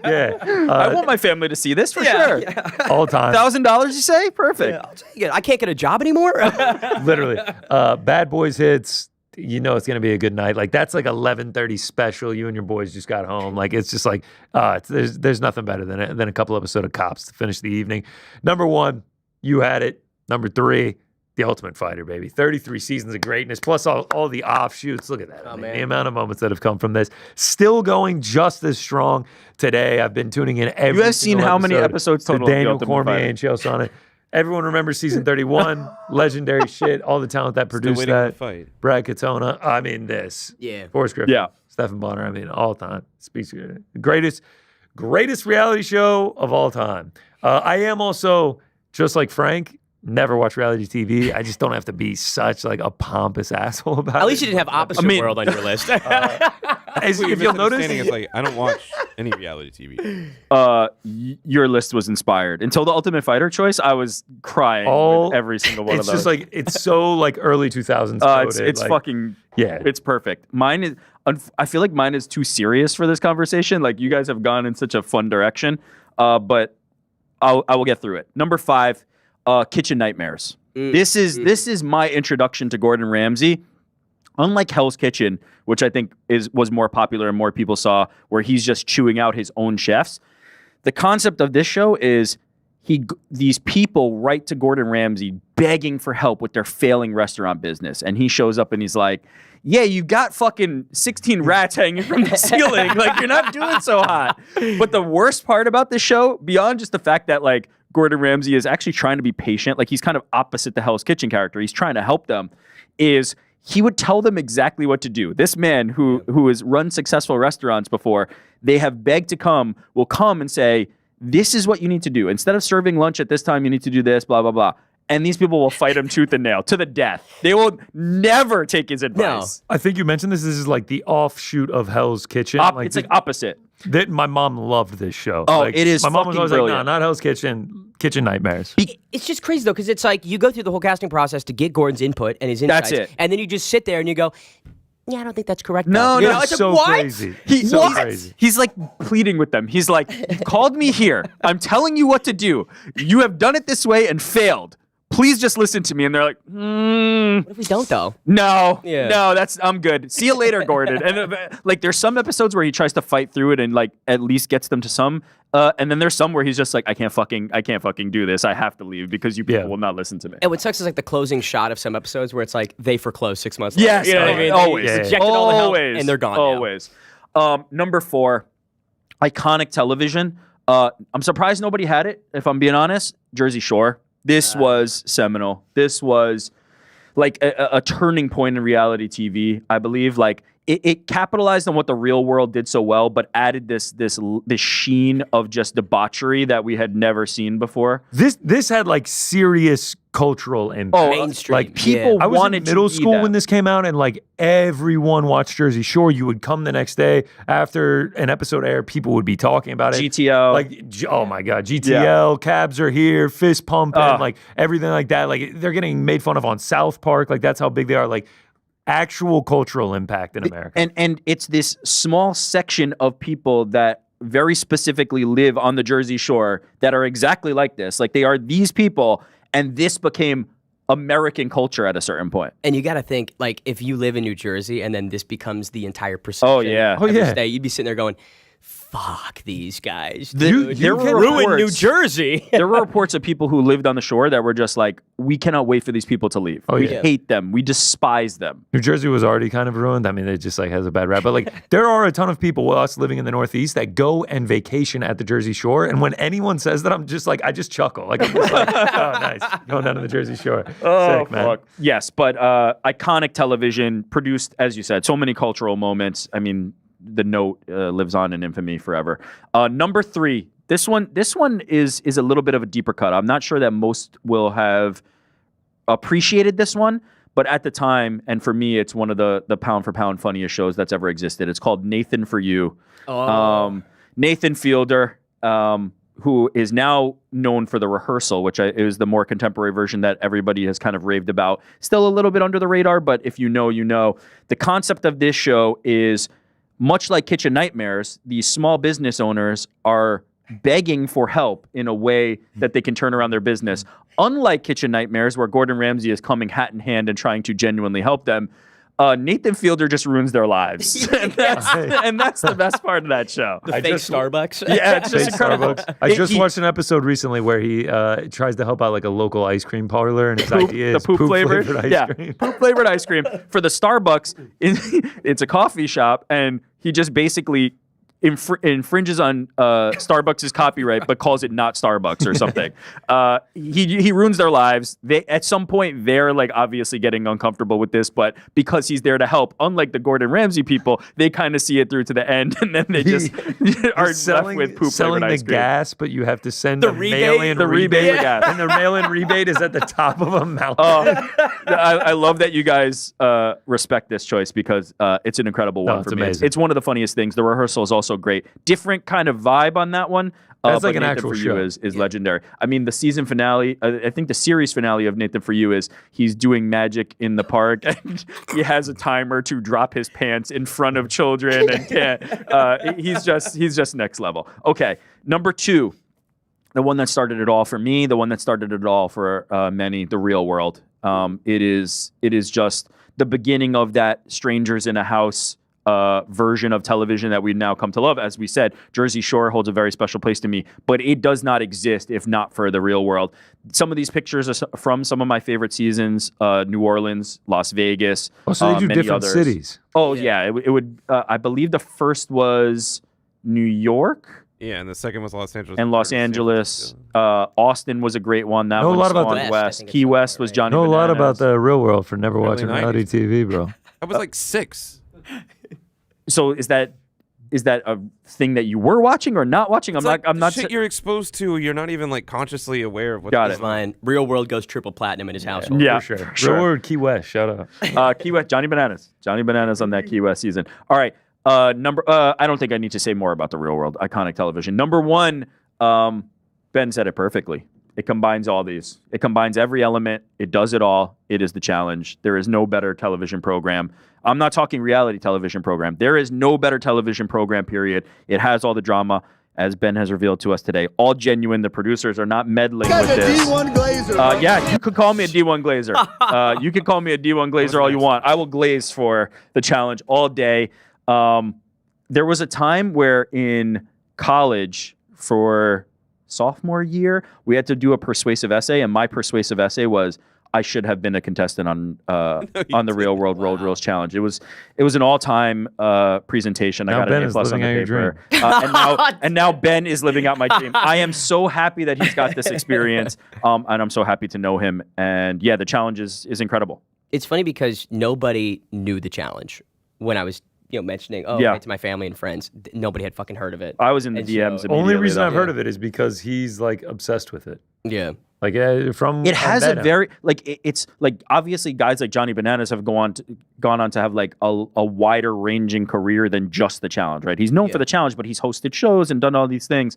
yeah. I want my family to see this for sure. All time. $1,000, you say? Perfect. I'll take it. I can't get a job anymore? Literally. Bad Boys hits, you know it's going to be a good night. Like, that's like 11:30 special. You and your boys just got home. Like, it's just like, there's nothing better than a couple episodes of Cops to finish the evening. Number 1, you had it. Number 3, The Ultimate Fighter, baby. 33 seasons of greatness, plus all the offshoots. Look at that. I mean, the amount of moments that have come from this. Still going just as strong today. I've been tuning in every You have seen single how many episode episodes to total of The Daniel Ultimate Cormier Fighter? and Chael Sonnen. Everyone remembers season 31. Legendary shit. All the talent that produced waiting on the that. fight. Brad Katona. I mean, this. Yeah. Forrest Griffin. Yeah. Stephen Bonner. I mean, all time. Speaks greatest reality show of all time. I am also, just like Frank, never watch reality TV. I just don't have to be such like a pompous asshole about it. At least you didn't have Opposite World on your list. If you'll notice, Misunderstanding is like, I don't watch any reality TV. Your list was inspired. Until the Ultimate Fighter choice, I was crying with every single one of it's those. just like, it's so like early 2000s. It's like, fucking, yeah. it's perfect. Mine is, I feel like mine is too serious for this conversation. Like, you guys have gone in such a fun direction, but I will get through it. Number 5, Kitchen Nightmares. This is my introduction to Gordon Ramsay. Unlike Hell's Kitchen, which I think was more popular and more people saw, where he's just chewing out his own chefs. The concept of this show is these people write to Gordon Ramsay begging for help with their failing restaurant business. And he shows up and he's like, yeah, you got fucking 16 rats hanging from the ceiling. Like, you're not doing so hot. But the worst part about this show, beyond just the fact that, like, Gordon Ramsay is actually trying to be patient, like, he's kind of opposite the Hell's Kitchen character. He's trying to help them, is he would tell them exactly what to do. This man who has run successful restaurants before, they have begged to come, will come and say, this is what you need to do. Instead of serving lunch at this time, you need to do this, blah, blah, blah. And these people will fight him tooth and nail to the death. They will never take his advice. I think you mentioned this. This is like the offshoot of Hell's Kitchen. It's like opposite. My mom loved this show. Oh, like, it is My mom was fucking always brilliant. like, no, not Hell's Kitchen. Kitchen Nightmares. It's just crazy, though, because it's like you go through the whole casting process to get Gordon's input and his insights. That's it. And then you just sit there and you go, yeah, I don't think that's correct. No, though. no, You know, it's it's so like, what? crazy. He's crazy. He's like pleading with them. He's like, you called me here. I'm telling you what to do. You have done it this way and failed. Please just listen to me. And they're like, What if we don't, though? no, Yeah. no, I'm good. See you later, Gordon. And like, there's some episodes where he tries to fight through it and like at least gets them to some. And then there's some where he's just like, I can't fucking do this. I have to leave because you people will not listen to me. And what sucks is like the closing shot of some episodes where it's like they foreclose 6 months later. Yes, You know what I mean? always. They rejected all the help Always. and they're gone now. Always. Number 4, iconic television. I'm surprised nobody had it, if I'm being honest. Jersey Shore. This was seminal. This was like a turning point in reality TV, I believe. Like it capitalized on what the real world did so well, but added this sheen of just debauchery that we had never seen before. This had like serious cultural impact. Mainstream, like people I was wanted in middle to be school that. when this came out, and like everyone watched Jersey Shore. You would come the next day after an episode aired, people would be talking about it. GTL. Like, oh my God, GTL, cabs are here, fist pumping, Ugh. like everything like that. Like they're getting made fun of on South Park. Like that's how big they are. Like actual cultural impact in America. And it's this small section of people that very specifically live on the Jersey Shore that are exactly like this. Like they are these people, and this became American culture at a certain point. And you got to think, like, if you live in New Jersey and then this becomes the entire perception Oh, yeah. every yeah. day, you'd be sitting there going, fuck these guys. There Dude, were ruined New reports- Jersey. There were reports of people who lived on the shore that were just like, we cannot wait for these people to leave. We yeah. hate them. We despise them. New Jersey was already kind of ruined. I mean, it just like has a bad rap. But like, there are a ton of people, us living in the Northeast, that go and vacation at the Jersey Shore. And when anyone says that, I'm just like, I just chuckle. Like, I'm just like, oh, nice, going down to the Jersey Shore. Sick, man. Yes, but iconic television produced, as you said, so many cultural moments. I mean, the note lives on in infamy forever. Number 3, this one is a little bit of a deeper cut. I'm not sure that most will have appreciated this one, but at the time, and for me, it's one of the pound for pound funniest shows that's ever existed. It's called Nathan for You. Nathan Fielder, who is now known for The Rehearsal, which is the more contemporary version that everybody has kind of raved about. Still a little bit under the radar, but if you know, you know. The concept of this show is much like Kitchen Nightmares, these small business owners are begging for help in a way that they can turn around their business. Unlike Kitchen Nightmares, where Gordon Ramsay is coming hat in hand and trying to genuinely help them, Nathan Fielder just ruins their lives. and that's the best part of that show. The fake Starbucks. Yeah, it's just Fake incredible. Starbucks. I just watched an episode recently where he tries to help out like a local ice cream parlor, and his idea is poop flavored ice cream. poop flavored ice cream for the Starbucks. It's a coffee shop, and he just basically infringes on Starbucks' copyright, but calls it not Starbucks or something. He ruins their lives. They at some point they're like obviously getting uncomfortable with this, but because he's there to help, unlike the Gordon Ramsay people, they kind of see it through to the end, and then they just are left with poop selling flavored the ice cream. gas, but you have to send The a rebate? mail-in The rebate, gas. and the mail-in rebate is at the top of a mountain. I love that you guys respect this choice because it's an incredible one it's for me. amazing. It's one of the funniest things. The Rehearsal is also great. Different kind of vibe on that one. That's but like an Nathan actual for show. You is legendary. I mean, the season finale, I think the series finale of Nathan for You is he's doing magic in the park and he has a timer to drop his pants in front of children and can't. He's just next level. Okay, number 2. The one that started it all for me, the one that started it all for many, The Real World. It is just the beginning of that strangers in a house version of television that we now come to love. As we said, Jersey Shore holds a very special place to me, but it does not exist if not for the real world. Some of these pictures are from some of my favorite seasons: New Orleans, Las Vegas. Oh, so they do many different others. cities. Oh yeah, it would. I believe the first was New York. Yeah, and the second was Los Angeles. And Los Angeles. Austin was a great one. That Know a one lot about spawned the- West, I West. think it's Key somewhere, West was right? Johnny Know a lot Bananas. about the real world for never Early watching reality 90s. TV, bro. I was like 6. So is that a thing that you were watching or not watching? It's I'm like not. I'm the not. shit you're exposed to. You're not even like consciously aware of what. Got goes it. on. Line. Real world goes triple platinum in his household. Yeah, For sure. sure. Real World Key West. Shout out. Key West, Johnny Bananas on that Key West season. All right, I don't think I need to say more about the real world, iconic television. Number one, Ben said it perfectly. It combines all these. It combines every element. It does it all. It is the challenge. There is no better television program. I'm not talking reality television program. There is no better television program, period. It has all the drama, as Ben has revealed to us today. All genuine. The producers are not meddling with this. D1 Glazer. Yeah, you could call me a D1 Glazer. You can call me a D1 Glazer all you want. I will glaze for the challenge all day. There was a time where in college for sophomore year, we had to do a persuasive essay, and my persuasive essay was I should have been a contestant on the Real World Road Rules Challenge. It was an all-time presentation. Now I got Ben an A is plus on the living out your paper. And now Ben is living out my dream. I am so happy that he's got this experience, and I'm so happy to know him. And yeah, the challenge is incredible. It's funny because nobody knew the challenge when I was mentioning Yeah. right, to my family and friends. Nobody had fucking heard of it. I was in the And DMs. so- Only immediately, reason though. I've heard of it is because he's like obsessed with it. Yeah. Like from It has a Venom. very it's like obviously guys like Johnny Bananas have gone on to have like a wider ranging career than just the challenge, right? He's known for the challenge, but he's hosted shows and done all these things.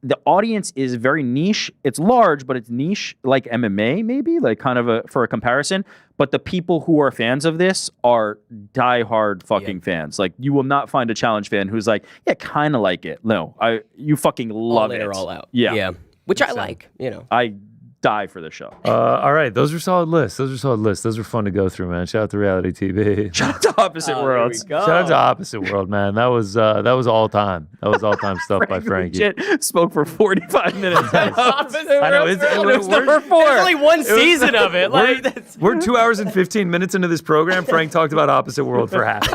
The audience is very niche. It's large, but it's niche, like MMA, maybe, like kind of for a comparison. But the people who are fans of this are diehard fucking fans. Like you will not find a challenge fan who's like, yeah, kind of like it. No, you fucking love all in it. or all out. Yeah. Yeah. Which I like, I die for the show. All right, those are solid lists. Those were fun to go through, man. Shout out to reality TV. Shout out to Opposite Worlds. Shout out to Opposite World, man. That was all time. That was all time stuff by Frankie. Legit spoke for 45 minutes. I know It was number 4. There's only one season of it. Like that's We're 2 hours and 15 minutes into this program. Frank talked about Opposite World for half.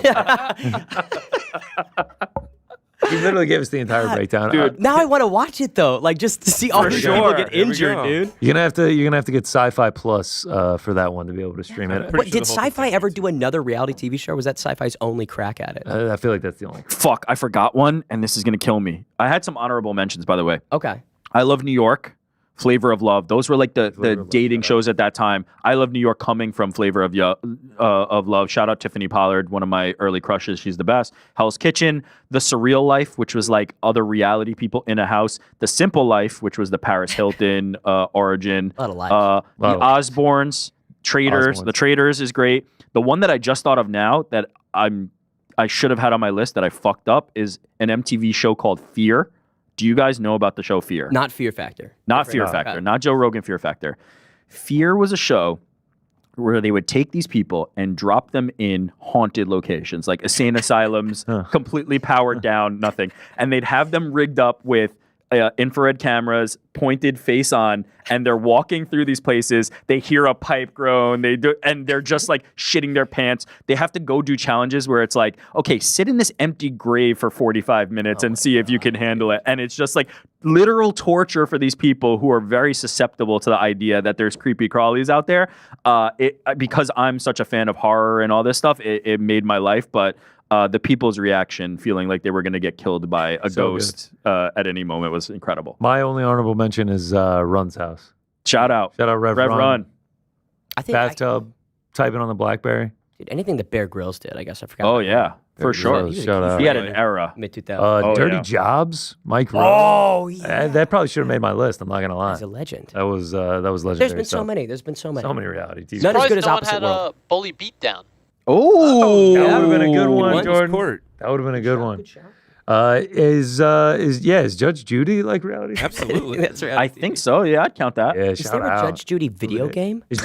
He literally gave us the entire breakdown. Dude. now I want to watch it though, like just to see all these people sure. get Here we injured, go. dude. You're gonna have to get Sci-Fi Plus for that one to be able to stream it. What, sure did the whole Sci-Fi ever do another reality TV show? Or was that Sci-Fi's only crack at it? I feel like that's the only. Fuck, I forgot one, and this is going to kill me. I had some honorable mentions, by the way. Okay. I Love New York, Flavor of Love. Those were like the Love, dating shows at that time. I Love New York coming from Flavor of Love. Shout out Tiffany Pollard, one of my early crushes. She's the best. Hell's Kitchen, The Surreal Life, which was like other reality people in a house. The Simple Life, which was the Paris Hilton origin. A lot of lives. The Osbournes, Traders. Osbournes. The Traders is great. The one that I just thought of now that I should have had on my list that I fucked up is an MTV show called Fear. Do you guys know about the show Fear? Not Fear Factor. Not Fear No. Factor, not Joe Rogan Fear Factor. Fear was a show where they would take these people and drop them in haunted locations, like insane asylums, completely powered down, nothing. And they'd have them rigged up with infrared cameras, pointed face on, and they're walking through these places. They hear a pipe groan, and they're just like shitting their pants. They have to go do challenges where it's like, okay, sit in this empty grave for 45 minutes and see if you can handle it. And it's just like literal torture for these people who are very susceptible to the idea that there's creepy crawlies out there. Because I'm such a fan of horror and all this stuff, it made my life, but the people's reaction, feeling like they were going to get killed by a ghost at any moment, was incredible. My only honorable mention is Run's house. Shout out Rev Run. I think Bathtub, typing on the BlackBerry. dude, anything that Bear Grylls did, I guess I forgot. Oh about yeah, for sure. was a Shout out. He had an era. Mid 2000s. Oh, Dirty yeah. Jobs, Mike Rowe. Oh yeah. That probably should have made my list. I'm not gonna lie. He's a legend. That was legendary. There's been so stuff. many. There's been so many. So many reality TV. None as Surprised good as no one Opposite had World. a bully beatdown. Oh, That would have been a good one, One Jordan. Court. That would have been a good one. Is Judge Judy like reality? Absolutely. That's right. I think so. Yeah, I'd count that. Yeah, Is shout there a out. Judge Judy video game? Is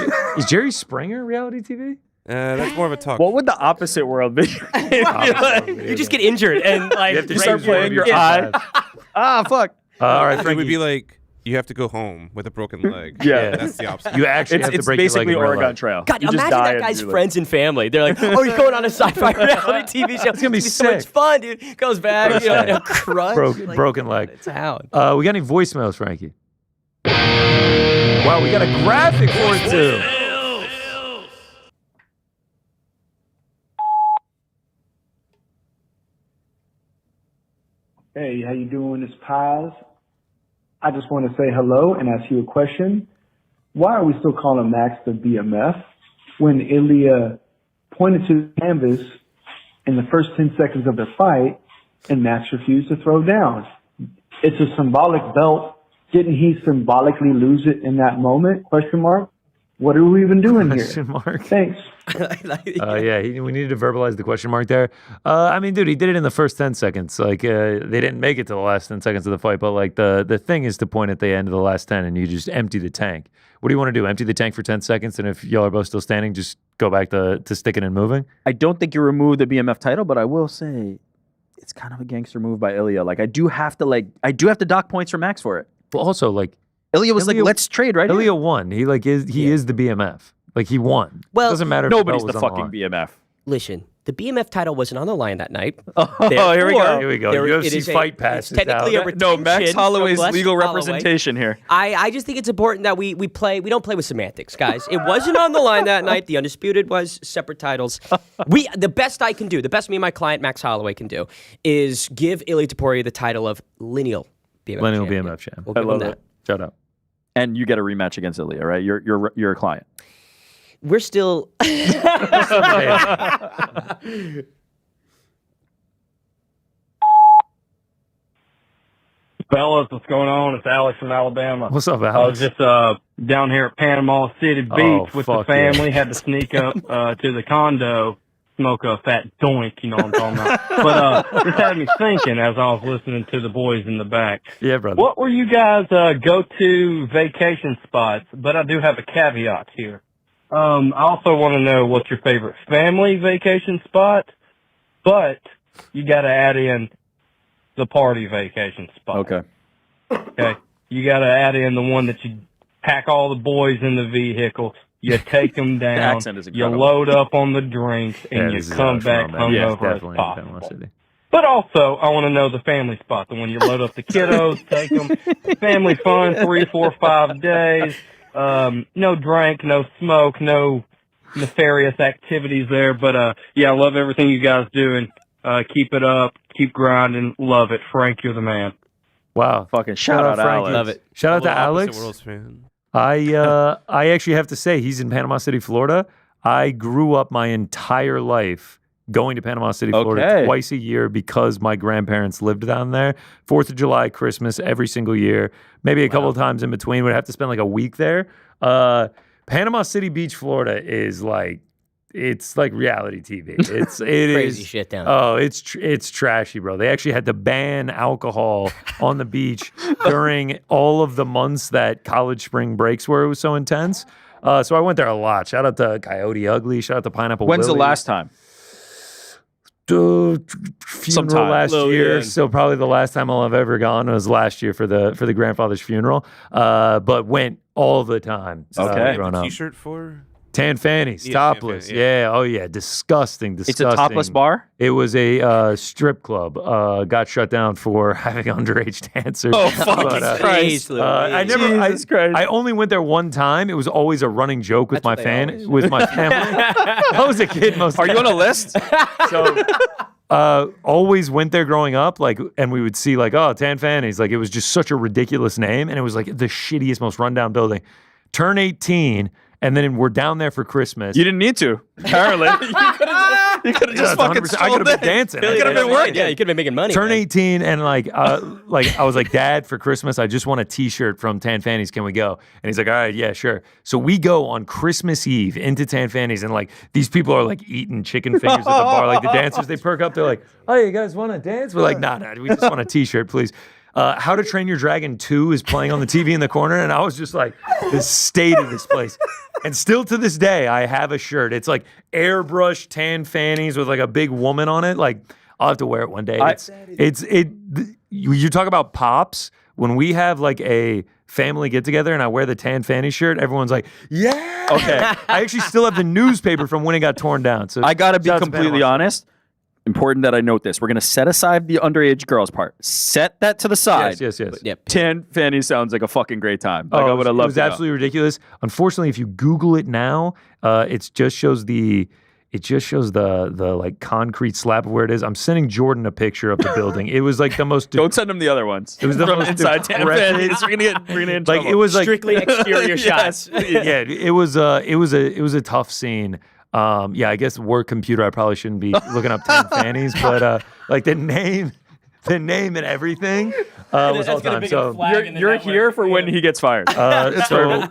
Jerry Springer reality TV? That's more of a talk. What would the opposite world be? You just get injured and like You have to You start raise playing your eye. eye. Fuck. All right, It Frankie. would be like you have to go home with a broken leg. Yeah. That's the opposite. You actually have to It's break your leg basically in real Oregon life. Trail. God, You just imagine die that and guy's you're like- friends and family. They're like, "Oh, you're going on a sci-fi reality TV show. It's gonna be so much sick. fun, dude." Goes back, you know, in a crutch, Broken leg. It's out. We got any voicemails, Frankie? Wow, we got a graphic for it too. Hey, how you doing? It's Paz. I just want to say hello and ask you a question. Why are we still calling Max the BMF when Ilya pointed to the canvas in the first 10 seconds of the fight and Max refused to throw down? It's a symbolic belt. Didn't he symbolically lose it in that moment? Question mark. What are we even doing here? Question mark. Thanks. Yeah, we needed to verbalize the question mark there. I mean, dude, he did it in the first 10 seconds. Like, they didn't make it to the last 10 seconds of the fight, but like the thing is to point at the end of the last 10 and you just empty the tank. What do you want to do? Empty the tank for 10 seconds, and if y'all are both still standing, just go back to sticking and moving? I don't think you remove the BMF title, but I will say it's kind of a gangster move by Ilya. Like I do have to dock points for Max for it. But also, like, Ilya was Ilya- like, let's trade right Ilya here. won. He is the BMF. Like, he won. Well, it doesn't matter. Nobody's if the belt was on fucking line. BMF. Listen, the BMF title wasn't on the line that night. Oh, here we go. Here we go. There- UFC it is Fight Pass It's is technically out. a retention No, Max from Holloway's Les legal Holloway. representation here. I just think it's important that we don't play with semantics, guys. It wasn't on the line that night. The Undisputed was separate titles. The best I can do, the best me and my client Max Holloway can do, is give Ilia Topuria the title of lineal BMF Lineal champion. BMF champ. We'll I give him love that. it. Shout out. And you get a rematch against Ilya, right? You're a client. We're still. Fellas, what's going on? It's Alex from Alabama. What's up, I Alex? was just down here at Panama City Beach Oh, with the fuck yeah. family. Had to sneak up to the condo, smoke a fat doink, you know what I'm talking about. But this had me thinking as I was listening to the boys in the back. Yeah, brother. What were you guys' go-to vacation spots? But I do have a caveat here. I also want to know what's your favorite family vacation spot, but you got to add in the party vacation spot. Okay. Okay. You got to add in the one that you pack all the boys in the vehicle, you take them down, accent is you incredible. load up on the drinks, Yeah, and you this is come Alex back from Alabama. hungover as definitely in Panama possible. City. But also, I want to know the family spot, the one you load up the kiddos, take them, family fun, 3, 4, 5 days, no drink, no smoke, no nefarious activities there. But, yeah, I love everything you guys doing. Keep it up. Keep grinding. Love it. Frank, you're the man. Wow. Fucking shout out, Frankie. Alex. Love it. Shout out to Total opposite Alex. worlds, man. I actually have to say he's in Panama City, Florida. I grew up my entire life going to Panama City, Florida Okay. twice a year because my grandparents lived down there. 4th of July, Christmas, every single year. Maybe a couple of times in between. Would have to spend like a week there. Panama City Beach, Florida is like, it's like reality TV. It Crazy is shit down there. Oh, it's trashy, bro. They actually had to ban alcohol on the beach during all of the months that college spring breaks were. It was so intense. So I went there a lot. Shout out to Coyote Ugly. Shout out to Pineapple When's Willie. the last time? Funeral Sometime. last Oh, year. yeah. So probably the last time I'll have ever gone was last year for the grandfather's funeral. But went all the time. Okay. growing The up. T-shirt for? Tan fannies, Yeah, tan topless. fanny, Yeah. Oh yeah. Disgusting. It's a topless bar? It was a strip club. Got shut down for having underage dancers. Oh, fuck But, Christ, Louise. I never. Jesus Christ. I only went there one time. It was always a running joke with That's my what they always- with my family. I was a kid most. Are you on a list? So always went there growing up, like, and we would see like, oh, Tan Fannies. Like, it was just such a ridiculous name, and it was like the shittiest, most rundown building. Turn 18, and then we're down there for Christmas. You didn't need to. Apparently. You could have just fucking 100%. I could have been dancing. You could have been working. Yeah, you could have been making money. Turn man. 18 and like I was like, Dad, for Christmas, I just want a T-shirt from Tan Fannies. Can we go? And he's like, all right, yeah, sure. So we go on Christmas Eve into Tan Fannies, and like these people are like eating chicken fingers at the bar. Like the dancers, they perk up. They're like, oh, you guys want to dance? We're like, nah, we just want a T-shirt, please. How to Train Your Dragon 2 is playing on the TV in the corner, and I was just like, the state of this place. And still to this day, I have a shirt. It's like airbrush tan fannies with like a big woman on it. Like, I'll have to wear it one day. You talk about pops. When we have like a family get together and I wear the tan fanny shirt, everyone's like, yeah. Okay. I actually still have the newspaper from when it got torn down. So I got to be shout out to completely Panama. honest. Important that I note this. We're going to set aside the underage girls part. Set that to the side. Yes. Yep. Tan fanny sounds like a fucking great time. Like, I would have It loved was to know. absolutely ridiculous. Unfortunately, if you Google it now, it just shows the like concrete slab of where it is. I'm sending Jordan a picture of the building. It was like the most. Don't send them the other ones. It was the From most inside tan decrepit- fannies. We're gonna get in like trouble. it was like Strictly exterior shots. yeah, it was a tough scene. I guess work computer. I probably shouldn't be looking up tan fannies, but like the name and everything was all time. So You're here for when he gets fired. so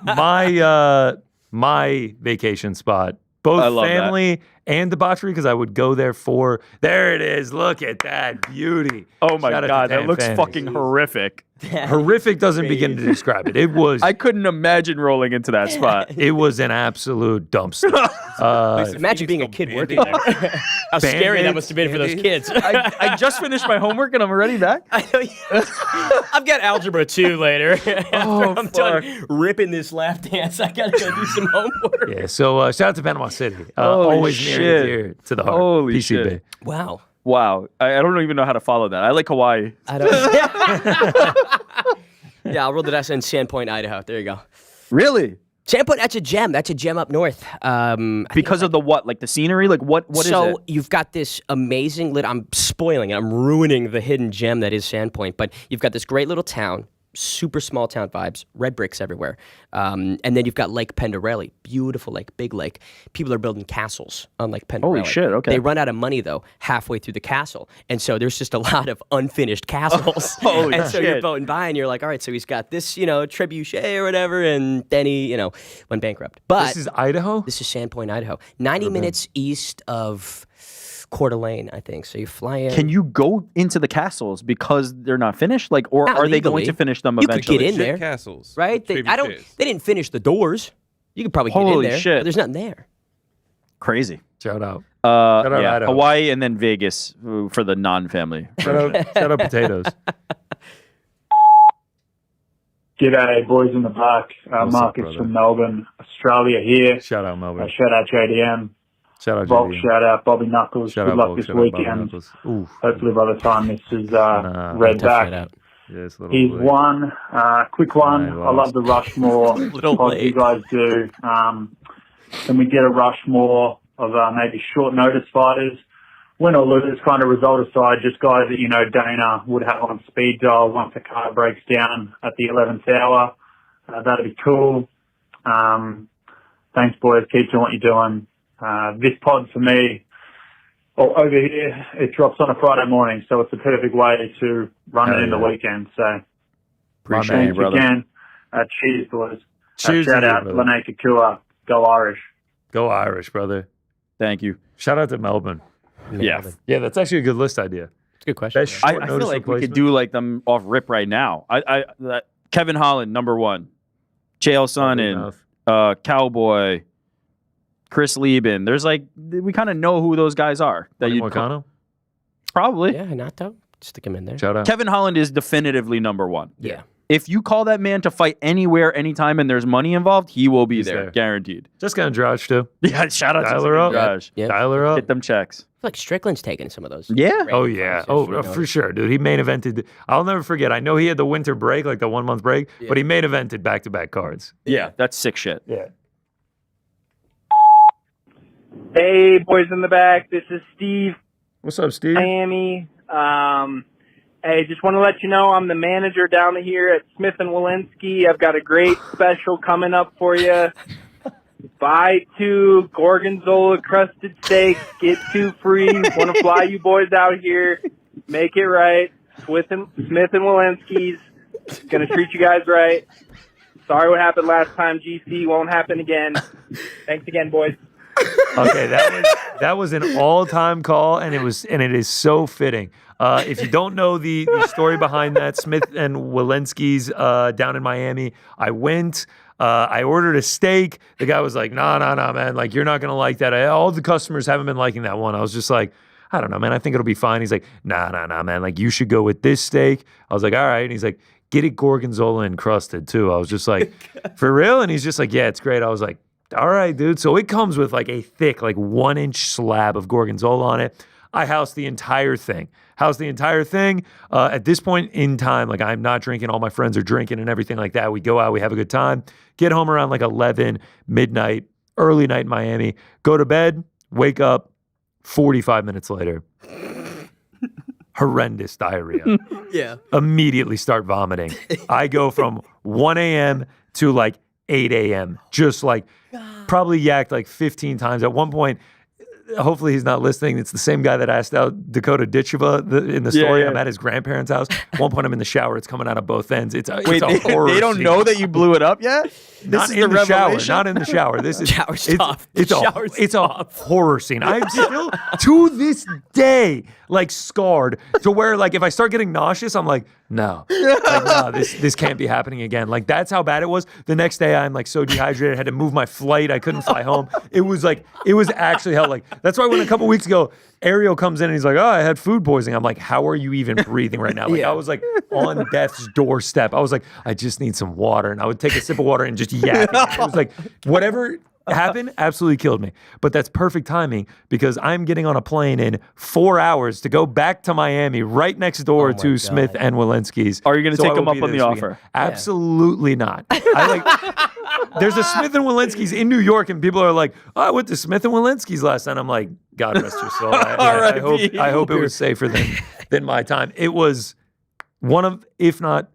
my vacation spot, I both love family and debauchery, because I would go there for. There it is. Look at that beauty. Oh my Shout out to God, that tan looks fannies. fucking horrific. Horrific doesn't begin to describe it. It was. I couldn't imagine rolling into that spot. It was an absolute dumpster. Imagine being a kid working there. How scary that must have been for those kids. I just finished my homework and I'm already back. I know. I've got algebra 2 later. After I'm done ripping this lap dance, I gotta go do some homework. Yeah, so shout out to Panama City. Holy Always near and shit. dear to the heart. Holy PCB. shit. Wow. Wow. I don't even know how to follow that. I like Hawaii. I don't. Yeah, I'll roll the dice in Sandpoint, Idaho. There you go. Really? Sandpoint, that's a gem. That's a gem up north. Because of the what? Like the scenery? Like what is it? So you've got this amazing I'm spoiling it. I'm ruining the hidden gem that is Sandpoint. But you've got this great little town, super small town vibes, red bricks everywhere. And then you've got Lake Penderelli, beautiful lake, big lake. People are building castles on Lake Penderelli. Holy shit, okay. They run out of money, though, halfway through the castle. And so there's just a lot of unfinished castles. Holy and so you're shit. boating by and you're like, all right, so he's got this, trebuchet or whatever, and then he, went bankrupt. But This is Idaho? this is Sandpoint, Idaho. 90 minutes east of Coeur d'Alene, I think. So you fly in. Can you go into the castles because they're not finished? Like, or Not are they going legally. to finish them You could eventually? get in Legit there. castles. Right? They didn't finish the doors. You could probably get in Holy there. shit. But there's nothing there. Crazy. Shout out. Shout out Idaho. Hawaii and then Vegas for the non-family. Shout out potatoes. G'day, boys in the back. up, Marcus brother? from Melbourne, Australia here. Shout out Melbourne. Shout out JDM. Shout out Volk, JD. shout out Bobby Knuckles. Shout Good out luck Volk, this shout out Bobby weekend. Knuckles. Ooh. Hopefully by the time this is read Tough back. shit out. Yes, little He's boy. one. Quick one. I I love the Rushmore Little pod you late. guys do. Can we get a Rushmore of maybe short notice fighters? Win or lose, kind of result aside, just guys that, Dana would have on speed dial once the card breaks down at the 11th hour. That'd be cool. Thanks, boys. Keep doing what you're doing. This pod for me, over here, it drops on a Friday morning, so it's a perfect way to run Hell it in the yeah. weekend. So Appreciate thanks you, brother. again. Cheers, boys. Cheers to shout you, out, brother. Lene Kakua. Go Irish. Go Irish, brother. Thank you. Shout out to Melbourne. Yeah. Yeah, that's actually a good list idea. It's a good question. Best short I feel notice like we could replacement. do like them off rip right now. Kevin Holland, number 1. Chael Sonnen, Enough. Cowboy, Chris Lieben. There's we kind of know who those guys are. That Tony you Moicano? probably. Yeah, not though. Stick him in there. Shout out. Kevin Holland is definitively number 1. Yeah. If you call that man to fight anywhere, anytime, and there's money involved, he will be He's there, there. guaranteed. Just gonna Josh too. Yeah, shout out Dial to her up. Josh. Yeah. Dial her up. Get them checks. I feel like Strickland's taking some of those. Yeah. great Oh yeah. fights, Oh, you know. for sure, dude. He main evented. I'll never forget. I know he had the winter break, like the 1 month break, but he main evented back-to-back cards. Yeah, that's sick shit. Yeah. Hey, boys in the back. This is Steve, What's up, Steve? Miami. Hey, just want to let you know I'm the manager down here at Smith & Walensky. I've got a great special coming up for you. Buy 2 Gorgonzola crusted steaks, get 2 free. Want to fly you boys out here. Make it right. Smith & Walensky's going to treat you guys right. Sorry what happened last time, GC. Won't happen again. Thanks again, boys. Okay, that was an all-time call, and it is so fitting. If you don't know the story behind that, Smith and Walensky's down in Miami, I went. I ordered a steak. The guy was like, "No, man. Like, you're not gonna like that. All the customers haven't been liking that one." I was just like, "I don't know, man. I think it'll be fine." He's like, "Nah, man. Like, you should go with this steak." I was like, "All right." And he's like, "Get it gorgonzola encrusted too." I was just like, "For real?" And he's just like, "Yeah, it's great." I was like, "All right, dude." So it comes with like a thick, like 1-inch slab of gorgonzola on it. I housed the entire thing. At this point in time, like, I'm not drinking. All my friends are drinking and everything like that. We go out, we have a good time. Get home around like 11, midnight, early night in Miami. Go to bed, wake up 45 minutes later. Horrendous diarrhea. Yeah. Immediately start vomiting. I go from 1 a.m. to like 8 a.m. Just like probably yacked like 15 times. At one point, hopefully he's not listening. It's the same guy that asked out Dakota Ditcheva in the story. Yeah. I'm at his grandparents' house. At one point I'm in the shower. It's coming out of both ends. It's a horror They don't scene. know that you blew it up yet? Not in the shower. Not in the shower. This is Shower's tough. It's a horror scene. I'm still to this day like scarred to where like if I start getting nauseous, I'm like, no, this can't be happening again. Like that's how bad it was. The next day I'm like so dehydrated. I had to move my flight. I couldn't fly home. It was actually hell. Like that's why when a couple weeks ago Ariel comes in and he's like, "Oh, I had food poisoning." I'm like, "How are you even breathing right now?" Like I was like on death's doorstep. I was like, "I just need some water," and I would take a sip of water and just yak. It was like whatever happened absolutely killed me. But that's perfect timing because I'm getting on a plane in 4 hours to go back to Miami, right next door to Smith and Walensky's. Are you going to take them up on the offer? Absolutely not. There's a Smith and Walensky's in New York, and people are like, "Oh, I went to Smith and Walensky's last night." I'm like, God rest your soul. I hope it was safer than my time. It was one of, if not,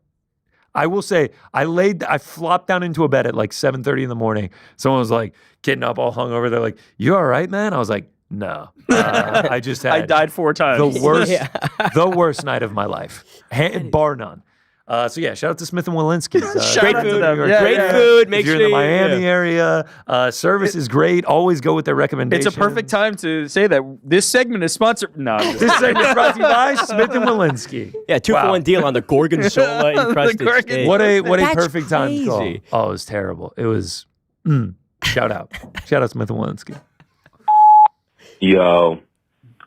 I will say, I flopped down into a bed at like 7:30 in the morning. Someone was like getting up all hungover. They're like, "You all right, man?" I was like, "No." I just had I died 4 times. the worst night of my life, bar none. So yeah, shout out to Smith and Walensky's. Great food. Great food. Make if you're sure in the Miami area, service is great. Always go with their recommendations. It's a perfect time to say that this segment is sponsored. No, This segment is brought to you by Smith and Walensky. Yeah, 2-for-1 deal on the gorgonzola encrusted steak. What a That's perfect time to call. crazy. Oh, it was terrible. It was shout out Smith and Walensky. Yo,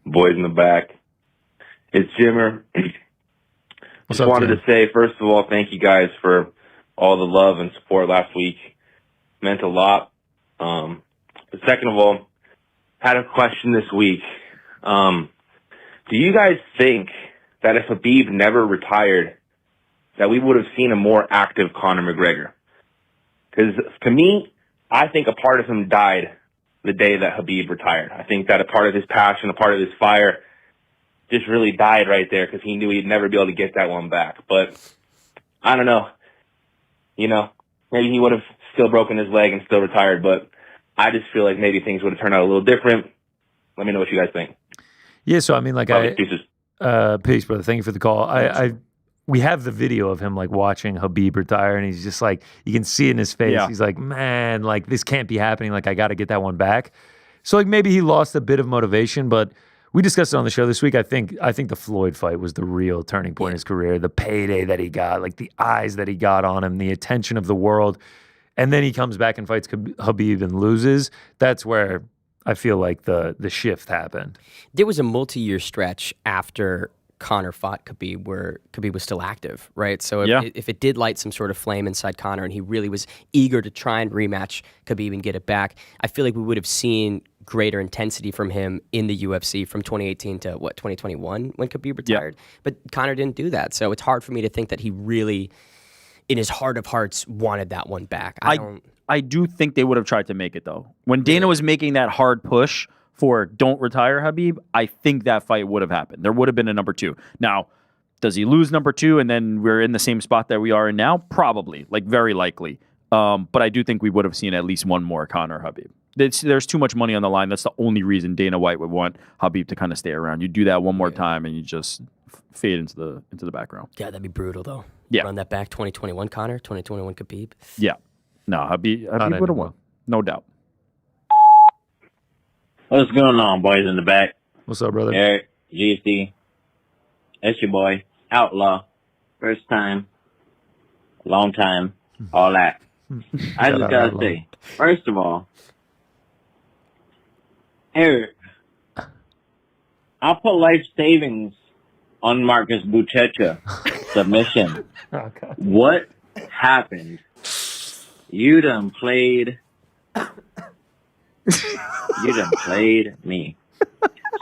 boys in the back. It's Jimmer. What's Just up, wanted Jim? to say, first of all, thank you guys for all the love and support last week. Meant a lot. But second of all, had a question this week. Do you guys think that if Khabib never retired, that we would have seen a more active Conor McGregor? Because to me, I think a part of him died the day that Khabib retired. I think that a part of his passion, a part of his fire, just really died right there because he knew he'd never be able to get that one back. But I don't know. You know, maybe he would have still broken his leg and still retired, but I just feel like maybe things would have turned out a little different. Let me know what you guys think. Yeah, so I mean, like Pieces. peace, brother. Thank you for the call. We have the video of him like watching Khabib retire, and he's just like, you can see it in his face. Yeah. He's like, man, like this can't be happening. Like I got to get that one back. So like maybe he lost a bit of motivation, but we discussed it on the show this week. I think the Floyd fight was the real turning point in his career. The payday that he got, like the eyes that he got on him, the attention of the world, and then he comes back and fights Khabib and loses. That's where I feel like the shift happened. There was a multi-year stretch after Conor fought Khabib where Khabib was still active, right? So if it did light some sort of flame inside Conor and he really was eager to try and rematch Khabib and get it back, I feel like we would have seen greater intensity from him in the UFC from 2018 to 2021 when Khabib retired. But Conor didn't do that. So it's hard for me to think that he really, in his heart of hearts, wanted that one back. I do think they would have tried to make it though. When Dana was making that hard push for don't retire Khabib, I think that fight would have happened. There would have been a number 2. Now, does he lose number 2 and then we're in the same spot that we are in now? Probably, like very likely. But I do think we would have seen at least one more Conor Khabib. There's too much money on the line. That's the only reason Dana White would want Khabib to kind of stay around. You do that one more time and you just fade into the background. Yeah, that'd be brutal though. Yeah. Run that back, 2021 Conor, 2021 Khabib. Yeah. No, Habib would have won. No doubt. What's going on, boys in the back? What's up, brother? Eric, GC. That's your boy, Outlaw. First time, long time, all that. I just gotta say, first of all, Eric, I'll put life savings on Marcus Buchecha submission. What happened? You done played me.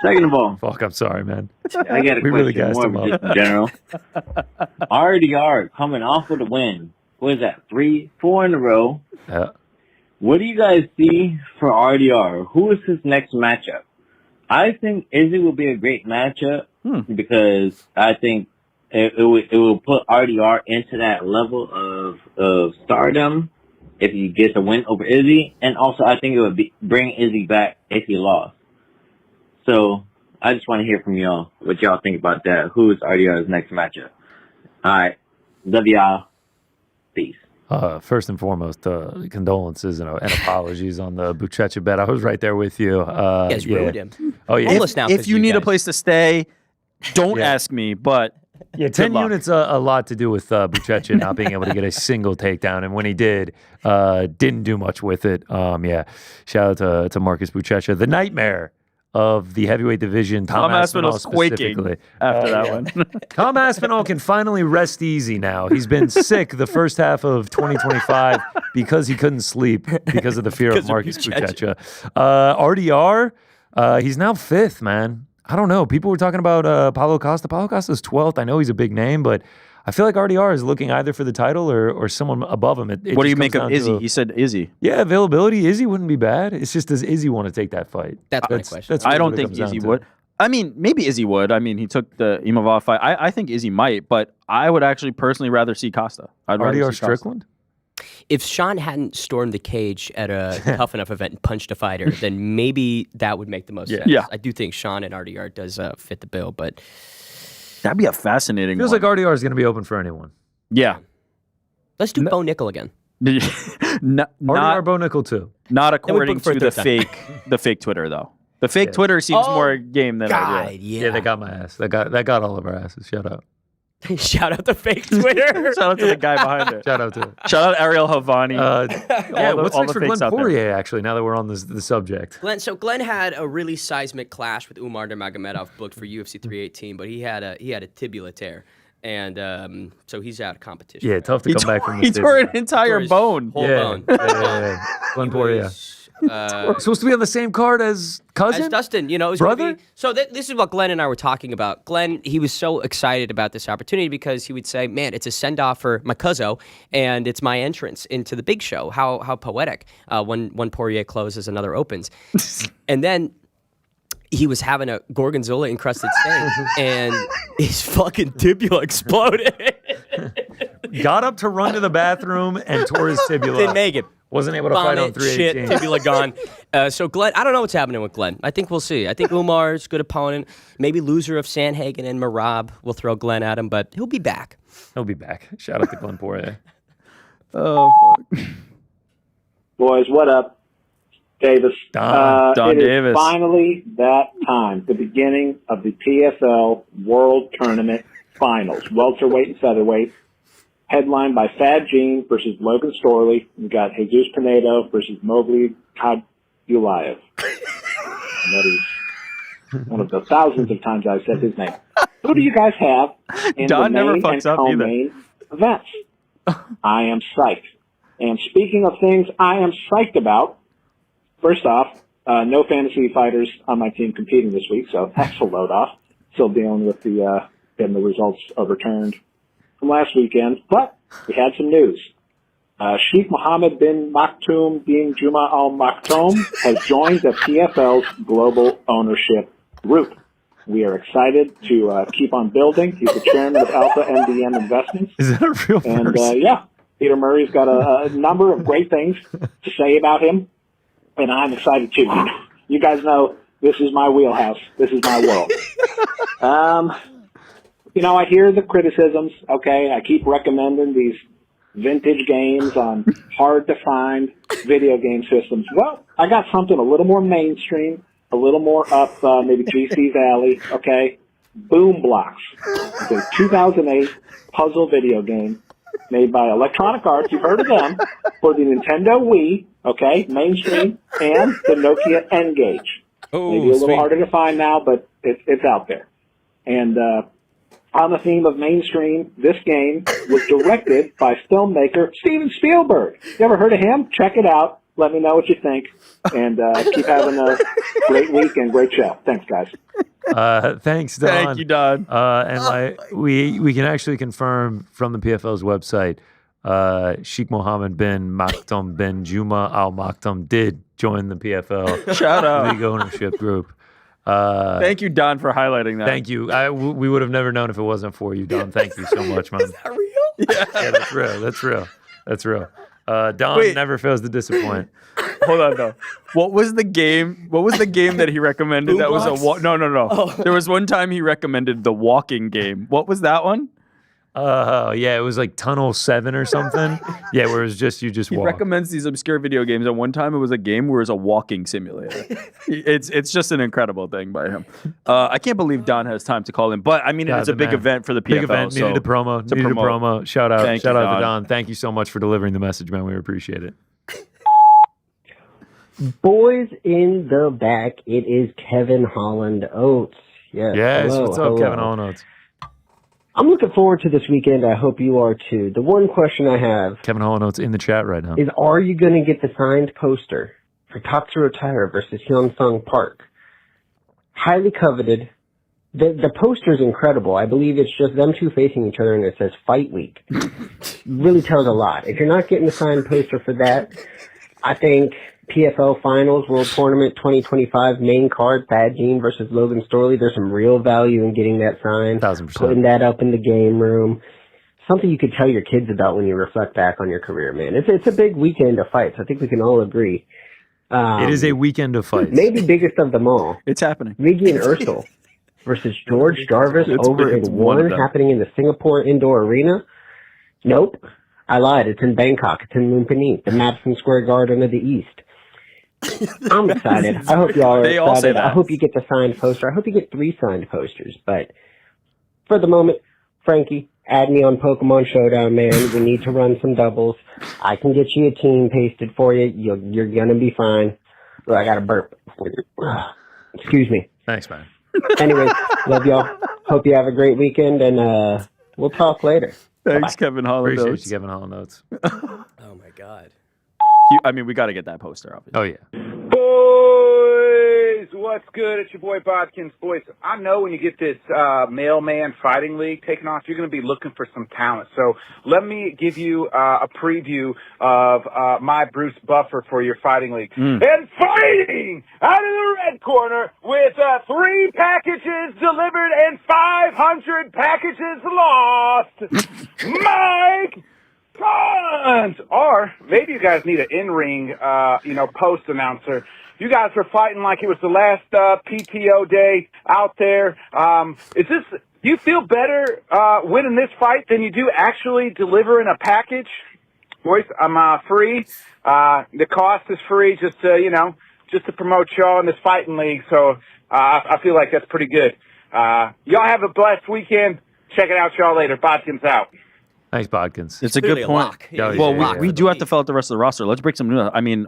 Second of all, fuck, I'm sorry, man. I got a question more of just in general. RDR coming off with a win. What is that? 3-4 in a row. Yeah. What do you guys see for RDR? Who is his next matchup? I think Izzy will be a great matchup because I think it will put RDR into that level of stardom if he gets a win over Izzy, and also I think it would bring Izzy back if he lost. So I just want to hear from y'all what y'all think about that. Who is RDR's next matchup? All right, love y'all. Peace. First and foremost, condolences and apologies on the Buchecha bet. I was right there with you. You guys ruined him. Oh yeah. Homeless now. If you need a place to stay, don't ask me. But yeah, 10 units a lot to do with Buchecha not being able to get a single takedown, and when he did, didn't do much with it. Yeah, shout out to Marcus Buchecha, the nightmare of the heavyweight division. Tom Aspinall's quaking after that one. Tom Aspinall can finally rest easy now. He's been sick the first half of 2025 because he couldn't sleep because of the fear of Marcus Buchecha. RDR, he's now 5th, man. I don't know. People were talking about Paulo Costa. Paulo Costa's 12th. I know he's a big name, but I feel like RDR is looking either for the title or someone above him. What do you make of Izzy? He said Izzy. Yeah, availability. Izzy wouldn't be bad. It's just, does Izzy want to take that fight? That's my question. That's I don't think Izzy would. I mean, maybe Izzy would. I mean, he took the Imavov fight. I think Izzy might, but I would actually personally rather see Costa. I'd rather RDR see Strickland? If Sean hadn't stormed the cage at a tough enough event and punched a fighter, then maybe that would make the most sense. Yeah. I do think Sean and RDR does fit the bill, but that'd be a fascinating Feels one. like RDR is going to be open for anyone. Yeah. Let's do Bo Nickel again. RDR Bo Nickel too. Not according to the fake Twitter though. The fake Twitter seems more game than RDR. Yeah, they got my ass. That got all of our asses. Shout out. Shout out to fake Twitter. Shout out to the guy behind it. Shout out to Shout out Ariel Helwani. What's next for Glenn Poirier, actually, now that we're on the subject? Glenn had a really seismic clash with Umar Nurmagomedov booked for UFC 318, but he had a tibula tear. And so he's out of competition. Yeah, tough to come back from the He tore an entire bone. Whole bone. Glenn Poirier. Supposed to be on the same card as cousin? As Dustin, it was brother? So this is what Glenn and I were talking about. Glenn, he was so excited about this opportunity because he would say, man, it's a send-off for my cuzzo, and it's my entrance into the big show. How poetic. One Poirier closes, another opens. And then he was having a gorgonzola encrusted steak, and his fucking tibula exploded. Got up to run to the bathroom and tore his tibula. Didn't make it. Wasn't able to fight on 318. Shit, tibula gone. So Glenn, I don't know what's happening with Glenn. I think we'll see. I think Umar's a good opponent. Maybe loser of Sandhagen and Marab will throw Glenn at him, but he'll be back. He'll be back. Shout out to Glenn Poirier. Oh, fuck. Boys, what up? Davis. Don Davis. Finally that time, the beginning of the PFL World Tournament Finals, welterweight and featherweight, headlined by Fad Gene versus Logan Storley. We've got Jesus Pinedo versus Mowgli Kadulayev. And that is one of the thousands of times I've said his name. Who do you guys have in Don the never main fucks and up either. co-main events? I am psyched. And speaking of things I am psyched about, first off, no fantasy fighters on my team competing this week, so that's a load off. Still dealing with getting the results overturned from last weekend, but we had some news. Sheikh Mohammed bin Maktoum bin Juma Al Maktoum has joined the PFL's global ownership group. We are excited to keep on building. He's the chairman of Alpha MDM Investments. Is that a real person? And Peter Murray's got a number of great things to say about him, and I'm excited too. You guys know this is my wheelhouse. This is my world. I hear the criticisms. Okay, I keep recommending these vintage games on hard-to-find video game systems. Well, I got something a little more mainstream, a little more up, maybe GC's alley, okay? Boom Blocks. It's a 2008 puzzle video game made by Electronic Arts. You've heard of them, for the Nintendo Wii, okay, mainstream, and the Nokia N-Gage. Oh, Maybe a little sweet. harder to find now, but it's out there. And on the theme of mainstream, this game was directed by filmmaker Steven Spielberg. You ever heard of him? Check it out. Let me know what you think. And keep having a great week and great show. Thanks, guys. Thanks, Don. Thank you, Don. And we can actually confirm from the PFL's website, Sheikh Mohammed bin Maktoum bin Juma Al Maktoum did join the PFL Shout out. League ownership group. Thank you, Don, for highlighting that. Thank you. We would have never known if it wasn't for you, Don. Thank you so much, man. Is that real? Yeah, that's real. That's real. That's real. Don Wait. never fails to disappoint. Hold on, though. What was the game? What was the game that he recommended? That was no. There was one time he recommended the walking game. What was that one? Yeah, it was like Tunnel 7 or something. Yeah, where it was just you just He walk. recommends these obscure video games, and one time it was a game where it was a walking simulator. It's just an incredible thing by him. I can't believe Don has time to call in, but I mean, God, it's a the big man. event for the PFL. Big event. so Needed a promo. to Needed a promote. promo. Shout out. Thank Shout you, out to Don. Don. Thank you so much for delivering the message, man. We appreciate it. Boys in the back, it is Kevin Holland Oates. Yes. Yes. Hello, What's up, hello. Kevin Holland? I'm looking forward to this weekend. I hope you are too. The one question I have Kevin Holland's in the chat right now. is, are you going to get the signed poster for Tatsuro Taira versus Hyun Sung Park? Highly coveted. The poster is incredible. I believe it's just them two facing each other and it says Fight Week. Really tells a lot. If you're not getting the signed poster for that, I think PFL Finals World Tournament 2025 main card, Thad Dean versus Logan Storley, there's some real value in getting that signed, 1,000%. putting that up in the game room. Something you could tell your kids about when you reflect back on your career, man. It's a big weekend of fights. I think we can all agree. It is a weekend of fights. Maybe biggest of them all. It's happening. Miggy and Ursel versus George Jarvis over it's in one of one, them. happening in the Singapore Indoor Arena. Nope. I lied. It's in Bangkok. It's in Lumpini, the Madison Square Garden of the East. I'm excited. I hope y'all are They all say excited. I that. hope you get the signed poster. I hope you get 3 signed posters. But for the moment, Frankie, add me on Pokemon Showdown, man. We need to run some doubles. I can get you a team pasted for you. You're gonna be fine. Oh, I got to burp. Excuse me. Thanks, man. Anyways, love y'all. Hope you have a great weekend, and we'll talk later. Thanks, Kevin Holland Appreciate Oates. you, Kevin Holland Notes. Oh my God. I mean, we got to get that poster, obviously. Oh, yeah. Boys, what's good? It's your boy Bodkins. Boys, I know when you get this mailman fighting league taken off, you're going to be looking for some talent. So let me give you a preview of my Bruce Buffer for your fighting league. And fighting out of the red corner with 3 packages delivered and 500 packages lost, Mike Pons! Or maybe you guys need an in-ring, post announcer. You guys are fighting like it was the last PTO day out there. Do you feel better winning this fight than you do actually delivering a package? Boys, I'm free. The cost is free just to promote y'all in this fighting league. So I feel like that's pretty good. Y'all have a blessed weekend. Check it out, y'all later. Bodkins out. Thanks, Bodkins. It's a good point. We do have to fill out the rest of the roster. Let's break some news. I mean,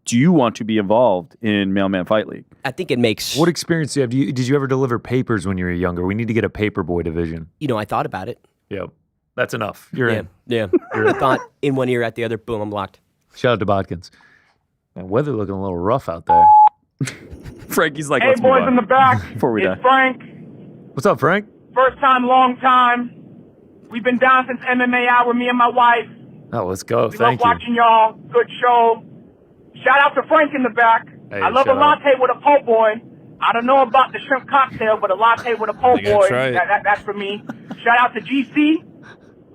do you want to be involved in Mailman Fight League? I think it makes. What experience do you have? Did you ever deliver papers when you were younger? We need to get a paperboy division. I thought about it. Yep. That's enough. You're in. Yeah. I thought in one ear, at the other. Boom, I'm locked. Shout out to Bodkins. Man, weather looking a little rough out there. Frankie's like, hey, let's move boys on in the back. before we die. It's Frank. What's up, Frank? First time, long time. We've been down since MMA Hour, me and my wife. Oh, let's go. We Thank love you. watching y'all. Good show. Shout out to Frank in the back. Hey, I love a shout out. latte with a po' boy. I don't know about the shrimp cocktail, but a latte with a po' You gotta boy, try it. that's for me. Shout out to GC.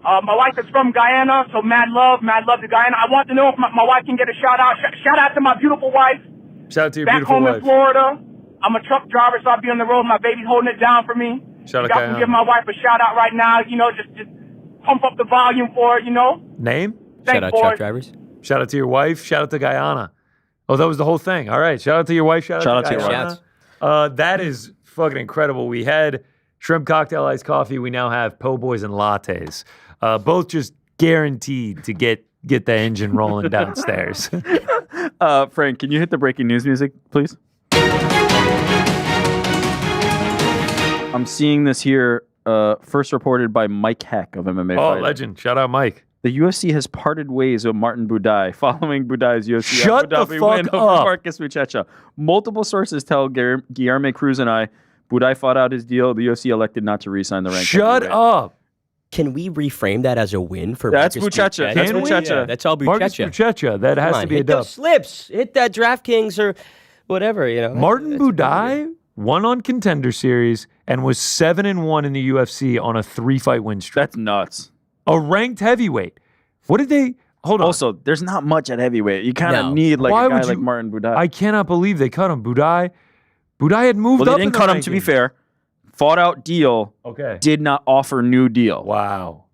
My wife is from Guyana, so mad love to Guyana. I want to know if my wife can get a shout out. Shout out to my beautiful wife. Shout out to your Back beautiful home wife. in Florida. I'm a truck driver, so I'll be on the road. My baby's holding it down for me. Shout out Y'all Guyana. can give my wife a shout out right now. Just pump up the volume for her, Name? Thanks, Shout out boys. truck drivers. Shout out to your wife. Shout out to Guyana. Oh, that was the whole thing. All right. Shout out to your wife. Shout out to your Shouts. wife. That is fucking incredible. We had shrimp cocktail iced coffee. We now have po' boys and lattes. Both just guaranteed to get the engine rolling downstairs. Frank, can you hit the breaking news music, please? I'm seeing this here, first reported by Mike Heck of MMA Oh, Fighting. legend. Shout out, Mike. The UFC has parted ways with Martin Budai following Budai's UFC Shut Abu the Dhabi fuck win up. over Marcus Buchecha. Multiple sources tell Guilherme Cruz and I, Budai fought out his deal. The UFC elected not to re-sign the rank. Shut up. Can we reframe that as a win for That's Marcus Buchecha. That's Can we? Buchecha. Yeah, that's all Buchecha. Marcus Buchecha. That has Come to on, be a hit dub. those slips. Hit that DraftKings or whatever, you know. Martin Budai won on Contender Series and was 7-1 in the UFC on a 3-fight win streak. That's nuts. A ranked heavyweight. What did they... Hold on. Also, there's not much at heavyweight. You kind of need like Why a guy would like you- Martin Budai. I cannot believe they cut him. Budai had moved Well, up they didn't in the cut him, to be rankings. fair. Fought out deal. Okay. Did not offer new deal. Wow.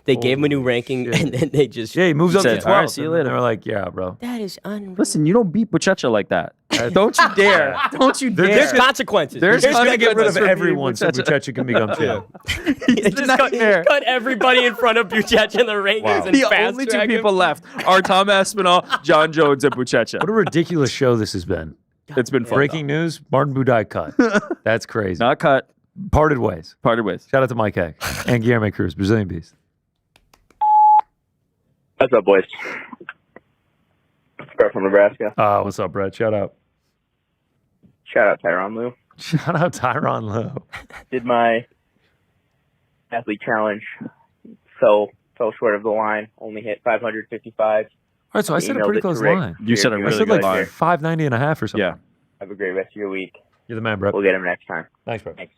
They gave him a new ranking, and then they just... Yeah, he moves up to Said, 12. "All right, see you later." They were like, yeah, bro. That is unreal. Listen, you don't beat Buchecha like that. Don't you dare. Don't you dare. There's consequences. There's They're going to get rid of consequences for beating everyone so Buchecha. Buchecha can become champ. Just cut everybody in front of Buchecha in the rankings and The fast only two track him. people left are Tom Aspinall, John Jones, and Buchecha. What a ridiculous show this has been. It's been fun. Breaking news, Martin Budai cut. That's crazy. Not cut. Parted ways. Parted ways. Shout out to Mike Heck and Guilherme Cruz, Brazilian Beast. What's up, boys? Brett from Nebraska. What's up, Brett? Shout out. Shout out Tyron Lue. Shout out Tyron Lue. Did my athlete challenge. Fell short of the line. Only hit 555. All right, so I said a Emailed pretty it to close Rick. line. You said a I really said good like line. 590 and a half or something. Yeah. Have a great rest of your week. You're the man, Brett. We'll get him next time. Thanks, Brett. Thanks.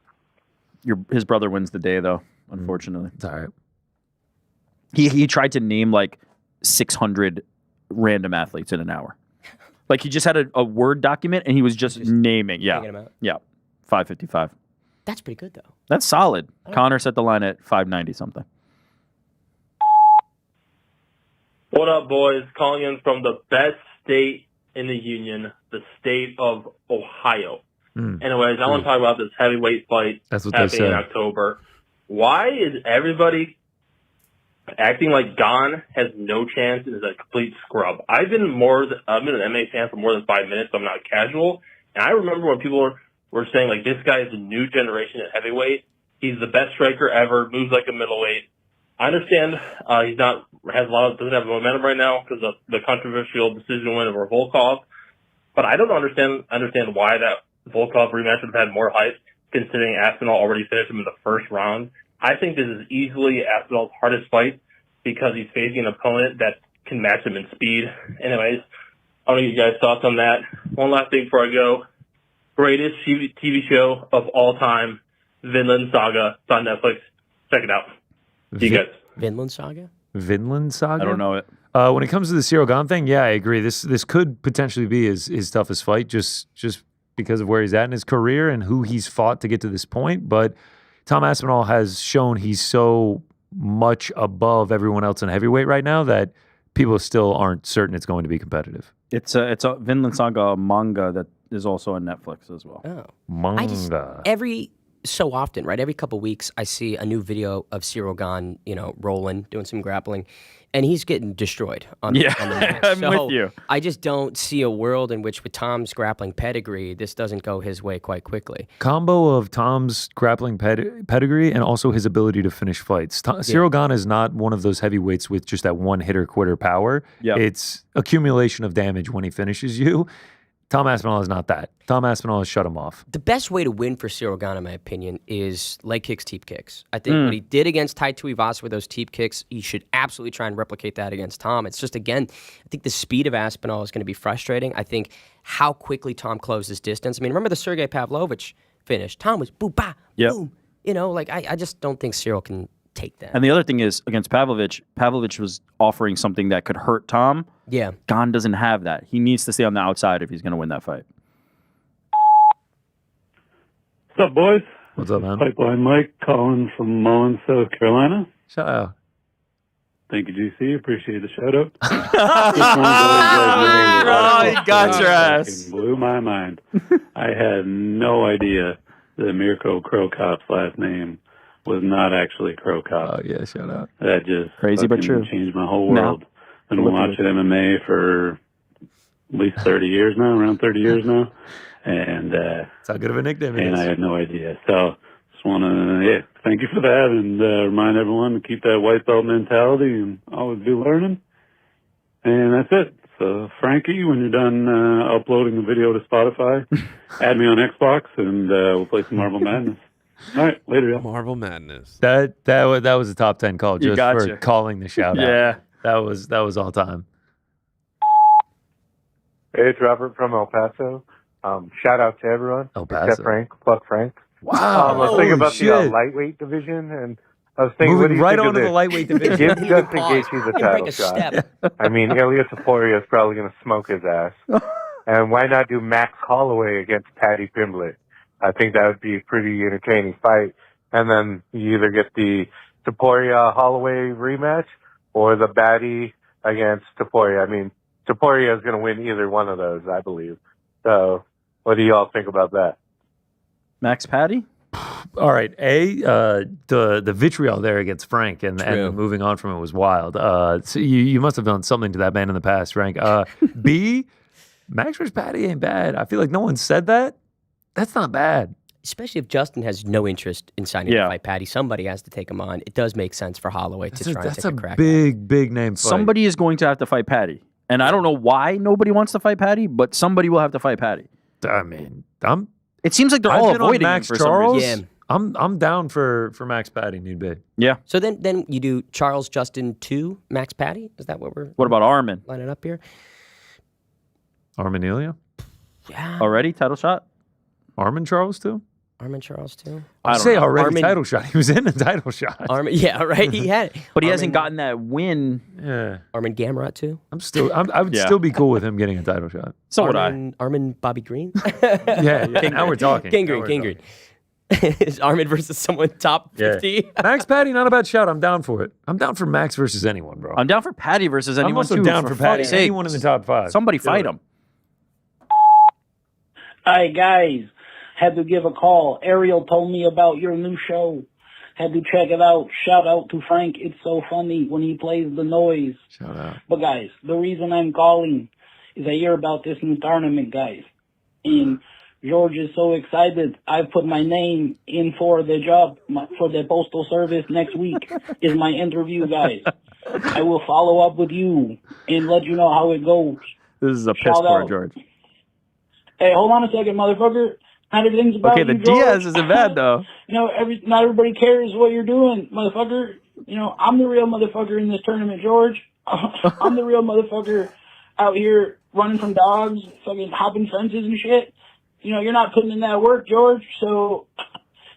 His brother wins the day, though, unfortunately. It's all right. He tried to name like 600 random athletes in an hour. Like he just had a Word document and he was just naming. Yeah. Picking 'em out. Yeah. 555. That's pretty good, though. That's solid. Connor set the line at 590 something. What up, boys? Calling in from the best state in the union, the state of Ohio. Anyways, I want to talk about this heavyweight fight That's what they happening in say. October. Why is everybody acting like Gon has no chance and is a complete scrub? I've been an MMA fan for more than 5 minutes, so I'm not casual. And I remember when people were saying, like, this guy is a new generation at heavyweight. He's the best striker ever, moves like a middleweight. I understand doesn't have momentum right now because of the controversial decision win over Volkov. But I don't understand why that Volkov rematch would have had more hype, considering Aspinall already finished him in the first round. I think this is easily Aspinall's hardest fight because he's facing an opponent that can match him in speed. Anyways, I want to get you guys' thoughts on that. One last thing before I go. Greatest TV show of all time, Vinland Saga. It's on Netflix. Check it out. See you guys. Vinland Saga? Vinland Saga? I don't know it. When it comes to the Cyril Gane thing, yeah, I agree. This could potentially be his toughest fight just because of where he's at in his career and who he's fought to get to this point. But Tom Aspinall has shown he's so much above everyone else in heavyweight right now that people still aren't certain it's going to be competitive. It's a Vinland Saga manga that is also on Netflix as well. Oh. Manga. Every so often, right? Every couple weeks, I see a new video of Cyril Gane, rolling, doing some grappling, and he's getting destroyed on the mat. I'm So with you. I just don't see a world in which, with Tom's grappling pedigree, this doesn't go his way quite quickly. Combo of Tom's grappling pedigree and also his ability to finish fights. Cyril Gane is not one of those heavyweights with just that one hitter quitter power. Yep. It's accumulation of damage when he finishes you. Tom Aspinall is not that. Tom Aspinall has shut him off. The best way to win for Cyril Gane, in my opinion, is leg kicks, teep kicks. I think what he did against Tai Tuivasa with those teep kicks, he should absolutely try and replicate that against Tom. It's just, again, I think the speed of Aspinall is going to be frustrating. I think how quickly Tom closed his distance. I mean, remember the Sergey Pavlovich finish? Tom was boom, ba, boom. I just don't think Cyril can take that. And the other thing is, against Pavlovich was offering something that could hurt Tom. Yeah. Gane doesn't have that. He needs to stay on the outside if he's going to win that fight. What's up, boys? What's up, man? Pipeline Mike calling from Mullen, South Carolina. Shout out. Thank you, GC. Appreciate the shout out. Oh, he got your ass. Blew my mind. I had no idea that Mirko Krokop's last name was not actually Krokop. Oh yeah, shout out. That just Crazy but true. changed my whole world. Been watching MMA for at least 30 years now, around 30 years now, and that's how good of a nickname it and is. I had no idea. So just want to thank you for that, and remind everyone to keep that white belt mentality and always be learning. And that's it. So Frankie, when you're done uploading the video to Spotify, add me on Xbox, and we'll play some Marble Madness. All right, later, y'all. Marble Madness. That was a top 10 call just for calling the shout out. Yeah. That was all time. Hey, it's Robert from El Paso. Shout out to everyone. El Paso. Except Frank. Fuck Frank. Wow. I was thinking about shit. the lightweight division, and I was thinking, what do Moving you right think onto of the this? lightweight division. Give Justin Gaethje the title shot. I mean, Ilya Taporia is probably going to smoke his ass. And why not do Max Holloway against Paddy Pimblett? I think that would be a pretty entertaining fight. And then you either get the Taporia-Holloway rematch or the Batty against Taporia. I mean, Taporia is going to win either one of those, I believe. So what do you all think about that? Max Patty? All right. The vitriol there against Frank and moving on from it was wild. So you must have done something to that man in the past, Frank. B, Max vs. Patty ain't bad. I feel like no one said that. That's not bad. Especially if Justin has no interest in signing to fight Patty. Somebody has to take him on. It does make sense for Holloway to try and take a crack. Big name fight. Somebody is going to have to fight Patty. And I don't know why nobody wants to fight Patty, but somebody will have to fight Patty. I mean, it seems like they're all avoiding Max him for Charles. some reason. I'm down for Max Patty, need be. Yeah. So then you do Charles Justin 2, Max Patty? Is that what we're What about Armin? lining up here? Armin Ilya? Yeah. Already? Title shot? Armin Charles too? Armin Charles too? I say already title shot. He was in a title shot. Armin, yeah, right. He had it. But he hasn't gotten that win. Yeah. Armin Gamrot too? I would still be cool with him getting a title shot. So would Armin Bobby Green? Yeah. Now we're talking. King Green. Is Armin versus someone top 50? Yeah. Max Patty, not a bad shout. I'm down for it. I'm down for Max versus anyone, bro. I'm down for Patty versus anyone I'm also too. down for Patty. fuck's sake. Anyone in the top 5. Somebody fight him. Hi, guys. Had to give a call. Ariel told me about your new show. Had to check it out. Shout out to Frank. It's so funny when he plays the noise. Shout out. But, guys, the reason I'm calling is I hear about this new tournament, guys. And George is so excited. I put my name in for the job, for the Postal Service next week is my interview, guys. I will follow up with you and let you know how it goes. This is a piss Shout poor out. George. Hey, hold on a second, motherfucker. Not everything's about Okay, the you, George. Diaz isn't bad though. You know, not everybody cares what you're doing, motherfucker. You know, I'm the real motherfucker in this tournament, George. I'm the real motherfucker out here running from dogs, fucking hopping fences and shit. You know, you're not putting in that work, George. So,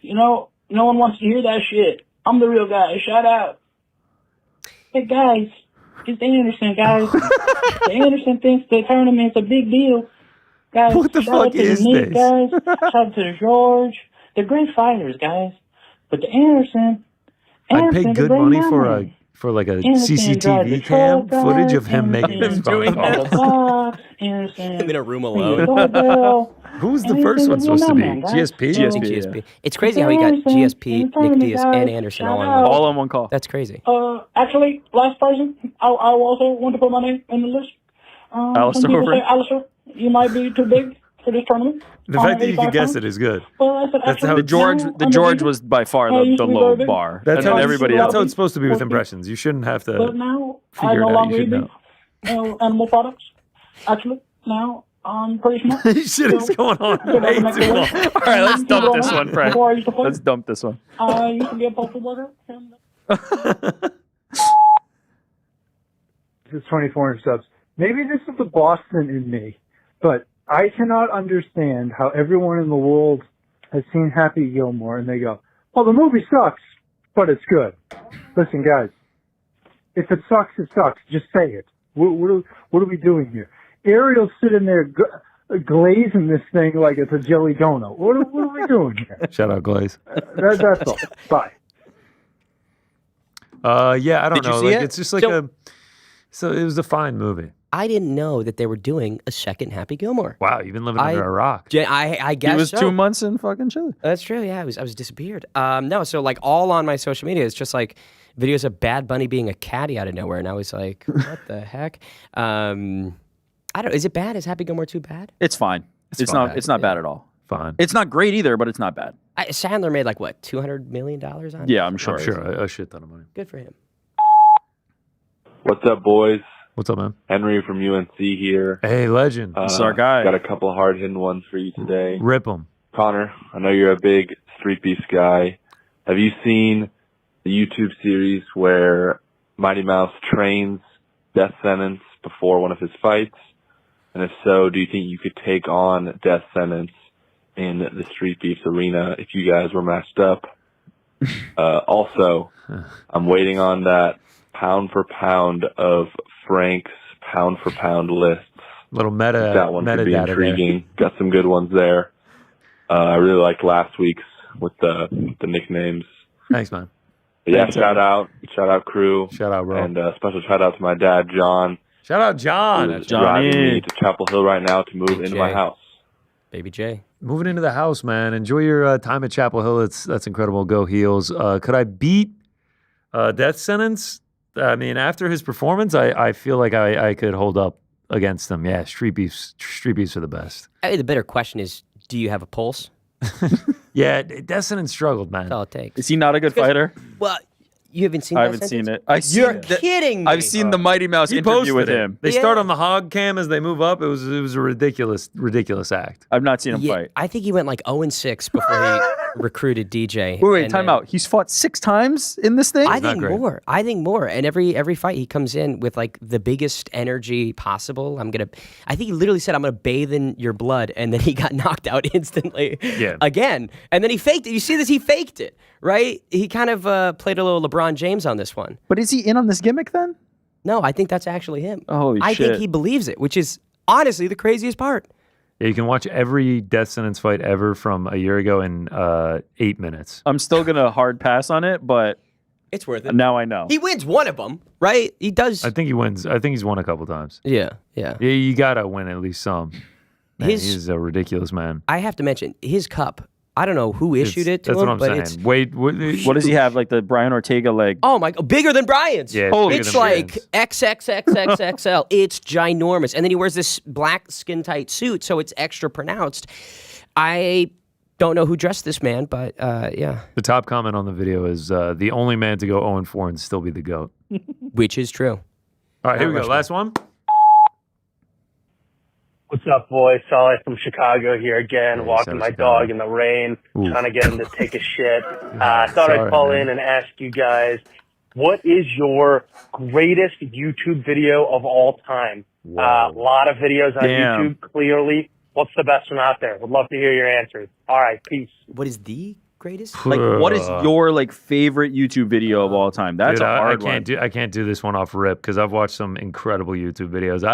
you know, no one wants to hear that shit. I'm the real guy. Shout out. Hey, guys. It's Anderson, guys. The Anderson thinks the tournament's a big deal. Guys, What the shout fuck out to is Nick, this? guys. Shout out to George. They're great fighters, guys. But the Anderson, I'd pay they're good great money memories. for like a Anderson drives the CCTV cam truck, footage guys. of him making his doing phone calls. Anderson. I'm in a room ring the alone. doorbell. Who's the Anything first one is your supposed to be? number, guys. GSP? GSP. It's crazy how he got GSP, Nick Diaz, and Anderson all in one. All on one call. That's crazy. Actually, last person, I also want to put my name in the list. Alistair Some people Overeem? say, Alistair, you might be too big for this tournament. The fact that you can 85 guess pounds. it is good. Well, I said, That's actually, how The George was by far used the to be low very big. bar. That's And how then everybody That's else. how it's supposed to be with Okay. impressions. You shouldn't have But to now, I figure no it out. longer You eat should beef, know. animal products. Actually, now I'm pretty smart. This shit is going on way too long. All right, let's dump this one, Frank. Before I used to play, Let's dump this one. I used to be a postal worker. And This is 2,400 subs. Maybe this is the Boston in me, but I cannot understand how everyone in the world has seen Happy Gilmore and they go, well, the movie sucks, but it's good. Listen, guys, if it sucks, it sucks. Just say it. What are we doing here? Ariel's sitting there glazing this thing like it's a jelly donut. What are we doing here? Shout out Glaze. That's all. Bye. Yeah, I don't Did you know. see Like it? it's just like so it was a fine movie. I didn't know that they were doing a second Happy Gilmore. Wow, you've been living under a rock. I guess He was so. 2 months in fucking Chile. That's true. Yeah, I was disappeared. No, so like all on my social media, it's just like videos of Bad Bunny being a caddy out of nowhere, and I was like, what the heck? I don't. Is it bad? Is Happy Gilmore 2 bad? It's fine. It's not. It's not bad at all. Fine. It's not great either, but it's not bad. Sandler made like what, $200 million on it? Yeah, I'm sure. I'm sure a shit ton of money. Good for him. What's up, boys? What's up, man? Henry from UNC here. Hey, legend. This is our guy. Got a couple of hard-hitting ones for you today. Rip them. Connor, I know you're a big Street Beef guy. Have you seen the YouTube series where Mighty Mouse trains death sentence before one of his fights? And if so, do you think you could take on death sentence in the Street Beefs arena if you guys were matched up? Also, I'm waiting on that pound for pound of Frank's pound for pound lists. Little meta. That one could be metadata intriguing. Got some good ones there. I really liked last week's with the nicknames. Thanks, man. But yeah, Thanks, shout out crew. Shout out, bro. And special shout out to my dad, John. Shout out, John. Who's driving me to Chapel Hill right now to move into my Jay. house. Baby J. Moving into the house, man. Enjoy your time at Chapel Hill. That's incredible. Go Heels. Could I beat death sentence? I mean, after his performance, I feel like I could hold up against him. Yeah, street beefs are the best. I mean, the better question is, do you have a pulse? Yeah, death sentence struggled, man. That's all it takes. Is he not a good fighter? Well, you haven't seen I that haven't sentence? seen it. You're kidding me. I've seen the Mighty Mouse He interview posted with it. him. They start on the hog cam as they move up. It was a ridiculous act. I've not seen him Yeah, fight. I think he went like 0-6 before he recruited DJ. Wait, And time then- out. He's fought 6 times in this thing? I think more. I think more. And every fight he comes in with like the biggest energy possible. I think he literally said, I'm gonna bathe in your blood, and then he got knocked out instantly. Yeah. Again. And then he faked it. You see this? He faked it, right? He kind of played a little LeBron James on this one. But is he in on this gimmick then? No, I think that's actually him. Holy I shit. think he believes it, which is honestly the craziest part. Yeah, you can watch every death sentence fight ever from a year ago in 8 minutes. I'm still going to hard pass on it, but It's worth it. now I know. He wins one of them, right? He does. I think he wins. I think he's won a couple times. Yeah. Yeah, you gotta win at least some. Man, His- he's a ridiculous man. I have to mention his cup. I don't know who issued it to That's him, what I'm but saying. it's Wait, What does he have? Like the Brian Ortega leg? oh my god, bigger than Brian's. Yeah, it's bigger it's than like Brian's. XXXXXL. It's ginormous, and then he wears this black skin tight suit, so it's extra pronounced. I don't know who dressed this man, but yeah, The top comment on the video is the only man to go 0-4 and still be the GOAT. which is true. All right, here we go. Rushmore. Last one. What's up, boys? Solly from Chicago here again, Hey, walking Solly, my Chicago. dog in the rain, Ooh. trying to get him to take a shit. I thought Sorry, I'd call man. in and ask you guys, what is your greatest YouTube video of all time? A lot of videos on Damn. YouTube, clearly. What's the best one out there? Would love to hear your answers. All right, peace. What is the greatest? Like, what is your like favorite YouTube video of all time? That's Dude, a hard I can't do this one off rip because I've watched some incredible YouTube videos.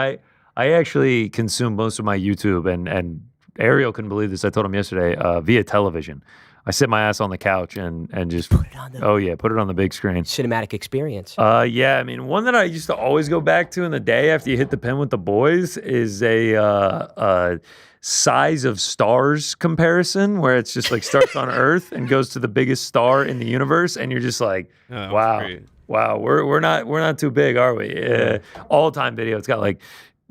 I actually consume most of my YouTube, and Ariel couldn't believe this. I told him yesterday via television. I sit my ass on the couch and just put it on the big screen. Cinematic experience. Yeah, I mean, one that I used to always go back to in the day after you hit the pen with the boys is a size of stars comparison where it's just like starts on Earth and goes to the biggest star in the universe, and you're just like, wow, we're not too big, are we? All time video. It's got like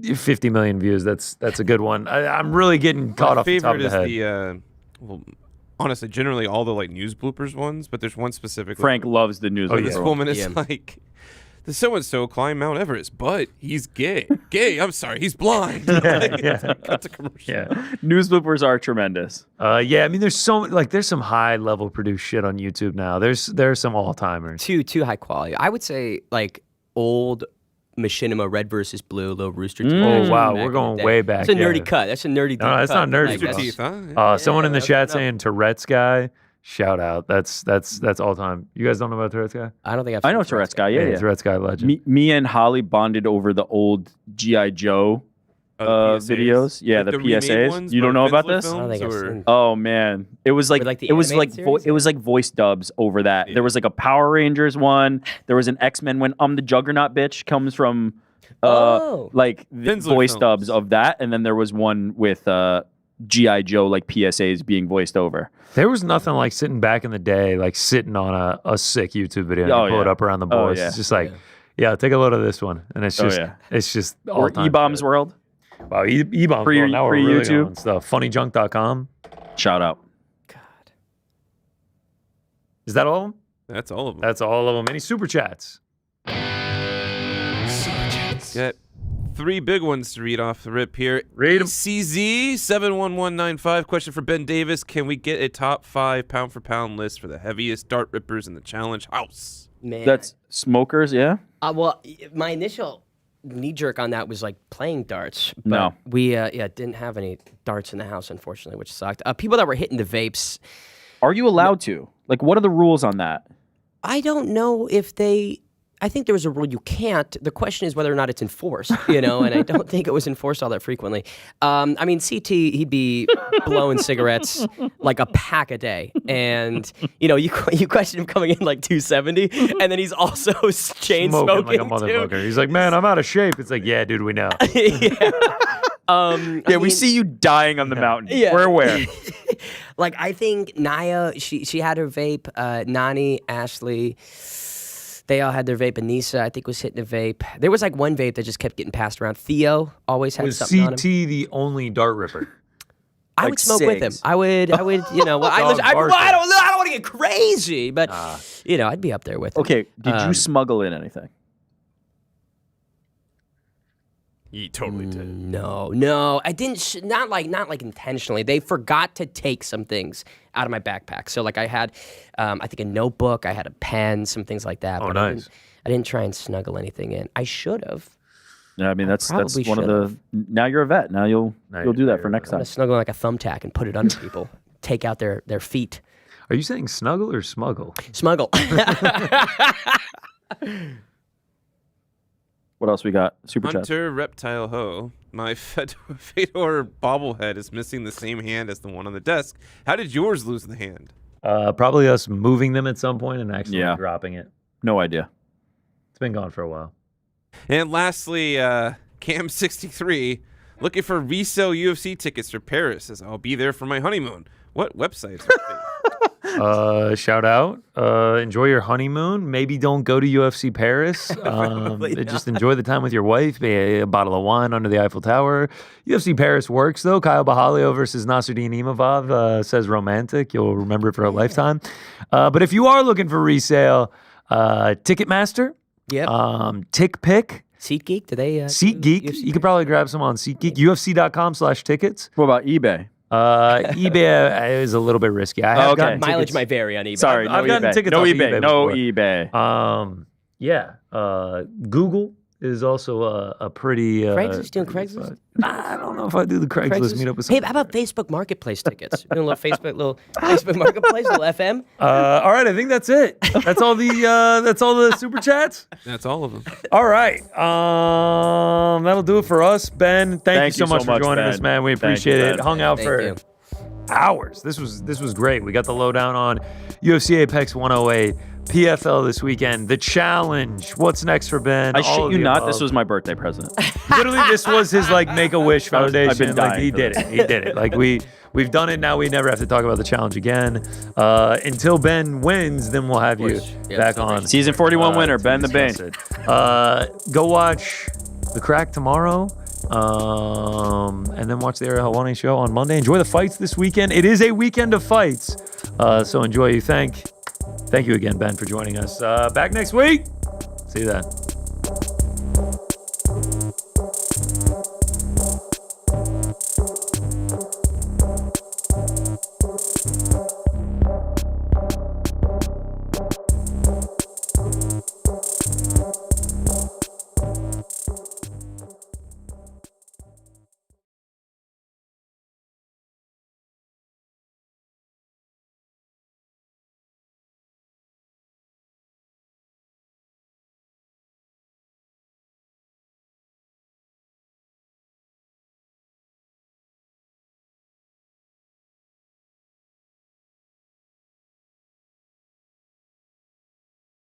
50 million views. That's a good one. I'm really getting caught off the top of the head. My favorite is well, honestly, generally all the like news bloopers ones, but there's one specific. Frank loves the news. This woman is like, the so and so climbed Mount Everest, but he's gay. Gay. I'm sorry, he's blind. Cut the commercial. Yeah. News bloopers are tremendous. Yeah, I mean, there's some high level produced shit on YouTube now. There's some all timers. Too high quality. I would say like old Machinima Red versus Blue, Little Rooster Teeth. Oh action wow, back we're in going the day. way back. That's a nerdy yeah. cut. That's a nerdy. No, that's cut. not nerdy. Like, bro. that's- Teeth, huh? Someone in the that's chat enough. saying Tourette's guy. Shout out. That's all time. You guys don't know about Tourette's guy? I don't think I know Tourette's guy. Yeah, yeah. Tourette's guy legend. Me and Holly bonded over the old GI Joe videos. Yeah, Like the remade PSAs. ones, You don't but know about Vinsler this? films, I don't think I've or- seen- Oh man, it was like, Like the it was like animated series? it was like voice dubs over that. There was like a Power Rangers one. There was an X-Men when the Juggernaut bitch comes from like the Vinsler voice films. dubs of that, and then there was one with G.I. Joe like PSAs being voiced over. There was nothing like sitting back in the day, like sitting on a sick YouTube video and Oh, you pull it yeah. up around the Oh, boys. yeah. It's just like, yeah, take a load of this one, and it's Oh, just, yeah. it's just Or all-time E-Bombs good. World. Wow, E-Bombs Pre- World. Now we're really pre-YouTube. going stuff. Funnyjunk.com. Shout out. Is that all of them? That's all of them. That's all of them. Any super chats? Got 3 big ones to read off the rip here. Read 'em. CZ71195. Question for Ben Davis. Can we get a top 5 pound for pound list for the heaviest dart rippers in the challenge house? Man. That's smokers, yeah. Well, my initial knee jerk on that was like playing darts. But No. we didn't have any darts in the house, unfortunately, which sucked. People that were hitting the vapes. Are you allowed to? Like, what are the rules on that? I don't know if they. I think there was a rule you can't. The question is whether or not it's enforced, and I don't think it was enforced all that frequently. I mean, CT, he'd be blowing cigarettes like a pack a day. And, you question him coming in like 270, and then he's also chain smoking like a motherfucker. He's like, man, I'm out of shape. It's like, yeah, dude, we know. We see you dying on the mountain. Yeah. We're aware. Like, I think Naya, she had her vape. Nani, Ashley, they all had their vape. Anissa, I think, was hitting a vape. There was like one vape that just kept getting passed around. Theo always had Was something on CT him. the only dart ripper? I would smoke with him. I would, I don't want to get crazy, but I'd be up there with him. Okay, did you smuggle in anything? You totally did. No, I didn't. Not like intentionally. They forgot to take some things out of my backpack. So like I had, I think a notebook. I had a pen, some things like that. Oh, but nice. I didn't try and snuggle anything in. I should have. Yeah, I mean that's probably one of the. Now you're a vet. Now you'll do that for next I'm time. gonna snuggle like a thumbtack and put it under people. Take out their feet. Are you saying snuggle or smuggle? Smuggle. What else we got? Super chat. Hunter Reptile Ho. My Fedor bobblehead is missing the same hand as the one on the desk. How did yours lose the hand? Probably us moving them at some point and actually dropping it. No idea. It's been gone for a while. And lastly, Cam63 looking for resale UFC tickets for Paris. Says I'll be there for my honeymoon. What websites are Shout out. Enjoy your honeymoon. Maybe don't go to UFC Paris. Just enjoy the time with your wife. Maybe a bottle of wine under the Eiffel Tower. UFC Paris works, though. Kyle Bahalio versus Nasruddin Imavov says romantic. You'll remember it for a lifetime. But if you are looking for resale, Ticketmaster. Yep. TickPick. SeatGeek, do they? SeatGeek. You could probably grab some on SeatGeek. UFC.com/tickets. What about eBay? eBay is a little bit risky. I have gotten Mileage tickets. might vary on eBay. Sorry, I've gotten eBay. tickets No off eBay. No before. eBay. Google is also a pretty. Craigslist, doing Craigslist? I don't know if I do the Craigslist meet up with. Hey, how about Facebook Marketplace tickets? Doing a little Facebook Marketplace, little FM. All right, I think that's it. That's all the super chats. That's all of them. All right, that'll do it for us, Ben. Thank you so much for joining Ben. us, man. We Thank you, appreciate it. Ben. Hung out Thank for you. hours. This was great. We got the lowdown on UFC Apex 108. PFL this weekend, the challenge. What's next for Ben? I All shit of you the not. above. This was my birthday present. Literally, this was his like Make-A-Wish Foundation. I've been dying he for did this. it. He did it. Like we've done it now. We never have to talk about the challenge again. Until Ben wins, then we'll have you back on. Season 41 winner, Ben the Bane. Go watch The Crack tomorrow. And then watch the Ariel Helwani show on Monday. Enjoy the fights this weekend. It is a weekend of fights. So enjoy. Thank you again, Ben, for joining us. Back next week. See you then.